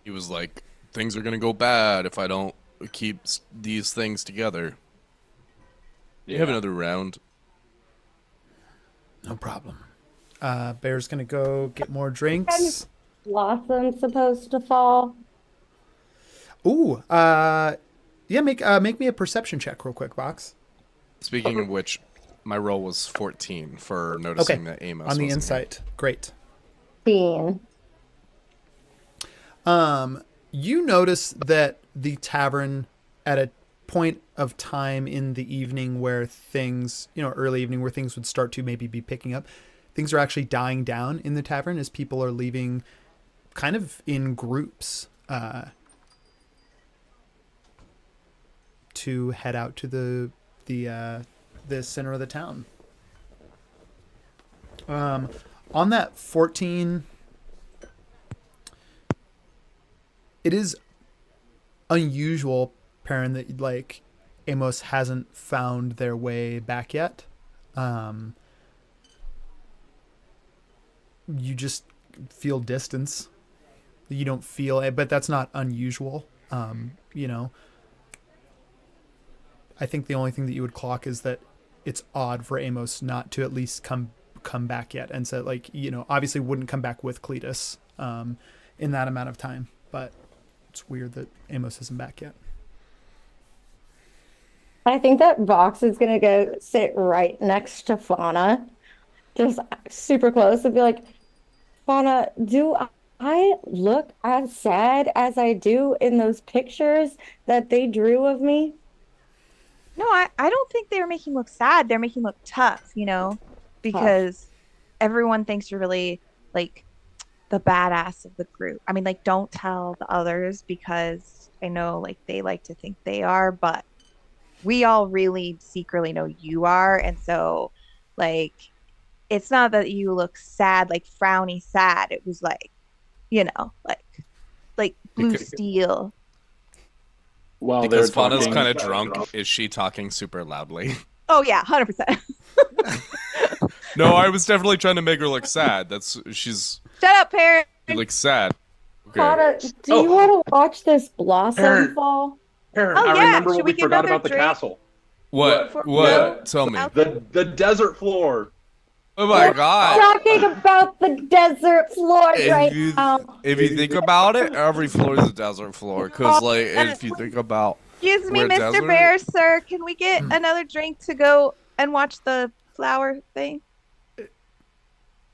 He was like, things are gonna go bad if I don't keep these things together. You have another round. No problem. Bear's gonna go get more drinks. Blossom supposed to fall. Ooh, yeah. Make me a perception check real quick, Box. Speaking of which, my roll was 14 for noticing that Amos on the wasn't insight. Great. Bean. You notice that the tavern at a point of time in the evening where things, early evening where things would start to maybe be picking up, things are actually dying down in the tavern as people are leaving kind of in groups to head out to the center of the town. On that 14, it is unusual, Perrin, that like Amos hasn't found their way back yet. You just feel distance. You don't feel it, but that's not unusual. I think the only thing that you would clock is that it's odd for Amos not to at least come back yet, and so obviously wouldn't come back with Cletus in that amount of time, but it's weird that Amos isn't back yet. I think that Vox is gonna go sit right next to Fauna, just super close, and be like, Fauna, do I look as sad as I do in those pictures that they drew of me? No, I don't think they were making you look sad. They're making you look tough, because everyone thinks you're really like the badass of the group. I mean, like, don't tell the others because I know like they like to think they are, but we all really secretly know you are. And so like, it's not that you look sad, like frowny sad. It was like, like blue steel. Well, because Fauna's kind of drunk. Is she talking super loudly? Oh yeah, 100%. No, I was definitely trying to make her look sad. She's Shut up, Perrin. She looks sad. Okay. Fauna, do you want to watch this blossom fall? Perrin, Oh, I yeah. remember Should what we we get forgot another about the drink? castle. What? No. Tell me. The desert floor. Oh my We're god. talking about the desert floor right If now. you think about it, every floor is a desert floor. Cause like, if you think about, Excuse me, We're Mr. desert? Bear, sir. Can we get another drink to go and watch the flower thing?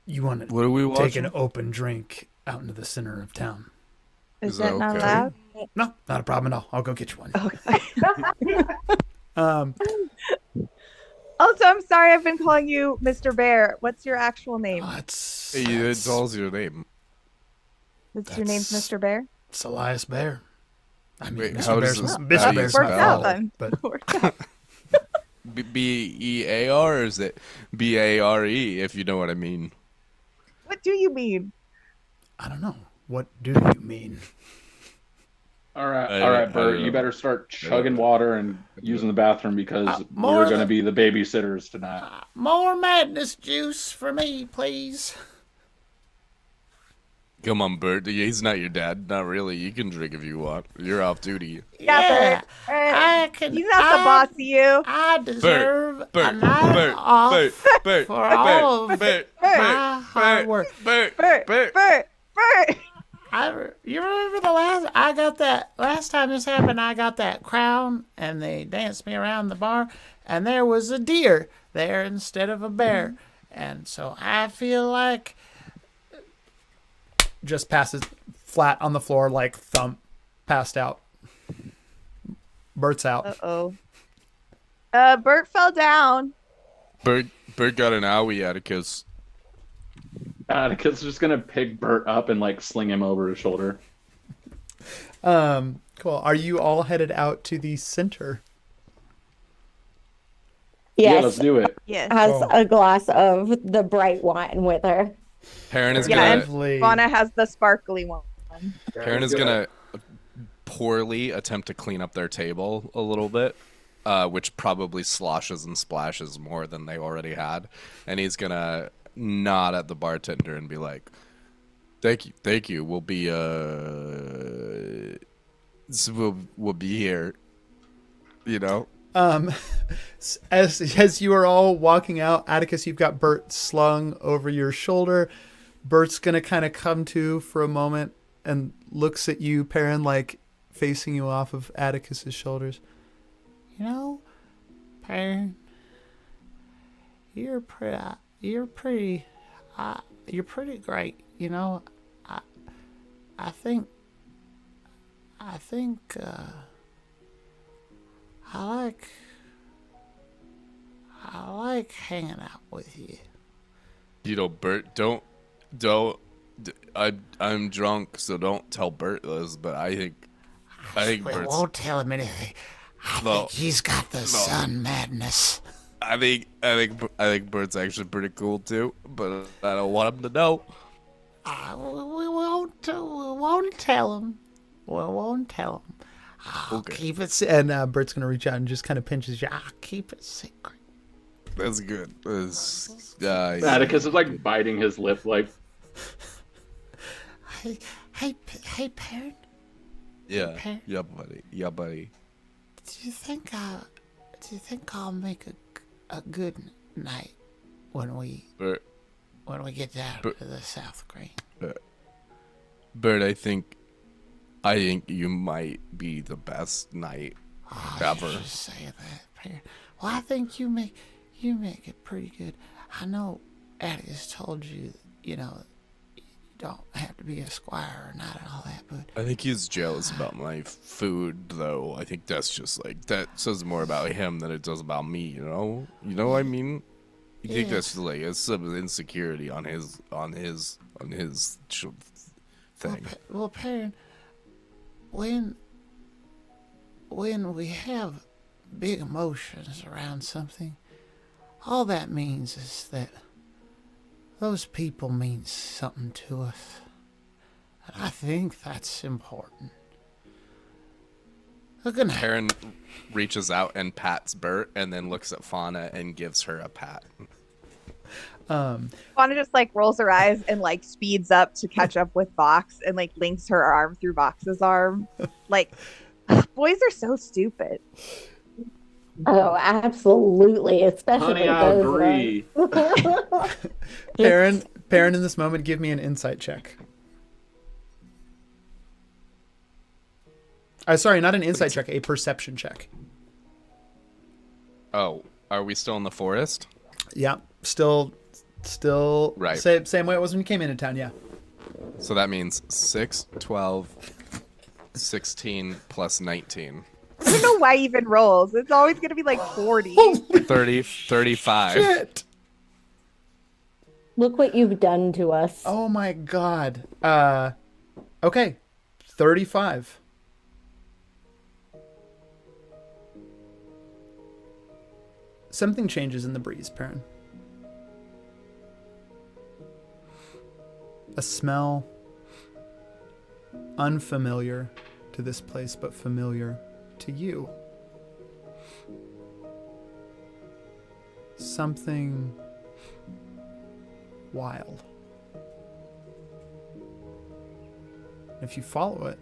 You want what to are we take watching? an open drink out into the center of town? Is Is that that not okay? allowed? No, not a problem at all. I'll go get you one. Okay. Um, Also, I'm sorry I've been calling you Mr. Bear. What's your actual name? It's all your name. What's your name's that's- Mr. Bear? It's Elias Bear. I mean, Wait, Mr. how Bear's, does this- Mr. how do you Bear's spell my it? Works out father, then. but Works out. BEAR, or is it BARE? If you know what I mean. What do you mean? I don't know. What do you mean? All right, I all right, don't Bert. know. You better start chugging water and using the bathroom because more we're going to than- be the babysitters tonight. More madness juice for me, please. Come on, Bert. He's not your dad. Not really. You can drink if you want. You're off duty. Yeah, Bert. I can. He's not the boss of you. I deserve a Bert, night Bert, off Bert, Bert, for all of Bert, my hard work. Bert, Bert, Bert. You remember last time this happened, I got that crown and they danced me around the bar and there was a deer there instead of a bear. And so I feel like just passes flat on the floor like thump, passed out. Burt's out. Uh-oh. Burt fell down. Burt got an owie, Atticus. Atticus is just gonna pick Burt up and like sling him over his shoulder. Cool. Are you all headed out to the center? Yeah, Yes, let's do it. Yes. has Oh. a glass of the bright wine with her. Perrin is Yeah, gonna Lovely. Fauna has the sparkly one. Perrin is gonna poorly attempt to clean up their table a little bit, which probably sloshes and splashes more than they already had, and he's gonna nod at the bartender and be like, "Thank you. We'll be we'll be here." You know. As you are all walking out, Atticus, you've got Burt slung over your shoulder. Burt's gonna kind of come to for a moment and looks at you, Perrin, like facing you off of Atticus's shoulders. You know, Perrin, you're pretty great. You know, I think I like hanging out with you. You know, Burt, don't. I'm drunk, so don't tell Burt this. But I think We Burt's. won't tell him anything. I No. think he's got the sun madness. I think Burt's actually pretty cool too. But I don't want him to know. We won't tell him. We won't tell him. I'll Okay. keep it. And Burt's gonna reach out and just kind of pinches you. I'll keep it secret. That's good. Atticus is like biting his lip, like Hey, Perrin. yeah, yeah, buddy. Do you think I'll make a good night when we Burt, get down But- to the South Green? Burt, I think you might be the best night ever. You're just saying that, Perrin. Well, I think you make it pretty good. I know Atticus told you, you don't have to be a squire or not and all that, but I think he's jealous about my food, though. I think that's just like that says more about him than it does about me. You know what I mean? You think Yeah. that's like it's some insecurity on his thing. Well, Perrin, when we have big emotions around something, all that means is that those people mean something to us. And I think that's important. Look at her. Perrin reaches out and pats Burt, and then looks at Fauna and gives her a pat. Fauna just like rolls her eyes and like speeds up to catch up with Vox and like links her arm through Vox's arm. Like, boys are so stupid. Oh, absolutely, especially honey, I those agree. ones. Perrin, in this moment, give me an insight check. Sorry, not an insight check, a perception check. Oh, are we still in the forest? Yeah, still, Right. Same way it was when you came into town. Yeah. So that means 6, 12, 16 plus 19. I don't know why he even rolls. It's always gonna be like 40. 30, 35. Shit. Look what you've done to us. Oh my god. Okay, 35. Something changes in the breeze, Perrin. A smell unfamiliar to this place, but familiar to you. Something wild. If you follow it,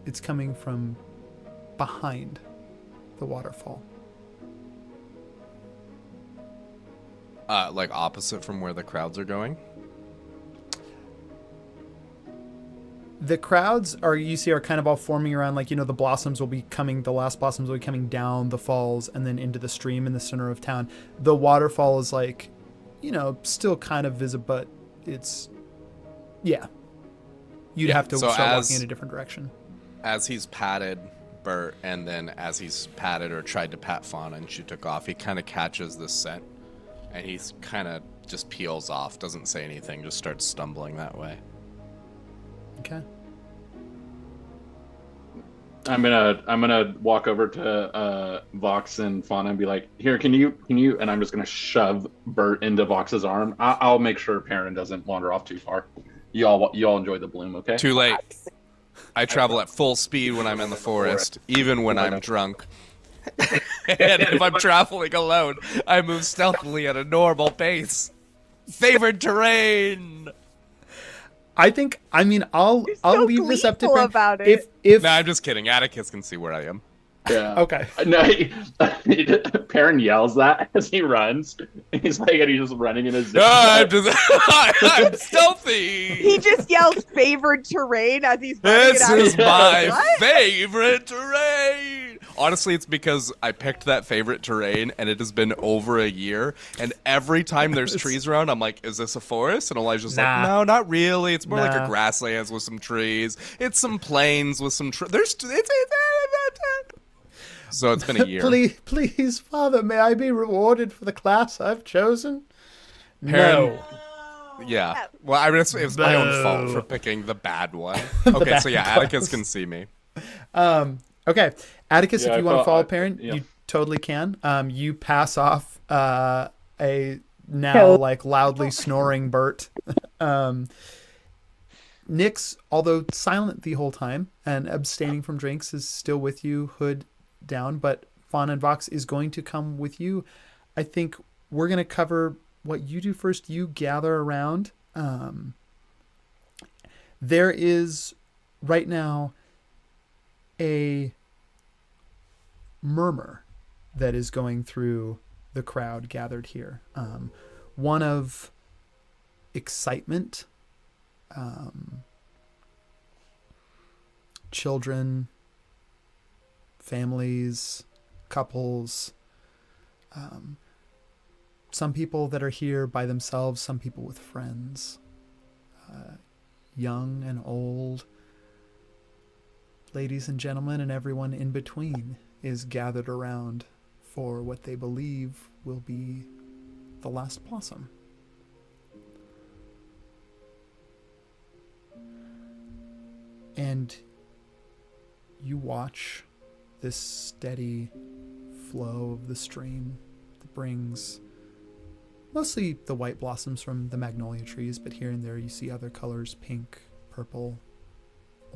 it's coming from behind the waterfall. Like opposite from where the crowds are going. The crowds are kind of all forming around, like, the blossoms will be coming, the last blossoms will be coming down the falls and then into the stream in the center of town. The waterfall is like, still kind of visible, but it's, yeah. You'd have to start walking in a different direction. As he's patted Burt, and then as he's patted or tried to pat Fauna and she took off, he kind of catches the scent, and he's kind of just peels off, doesn't say anything, just starts stumbling that way. Okay. I'm gonna walk over to Vox and Fauna and be like, "Here, can you?" And I'm just gonna shove Burt into Vox's arm. I'll make sure Perrin doesn't wander off too far. You all enjoy the bloom, okay? Too late. I travel at full speed when I'm in the forest, even when I'm drunk. And if I'm traveling alone, I move stealthily at a normal pace. Favored terrain. I'll so leave this up to gleeful Perrin. about it. If No, I'm just kidding. Atticus can see where I am. Yeah. Okay. No, Perrin yells that as he runs. He's just running in his. No, I'm stealthy. He just yells favored terrain as he's running This it out. is my What? favorite terrain. Honestly, it's because I picked that favorite terrain, and it has been over a year. And every time there's trees around, I'm like, "Is this a forest?" And Elijah's Nah. like, "No, not really. It's more like Nah. a grasslands with some trees. It's some plains with some trees. So it's been a year." please, Father, may I be rewarded for the class I've chosen? Perrin- No. Yeah. Well, I mean, it was my own fault Boo. for picking the bad one. Okay, so yeah, bad Atticus class. can see me. Okay, Atticus, Yeah, if you want to I follow thought- Perrin, yeah. you totally can. You pass off a now So- like loudly snoring Burt. Nyx, although silent the whole time and abstaining from drinks, is still with you, hood down. But Fauna and Vox is going to come with you. I think we're going to cover what you do first. You gather around. There is right now a murmur that is going through the crowd gathered here. One of excitement, children, families, couples, some people that are here by themselves, some people with friends, young and old, ladies and gentlemen, and everyone in between is gathered around for what they believe will be the last blossom. And you watch this steady flow of the stream that brings mostly the white blossoms from the magnolia trees, but here and there you see other colors: pink, purple,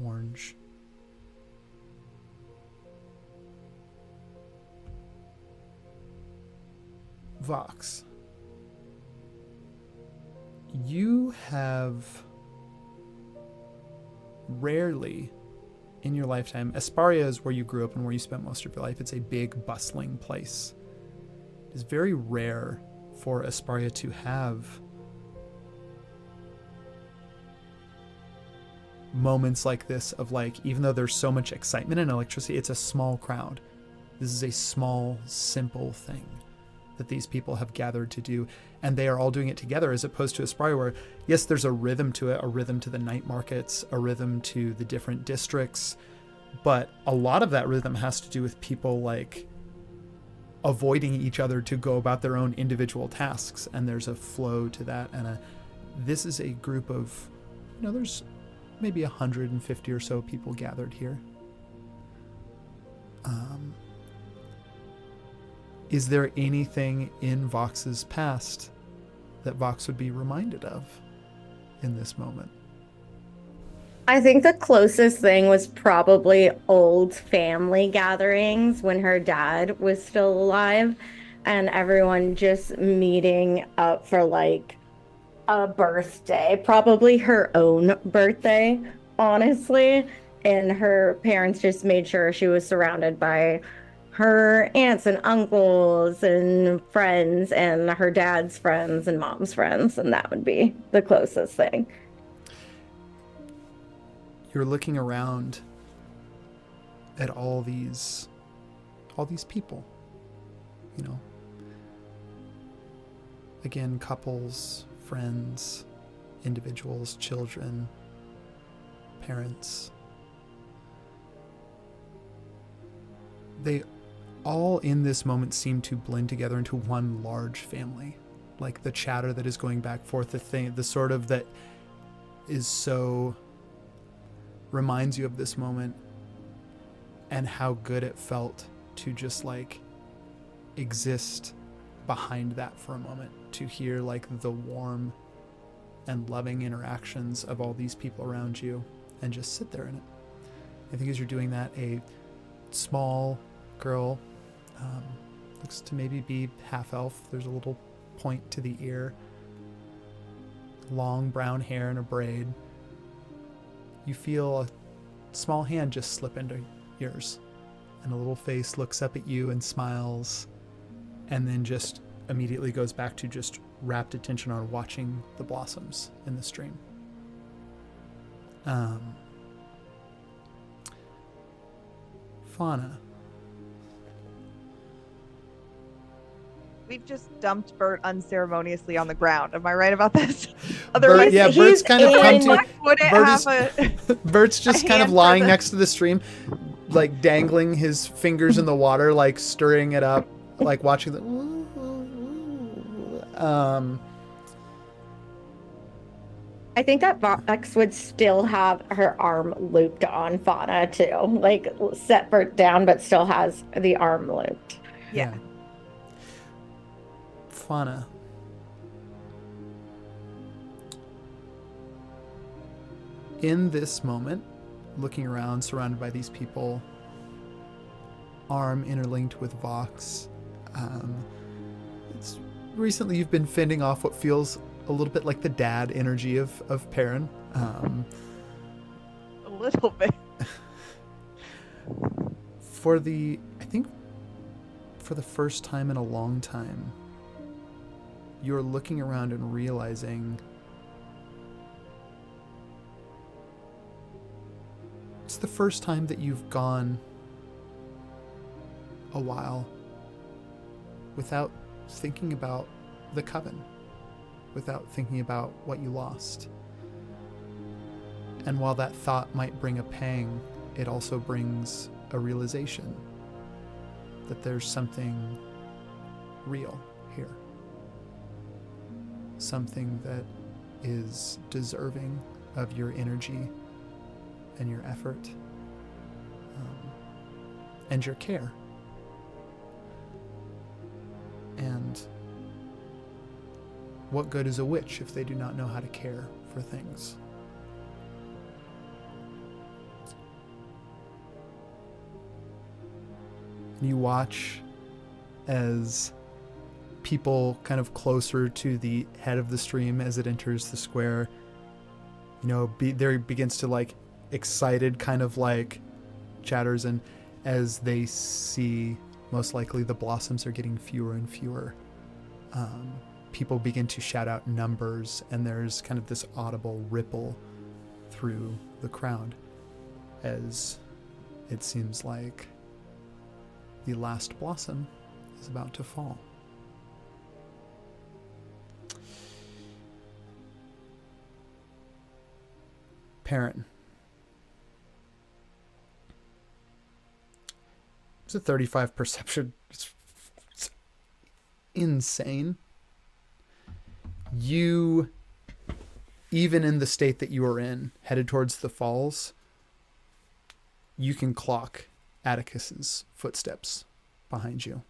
orange. Vox, you have rarely in your lifetime, Asparia is where you grew up and where you spent most of your life. It's a big, bustling place. It is very rare for Asparia to have moments like this of like, even though there's so much excitement and electricity, it's a small crowd. This is a small, simple thing that these people have gathered to do, and they are all doing it together, as opposed to Asparia where, yes, there's a rhythm to it, a rhythm to the night markets, a rhythm to the different districts, but a lot of that rhythm has to do with people like avoiding each other to go about their own individual tasks, and there's a flow to that. And this is a group of, there's maybe 150 or so people gathered here. Is there anything in Vox's past that Vox would be reminded of in this moment? I think the closest thing was probably old family gatherings when her dad was still alive, and everyone just meeting up for like a birthday, probably her own birthday, honestly. And her parents just made sure she was surrounded by her aunts and uncles and friends and her dad's friends and mom's friends, and that would be the closest thing. you're looking around at all these people, you know. Again, couples, friends, individuals, children, parents. They all in this moment seem to blend together into one large family. Like the chatter that is going back forth, the sort of that is so reminds you of this moment and how good it felt to just like exist behind that for a moment, to hear like the warm and loving interactions of all these people around you and just sit there in it. I think as you're doing that, a small girl, looks to maybe be half elf. There's a little point to the ear, long brown hair in a braid. You feel a small hand just slip into yours, and a little face looks up at you and smiles, and then just immediately goes back to just rapt attention on watching the blossoms in the stream. Fauna. We've just dumped Burt unceremoniously on the ground. Am I right about this? Burt, yeah, Burt's kind of come to. Wouldn't Burt have is, Burt's just kind of hand lying for the- next to the stream, like dangling his fingers in the water, like stirring it up, like watching the. I think that Vox would still have her arm looped on Fauna too, like set Burt down, but still has the arm looped. Yeah. Fauna. In this moment, looking around, surrounded by these people, arm interlinked with Vox. It's recently you've been fending off what feels a little bit like the dad energy of Perrin. A little bit. I think for the first time in a long time, you're looking around and realizing it's the first time that you've gone a while without thinking about the coven, without thinking about what you lost. And while that thought might bring a pang, it also brings a realization that there's something real here. Something that is deserving of your energy and your effort and your care. And what good is a witch if they do not know how to care for things? You watch as people kind of closer to the head of the stream as it enters the square, there begins to like excited kind of like chatters, and as they see most likely the blossoms are getting fewer and fewer, people begin to shout out numbers, and there's kind of this audible ripple through the crowd as it seems like the last blossom is about to fall. Perrin. It's a 35 perception. It's insane. You, even in the state that you are in, headed towards the falls, you can clock Atticus's footsteps behind you,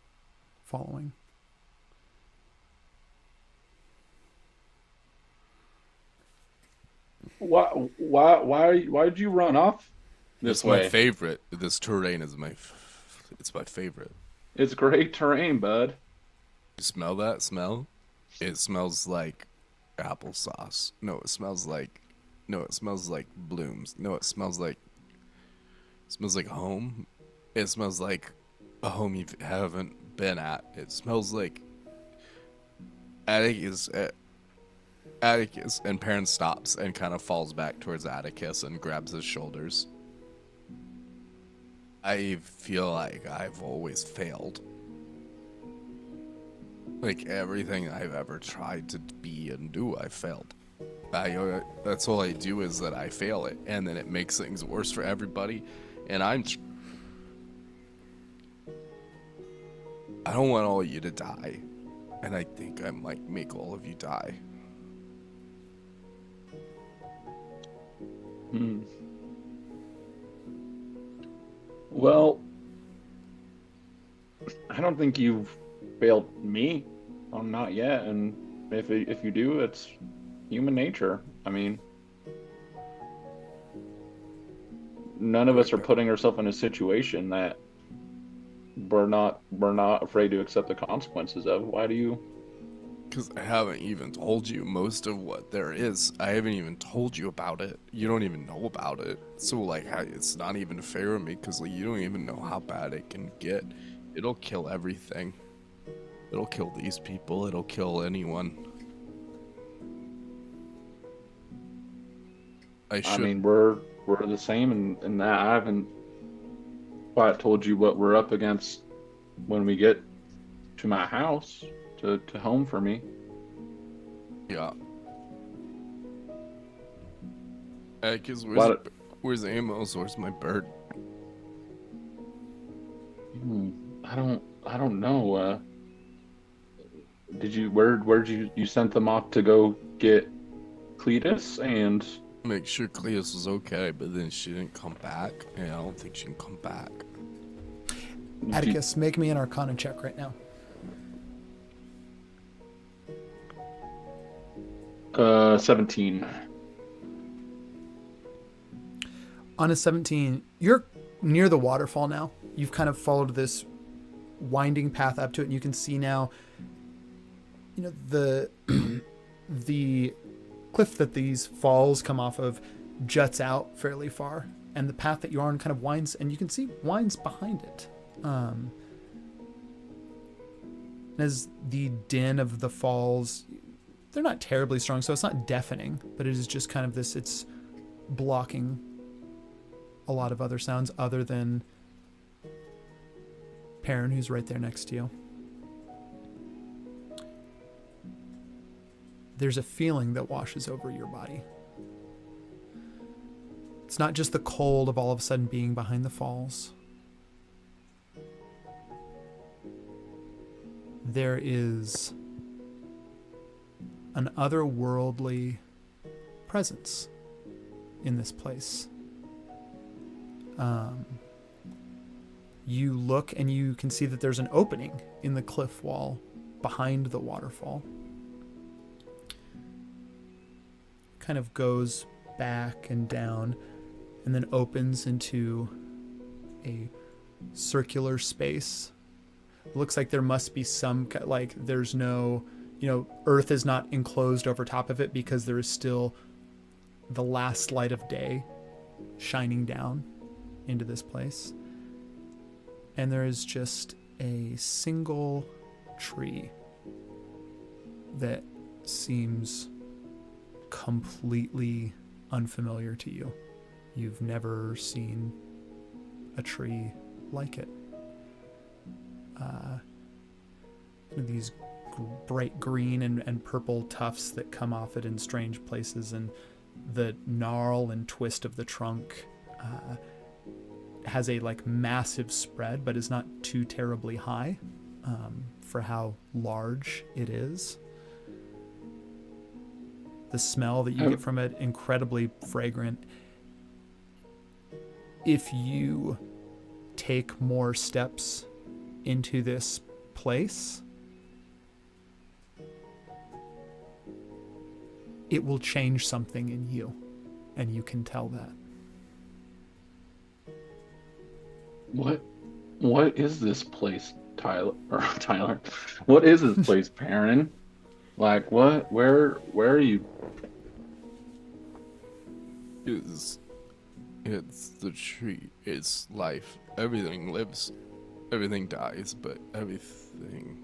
following. Why'd you run off this It's way? my favorite. This terrain is it's my favorite. It's great terrain, bud. You smell that smell? It smells like applesauce. No, it smells like blooms. No, it smells like home. It smells like a home you haven't been at. It smells like Attic is Atticus, and Perrin stops and kind of falls back towards Atticus and grabs his shoulders. I feel like I've always failed. Like everything I've ever tried to be and do, I failed. That's all I do is that I fail it, and then it makes things worse for everybody. And I don't want all of you to die, and I think I might make all of you die. Well, I don't think you've failed me. I'm not yet, and if you do, it's human nature. I mean, none of us are putting ourselves in a situation that we're not afraid to accept the consequences of. Why do you? Because I haven't even told you most of what there is. I haven't even told you about it. You don't even know about it. So, like, it's not even fair of me, because, like, you don't even know how bad it can get. It'll kill everything. It'll kill these people. It'll kill anyone. I mean, we're the same in that I haven't quite told you what we're up against when we get to my house, to home for me. Yeah. Because where's Amos? Where's my Burt? I don't know. Where'd you sent them off to go get Cletus and Make sure Cleus was okay, but then she didn't come back, and I don't think she can come back. Atticus, make me an Arcana check right now. 17. On a 17, you're near the waterfall now. You've kind of followed this winding path up to it, and you can see now, you know, the cliff that these falls come off of juts out fairly far, and the path that you're on kind of winds, and you can see winds behind it. As the din of the falls, they're not terribly strong, so it's not deafening, but it is just kind of this, it's blocking a lot of other sounds other than Perrin, who's right there next to you. There's a feeling that washes over your body. It's not just the cold of all of a sudden being behind the falls. There is an otherworldly presence in this place. You look and you can see that there's an opening in the cliff wall behind the waterfall. Kind of goes back and down and then opens into a circular space. It looks like there must be some, like, there's no, you know, earth is not enclosed over top of it because there is still the last light of day shining down into this place. And there is just a single tree that seems completely unfamiliar to you. You've never seen a tree like it. These bright green and purple tufts that come off it in strange places, and the gnarl and twist of the trunk has a like massive spread, but is not too terribly high for how large it is. The smell that you get from it, incredibly fragrant. If you take more steps into this place, it will change something in you, and you can tell that. What is this place, Tyler? What is this place, Perrin? Like, what? Where are you? It's the tree. It's life. Everything lives. Everything dies, but everything...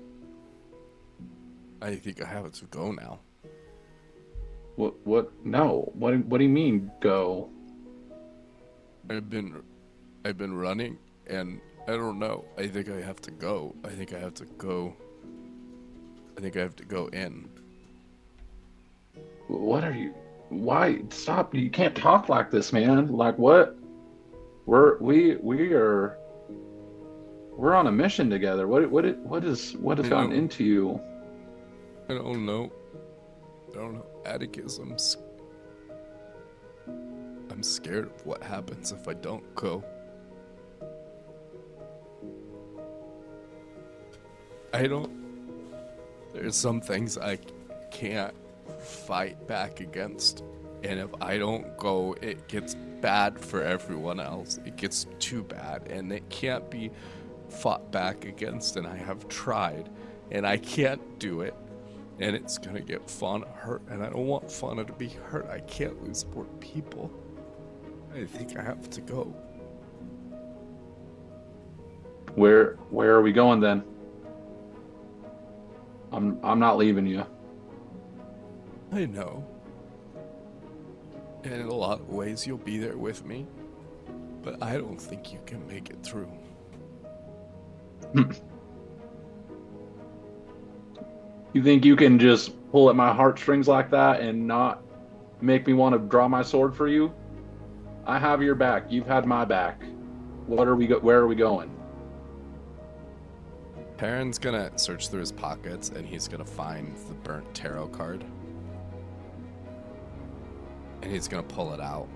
I think I have it to go now. What? No. What do you mean go? I've been running, and I don't know. I think I have to go. I think I have to go. I think I have to go in. What are you? Why? Stop. You can't talk like this, man. Like what? We are we're on a mission together. What has I gotten know. into you? I don't know. I don't know. Atticus, I'm scared of what happens if I don't go. I don't. There's some things I can't fight back against. And if I don't go, it gets bad for everyone else. It gets too bad. And it can't be fought back against. And I have tried. And I can't do it. And it's going to get Fauna hurt. And I don't want Fauna to be hurt. I can't lose more people. I think I have to go. Where are we going then? I'm not leaving you. I know. And in a lot of ways, you'll be there with me. But I don't think you can make it through. You think you can just pull at my heartstrings like that and not make me want to draw my sword for you? I have your back. You've had my back. Where are we going? Perrin's gonna search through his pockets and he's gonna find the burnt tarot card. And he's gonna pull it out.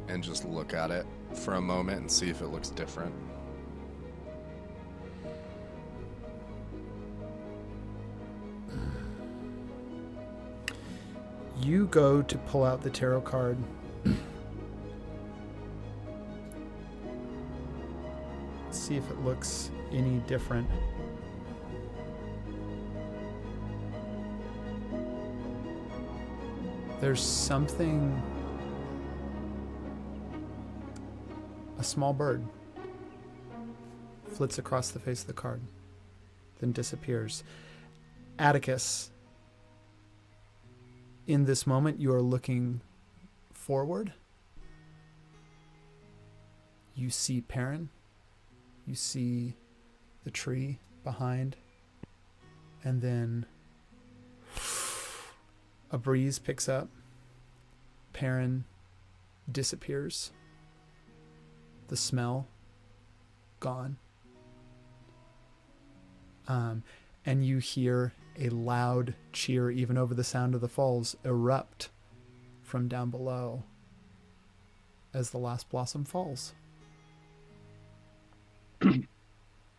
And just look at it for a moment and see if it looks different. You go to pull out the tarot card. See if it looks any different. There's something... A small bird flits across the face of the card, then disappears. Atticus, in this moment, you are looking forward. You see Perrin. You see the tree behind. And then a breeze picks up. Perrin disappears. The smell gone. And you hear a loud cheer, even over the sound of the falls, erupt from down below as the last blossom falls.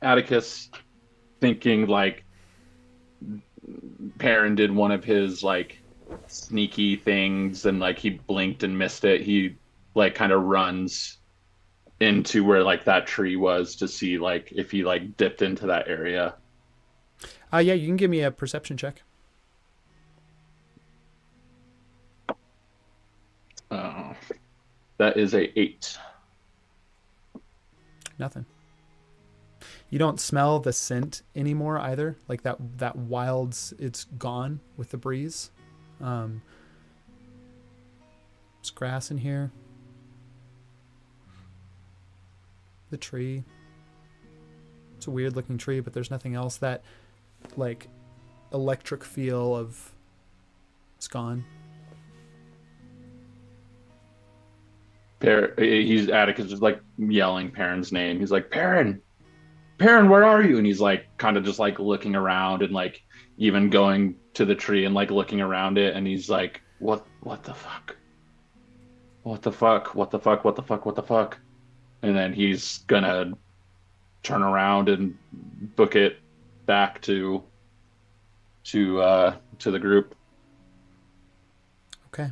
Atticus, thinking like Perrin did one of his like sneaky things and like he blinked and missed it. He like kind of runs into where like that tree was to see like if he like dipped into that area. Yeah, you can give me a perception check. That is a 8. Nothing. You don't smell the scent anymore either. Like that wild's, it's gone with the breeze. There's grass in here. The tree. It's a weird looking tree, but there's nothing else. That like electric feel of it's gone. Atticus is like yelling Perrin's name. He's like, Perrin, where are you? And he's like kind of just like looking around and like even going to the tree and like looking around it. And he's like, what the fuck? What the fuck? What the fuck? What the fuck? What the fuck? And then he's gonna turn around and book it back to the group. Okay.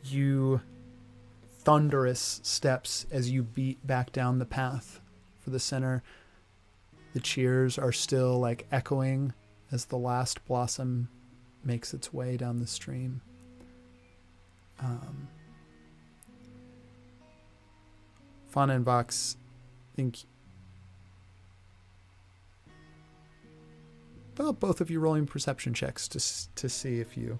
You thunderous steps as you beat back down the path for the center. The cheers are still like echoing as the last blossom makes its way down the stream. Fauna and Vox think Well, both of you rolling perception checks to see if you.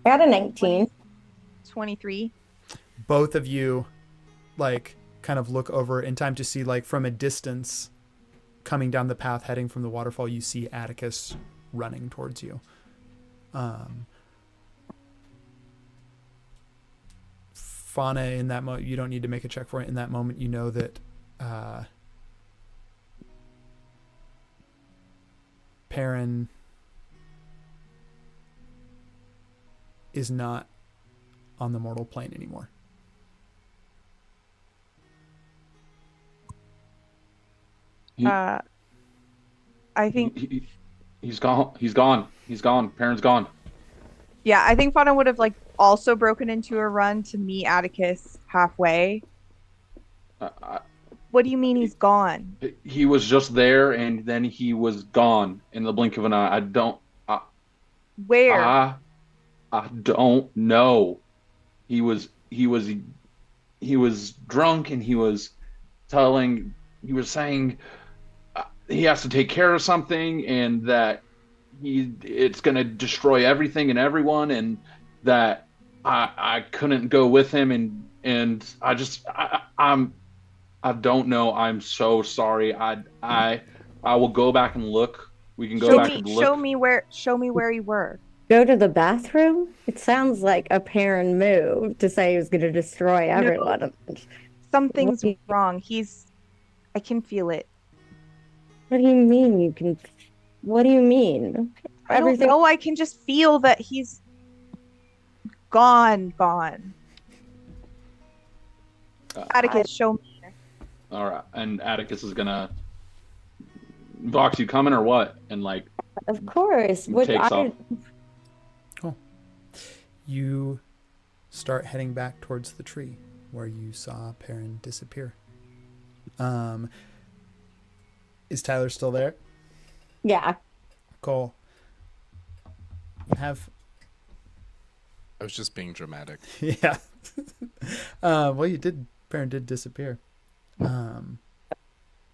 I got a 19. 23. Both of you, like, kind of look over in time to see, like, from a distance, coming down the path heading from the waterfall, you see Atticus running towards you. Fauna, in that moment, you don't need to make a check for it. In that moment, you know that Perrin is not on the mortal plane anymore. I think, He's gone. He's gone. He's gone. Perrin's gone. yeah, I think Fauna would have like also broken into a run to meet Atticus halfway. What do you mean he's gone? He was just there, and then he was gone in the blink of an eye. Where? I don't know. He was drunk, and he was saying he has to take care of something, and that it's going to destroy everything and everyone, and that I couldn't go with him, and I don't know. I'm so sorry. I will go back and look. We can go back and look. Show me where you were. Go to the bathroom? It sounds like a Perrin move to say he was going to destroy everyone. Something's wrong. I can feel it. What do you mean you can? What do you mean? I don't know. I can just feel that he's gone. Atticus, show me. All right, and Atticus is gonna. Vox, you coming or what? And like. Of course. Takes off. Cool. You start heading back towards the tree where you saw Perrin disappear. Is Tyler still there? Yeah. Cool. You have. I was just being dramatic. Yeah. Well, Perrin did disappear.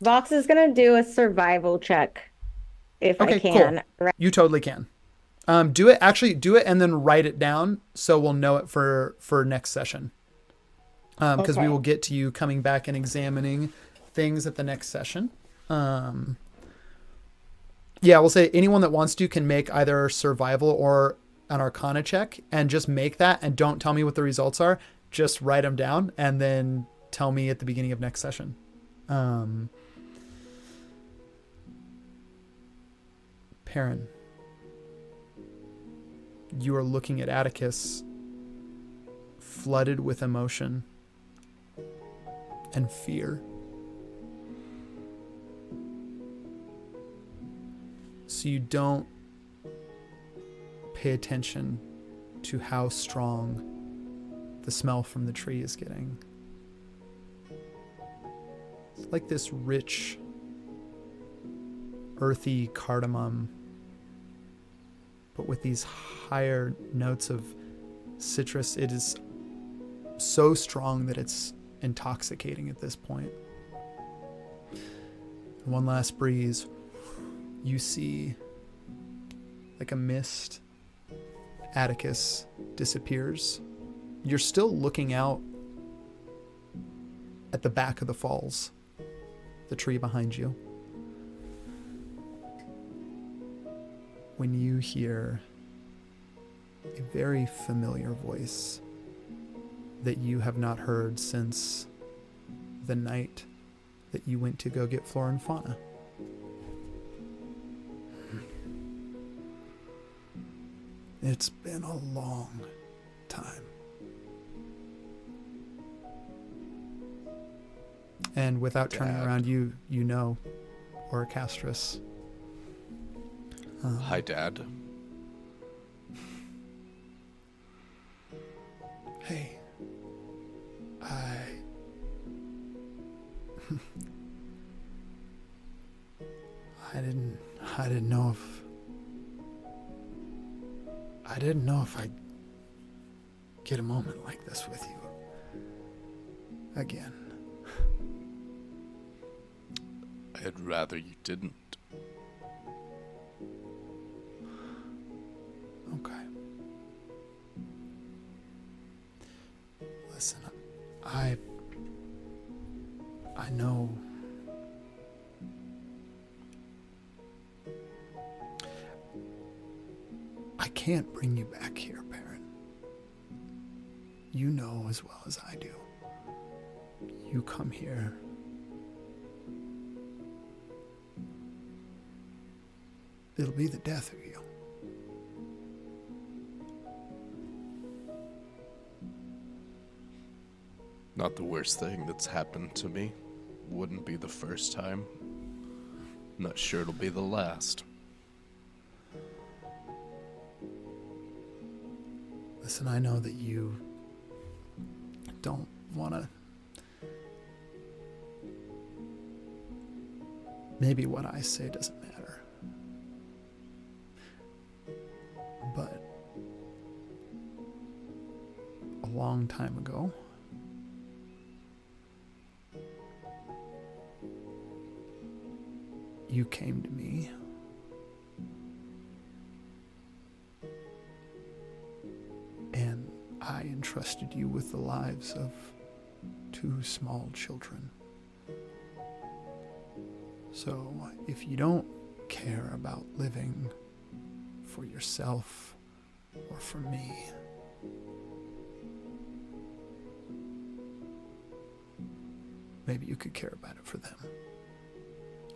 Vox is going to do a survival check if I can. Cool. You totally can. Do it and then write it down so we'll know it for next session. Because we will get to you coming back and examining things at the next session. Yeah, we'll say anyone that wants to can make either survival or an arcana check, and just make that, and don't tell me what the results are. Just write them down and then tell me at the beginning of next session. Perrin, you are looking at Atticus, flooded with emotion and fear. So you don't pay attention to how strong the smell from the tree is getting. It's like this rich, earthy cardamom, but with these higher notes of citrus. It is so strong that it's intoxicating at this point. One last breeze. You see, like a mist, Atticus disappears. You're still looking out at the back of the falls, the tree behind you, when you hear a very familiar voice that you have not heard since the night that you went to go get Flora and Fauna. It's been a long time. And without turning around, you know Orchestris. Hi, Dad. Hey, I didn't know if I'd get a moment like this with you. again. I'd rather you didn't. Okay. Listen, I know I can't bring you back here, parent. You know as well as I do. You come here. It'll be the death of you. Not the worst thing that's happened to me. Wouldn't be the first time. Not sure it'll be the last. Listen, I know that you don't want to. Maybe what I say doesn't matter. But a long time ago, you came to me and I entrusted you with the lives of 2 small children. So if you don't care about living for yourself or for me, maybe you could care about it for them.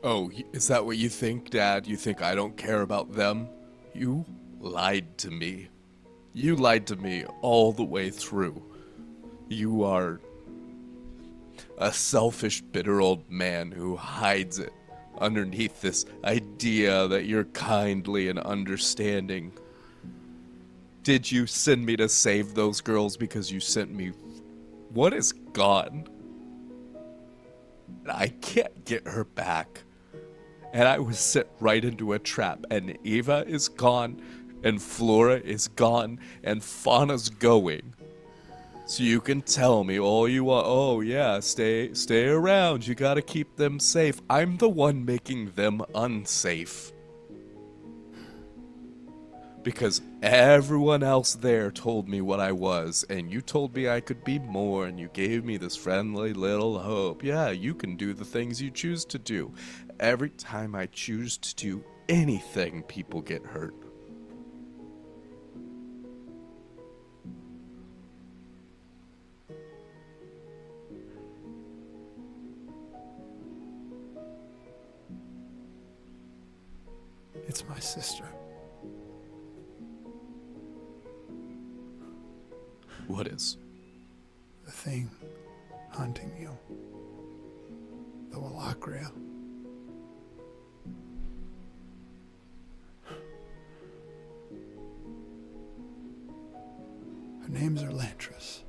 Oh, is that what you think, Dad? You think I don't care about them? You lied to me. You lied to me all the way through. You are a selfish, bitter old man who hides it underneath this idea that you're kindly and understanding. Did you send me to save those girls because you sent me what is gone? I can't get her back. And I was sent right into a trap, and Eva is gone, and Flora is gone, and Fauna's going. So you can tell me all you want. Oh yeah, stay around. You gotta keep them safe. I'm the one making them unsafe. Because everyone else there told me what I was, and you told me I could be more, and you gave me this friendly little hope. Yeah, you can do the things you choose to do. Every time I choose to do anything, people get hurt. It's my sister. What is? The thing hunting you. The Walakria. Her name's Erlantris.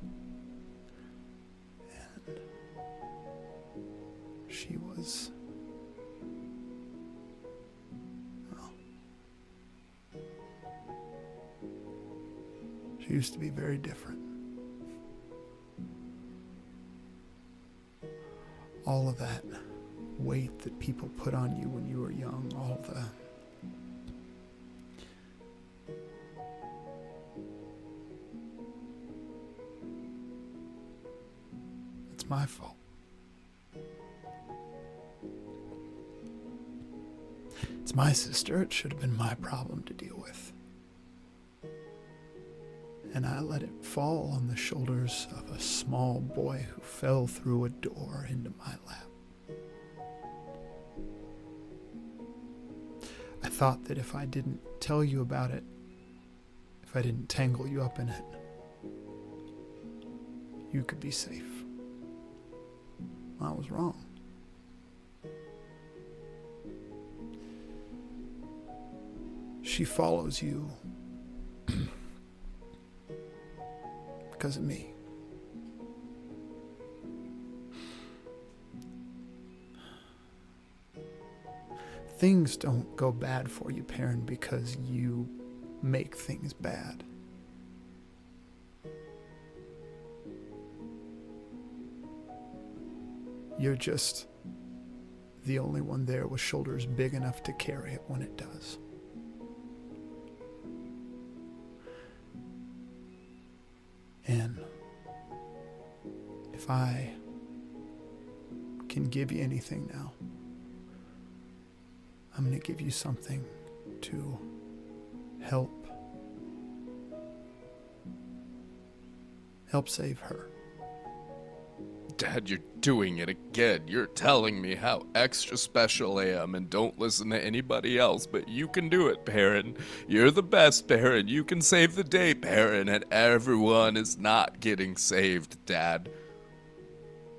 And she was... well, she used to be very different. All of that weight that people put on you when you were young, all the... it's my fault. It's my sister. It should have been my problem to deal with. And I let it fall on the shoulders of a small boy who fell through a door into my lap. I thought that if I didn't tell you about it, if I didn't tangle you up in it, you could be safe. I was wrong. She follows you because of me. Things don't go bad for you, Perrin, because you make things bad. You're just the only one there with shoulders big enough to carry it when it does. And if I can give you anything now, I'm going to give you something to help save her. Dad, you're doing it again. You're telling me how extra special I am and don't listen to anybody else, but you can do it, Perrin. You're the best, Perrin. You can save the day, Perrin, and everyone is not getting saved, Dad.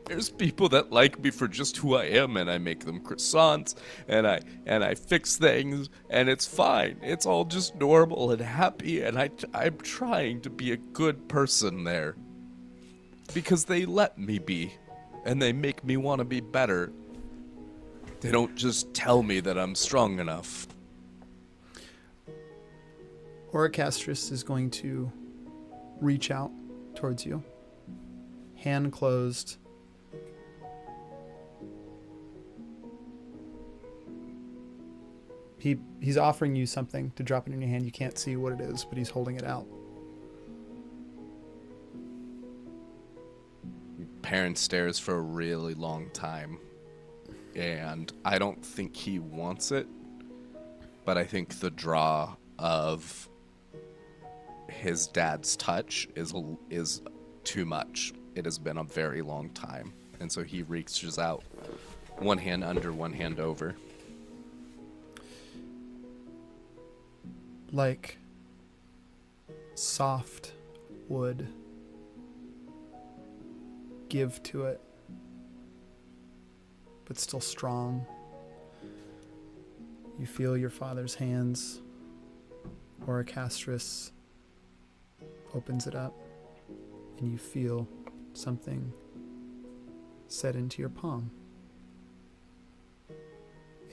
There's people that like me for just who I am, and I make them croissants, and I fix things, and it's fine. It's all just normal and happy, and I'm trying to be a good person there. Because they let me be, and they make me want to be better. They don't just tell me that I'm strong enough. Oricastris is going to reach out towards you, hand closed. He's offering you something to drop it in your hand. You can't see what it is, but he's holding it out. Perrin stares for a really long time, and I don't think he wants it, but I think the draw of his dad's touch is too much. It has been a very long time, and so he reaches out, one hand under, one hand over. Like soft wood, give to it, but still strong. You feel your father's hands. Oricastris opens it up, and you feel something set into your palm.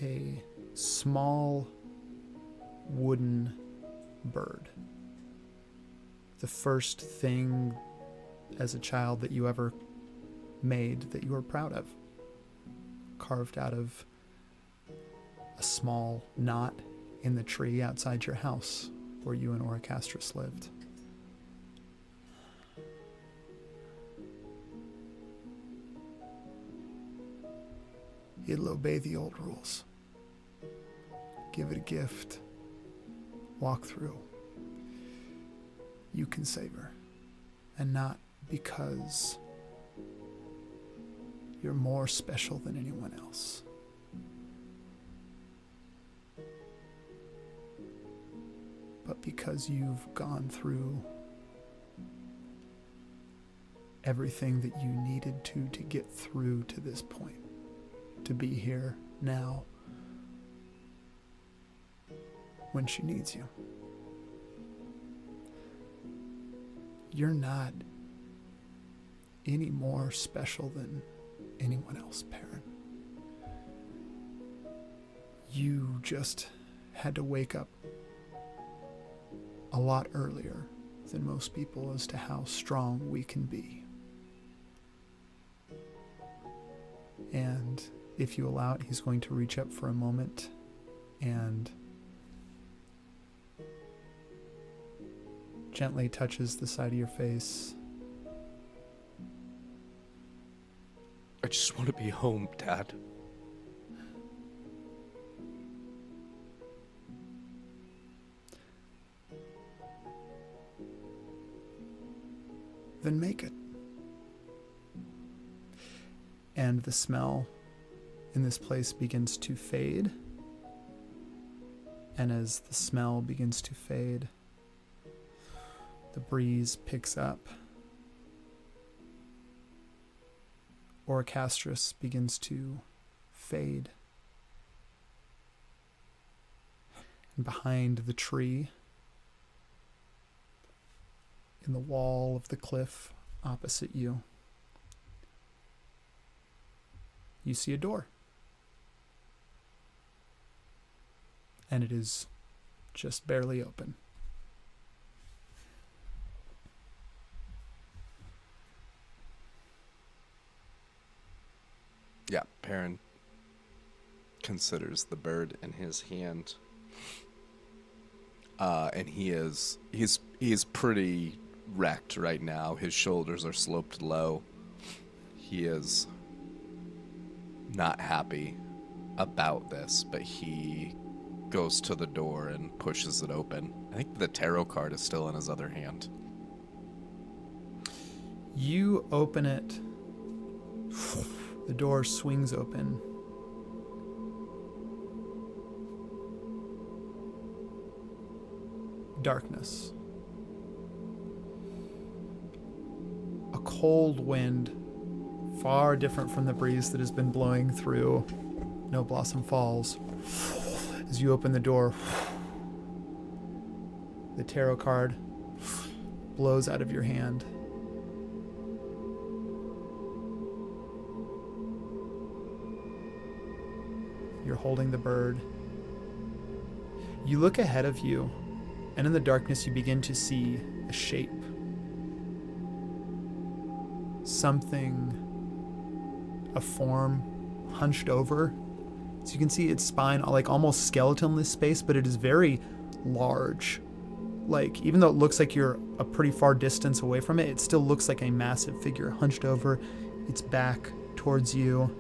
A small wooden bird. The first thing as a child that you ever made that you were proud of. Carved out of a small knot in the tree outside your house where you and Oricastris lived. It'll obey the old rules. Give it a gift. Walk through. You can save her. And not because you're more special than anyone else. But because you've gone through everything that you needed to get through to this point, to be here now when she needs you. You're not any more special than anyone else, Perrin. You just had to wake up a lot earlier than most people as to how strong we can be. And if you allow it, he's going to reach up for a moment and gently touches the side of your face. I just want to be home, Dad. Then make it. And the smell in this place begins to fade. And as the smell begins to fade, the breeze picks up. Oricastris begins to fade. And behind the tree, in the wall of the cliff opposite you, you see a door. And it is just barely open. Perrin considers the bird in his hand. And he's pretty wrecked right now. His shoulders are sloped low. He is not happy about this, but he goes to the door and pushes it open. I think the tarot card is still in his other hand. You open it. The door swings open. Darkness. A cold wind, far different from the breeze that has been blowing through No Blossom Falls. As you open the door, the tarot card blows out of your hand. You're holding the bird. You look ahead of you, and in the darkness you begin to see a shape. Something, a form, hunched over. So you can see its spine, like almost skeletal in this space, but it is very large. Like, even though it looks like you're a pretty far distance away from it, it still looks like a massive figure hunched over, its back towards you.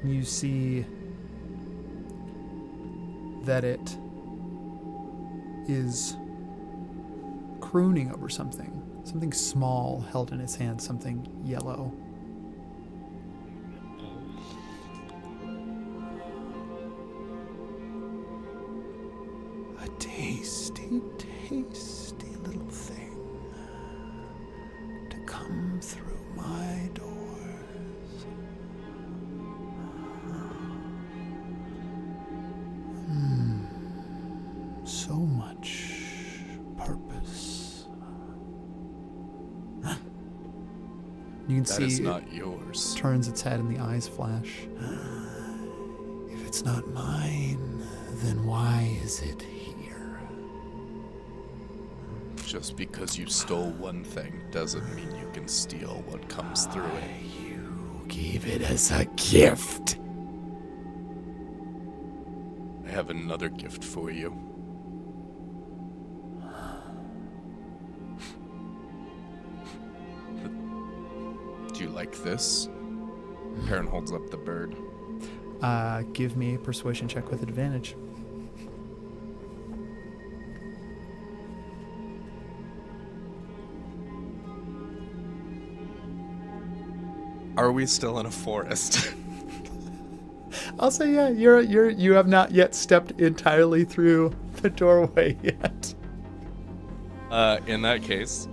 You see that it is crooning over something small held in its hand, something yellow. A tasty little thing to come through my doors. So much purpose. You can That see is not yours. it turns its head and the eyes flash. If it's not mine, then why is it here? Just because you stole one thing doesn't mean you can steal what comes through it. You gave it as a gift. I have another gift for you. Do you like this? Perrin holds up the bird. Give me a persuasion check with advantage. Are we still in a forest? I'll say yeah. You have not yet stepped entirely through the doorway yet. In that case,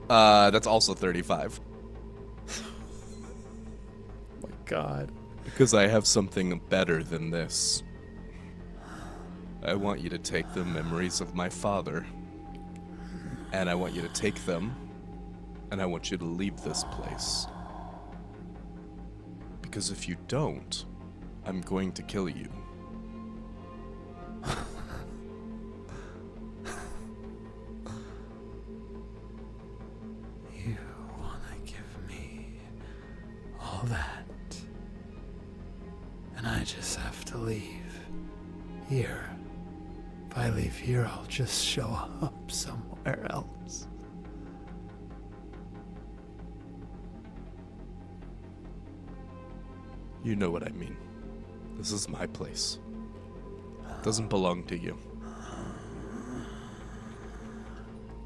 that's also 35. My God. Because I have something better than this. I want you to take the memories of my father, and I want you to take them, and I want you to leave this place. Because if you don't, I'm going to kill you. You want to give me all that, and I just have to leave here. If I leave here, I'll just show up somewhere else. You know what I mean. This is my place. It doesn't belong to you.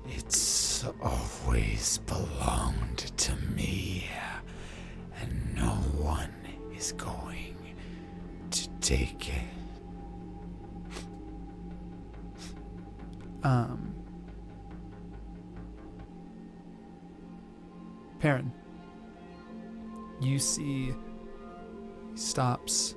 It's always belonged to me, and no one is going to take it. Perrin, you see he stops.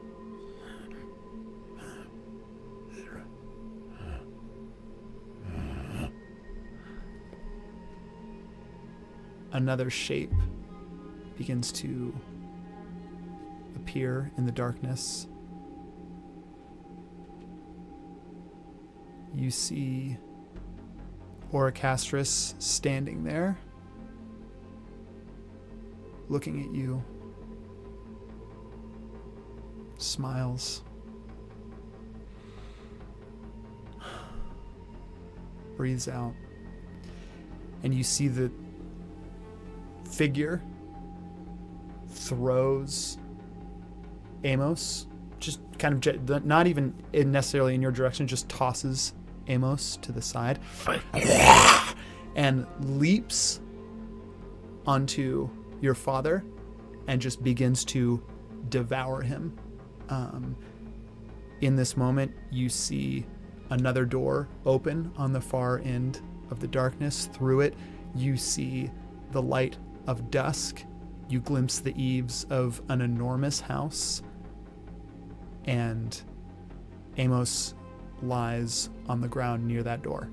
Another shape begins to appear in the darkness. You see Oricastris standing there, looking at you, smiles, breathes out, and you see the figure throws Amos, just kind of not even necessarily in your direction, just tosses Amos to the side and leaps onto your father and just begins to devour him. In this moment, you see another door open on the far end of the darkness. Through it, you see the light of dusk. You glimpse the eaves of an enormous house, and Amos lies on the ground near that door.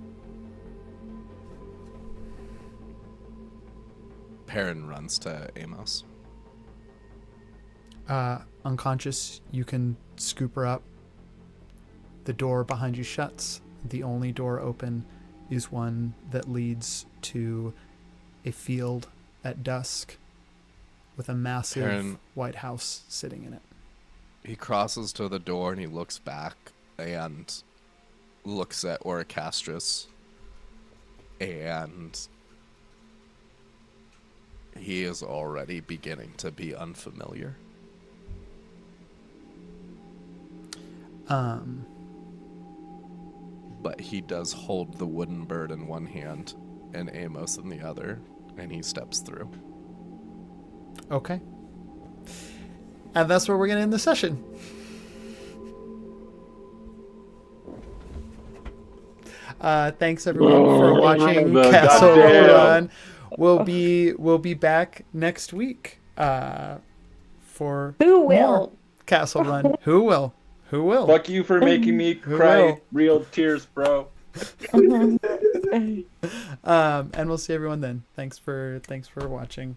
Perrin runs to Amos. Unconscious, you can scoop her up. The door behind you shuts. The only door open is one that leads to a field at dusk with a massive Perrin, white house sitting in it. he crosses to the door and he looks back and looks at Oricastris, and he is already beginning to be unfamiliar. But he does hold the wooden bird in one hand and Amos in the other, and he steps through. Okay. And that's where we're going to end the session. Thanks everyone for watching Castle Run. We'll be back next week for Who will? more Castle Run. Who will? Who will? Fuck you for making me cry will? real tears, bro. And we'll see everyone then. Thanks for watching.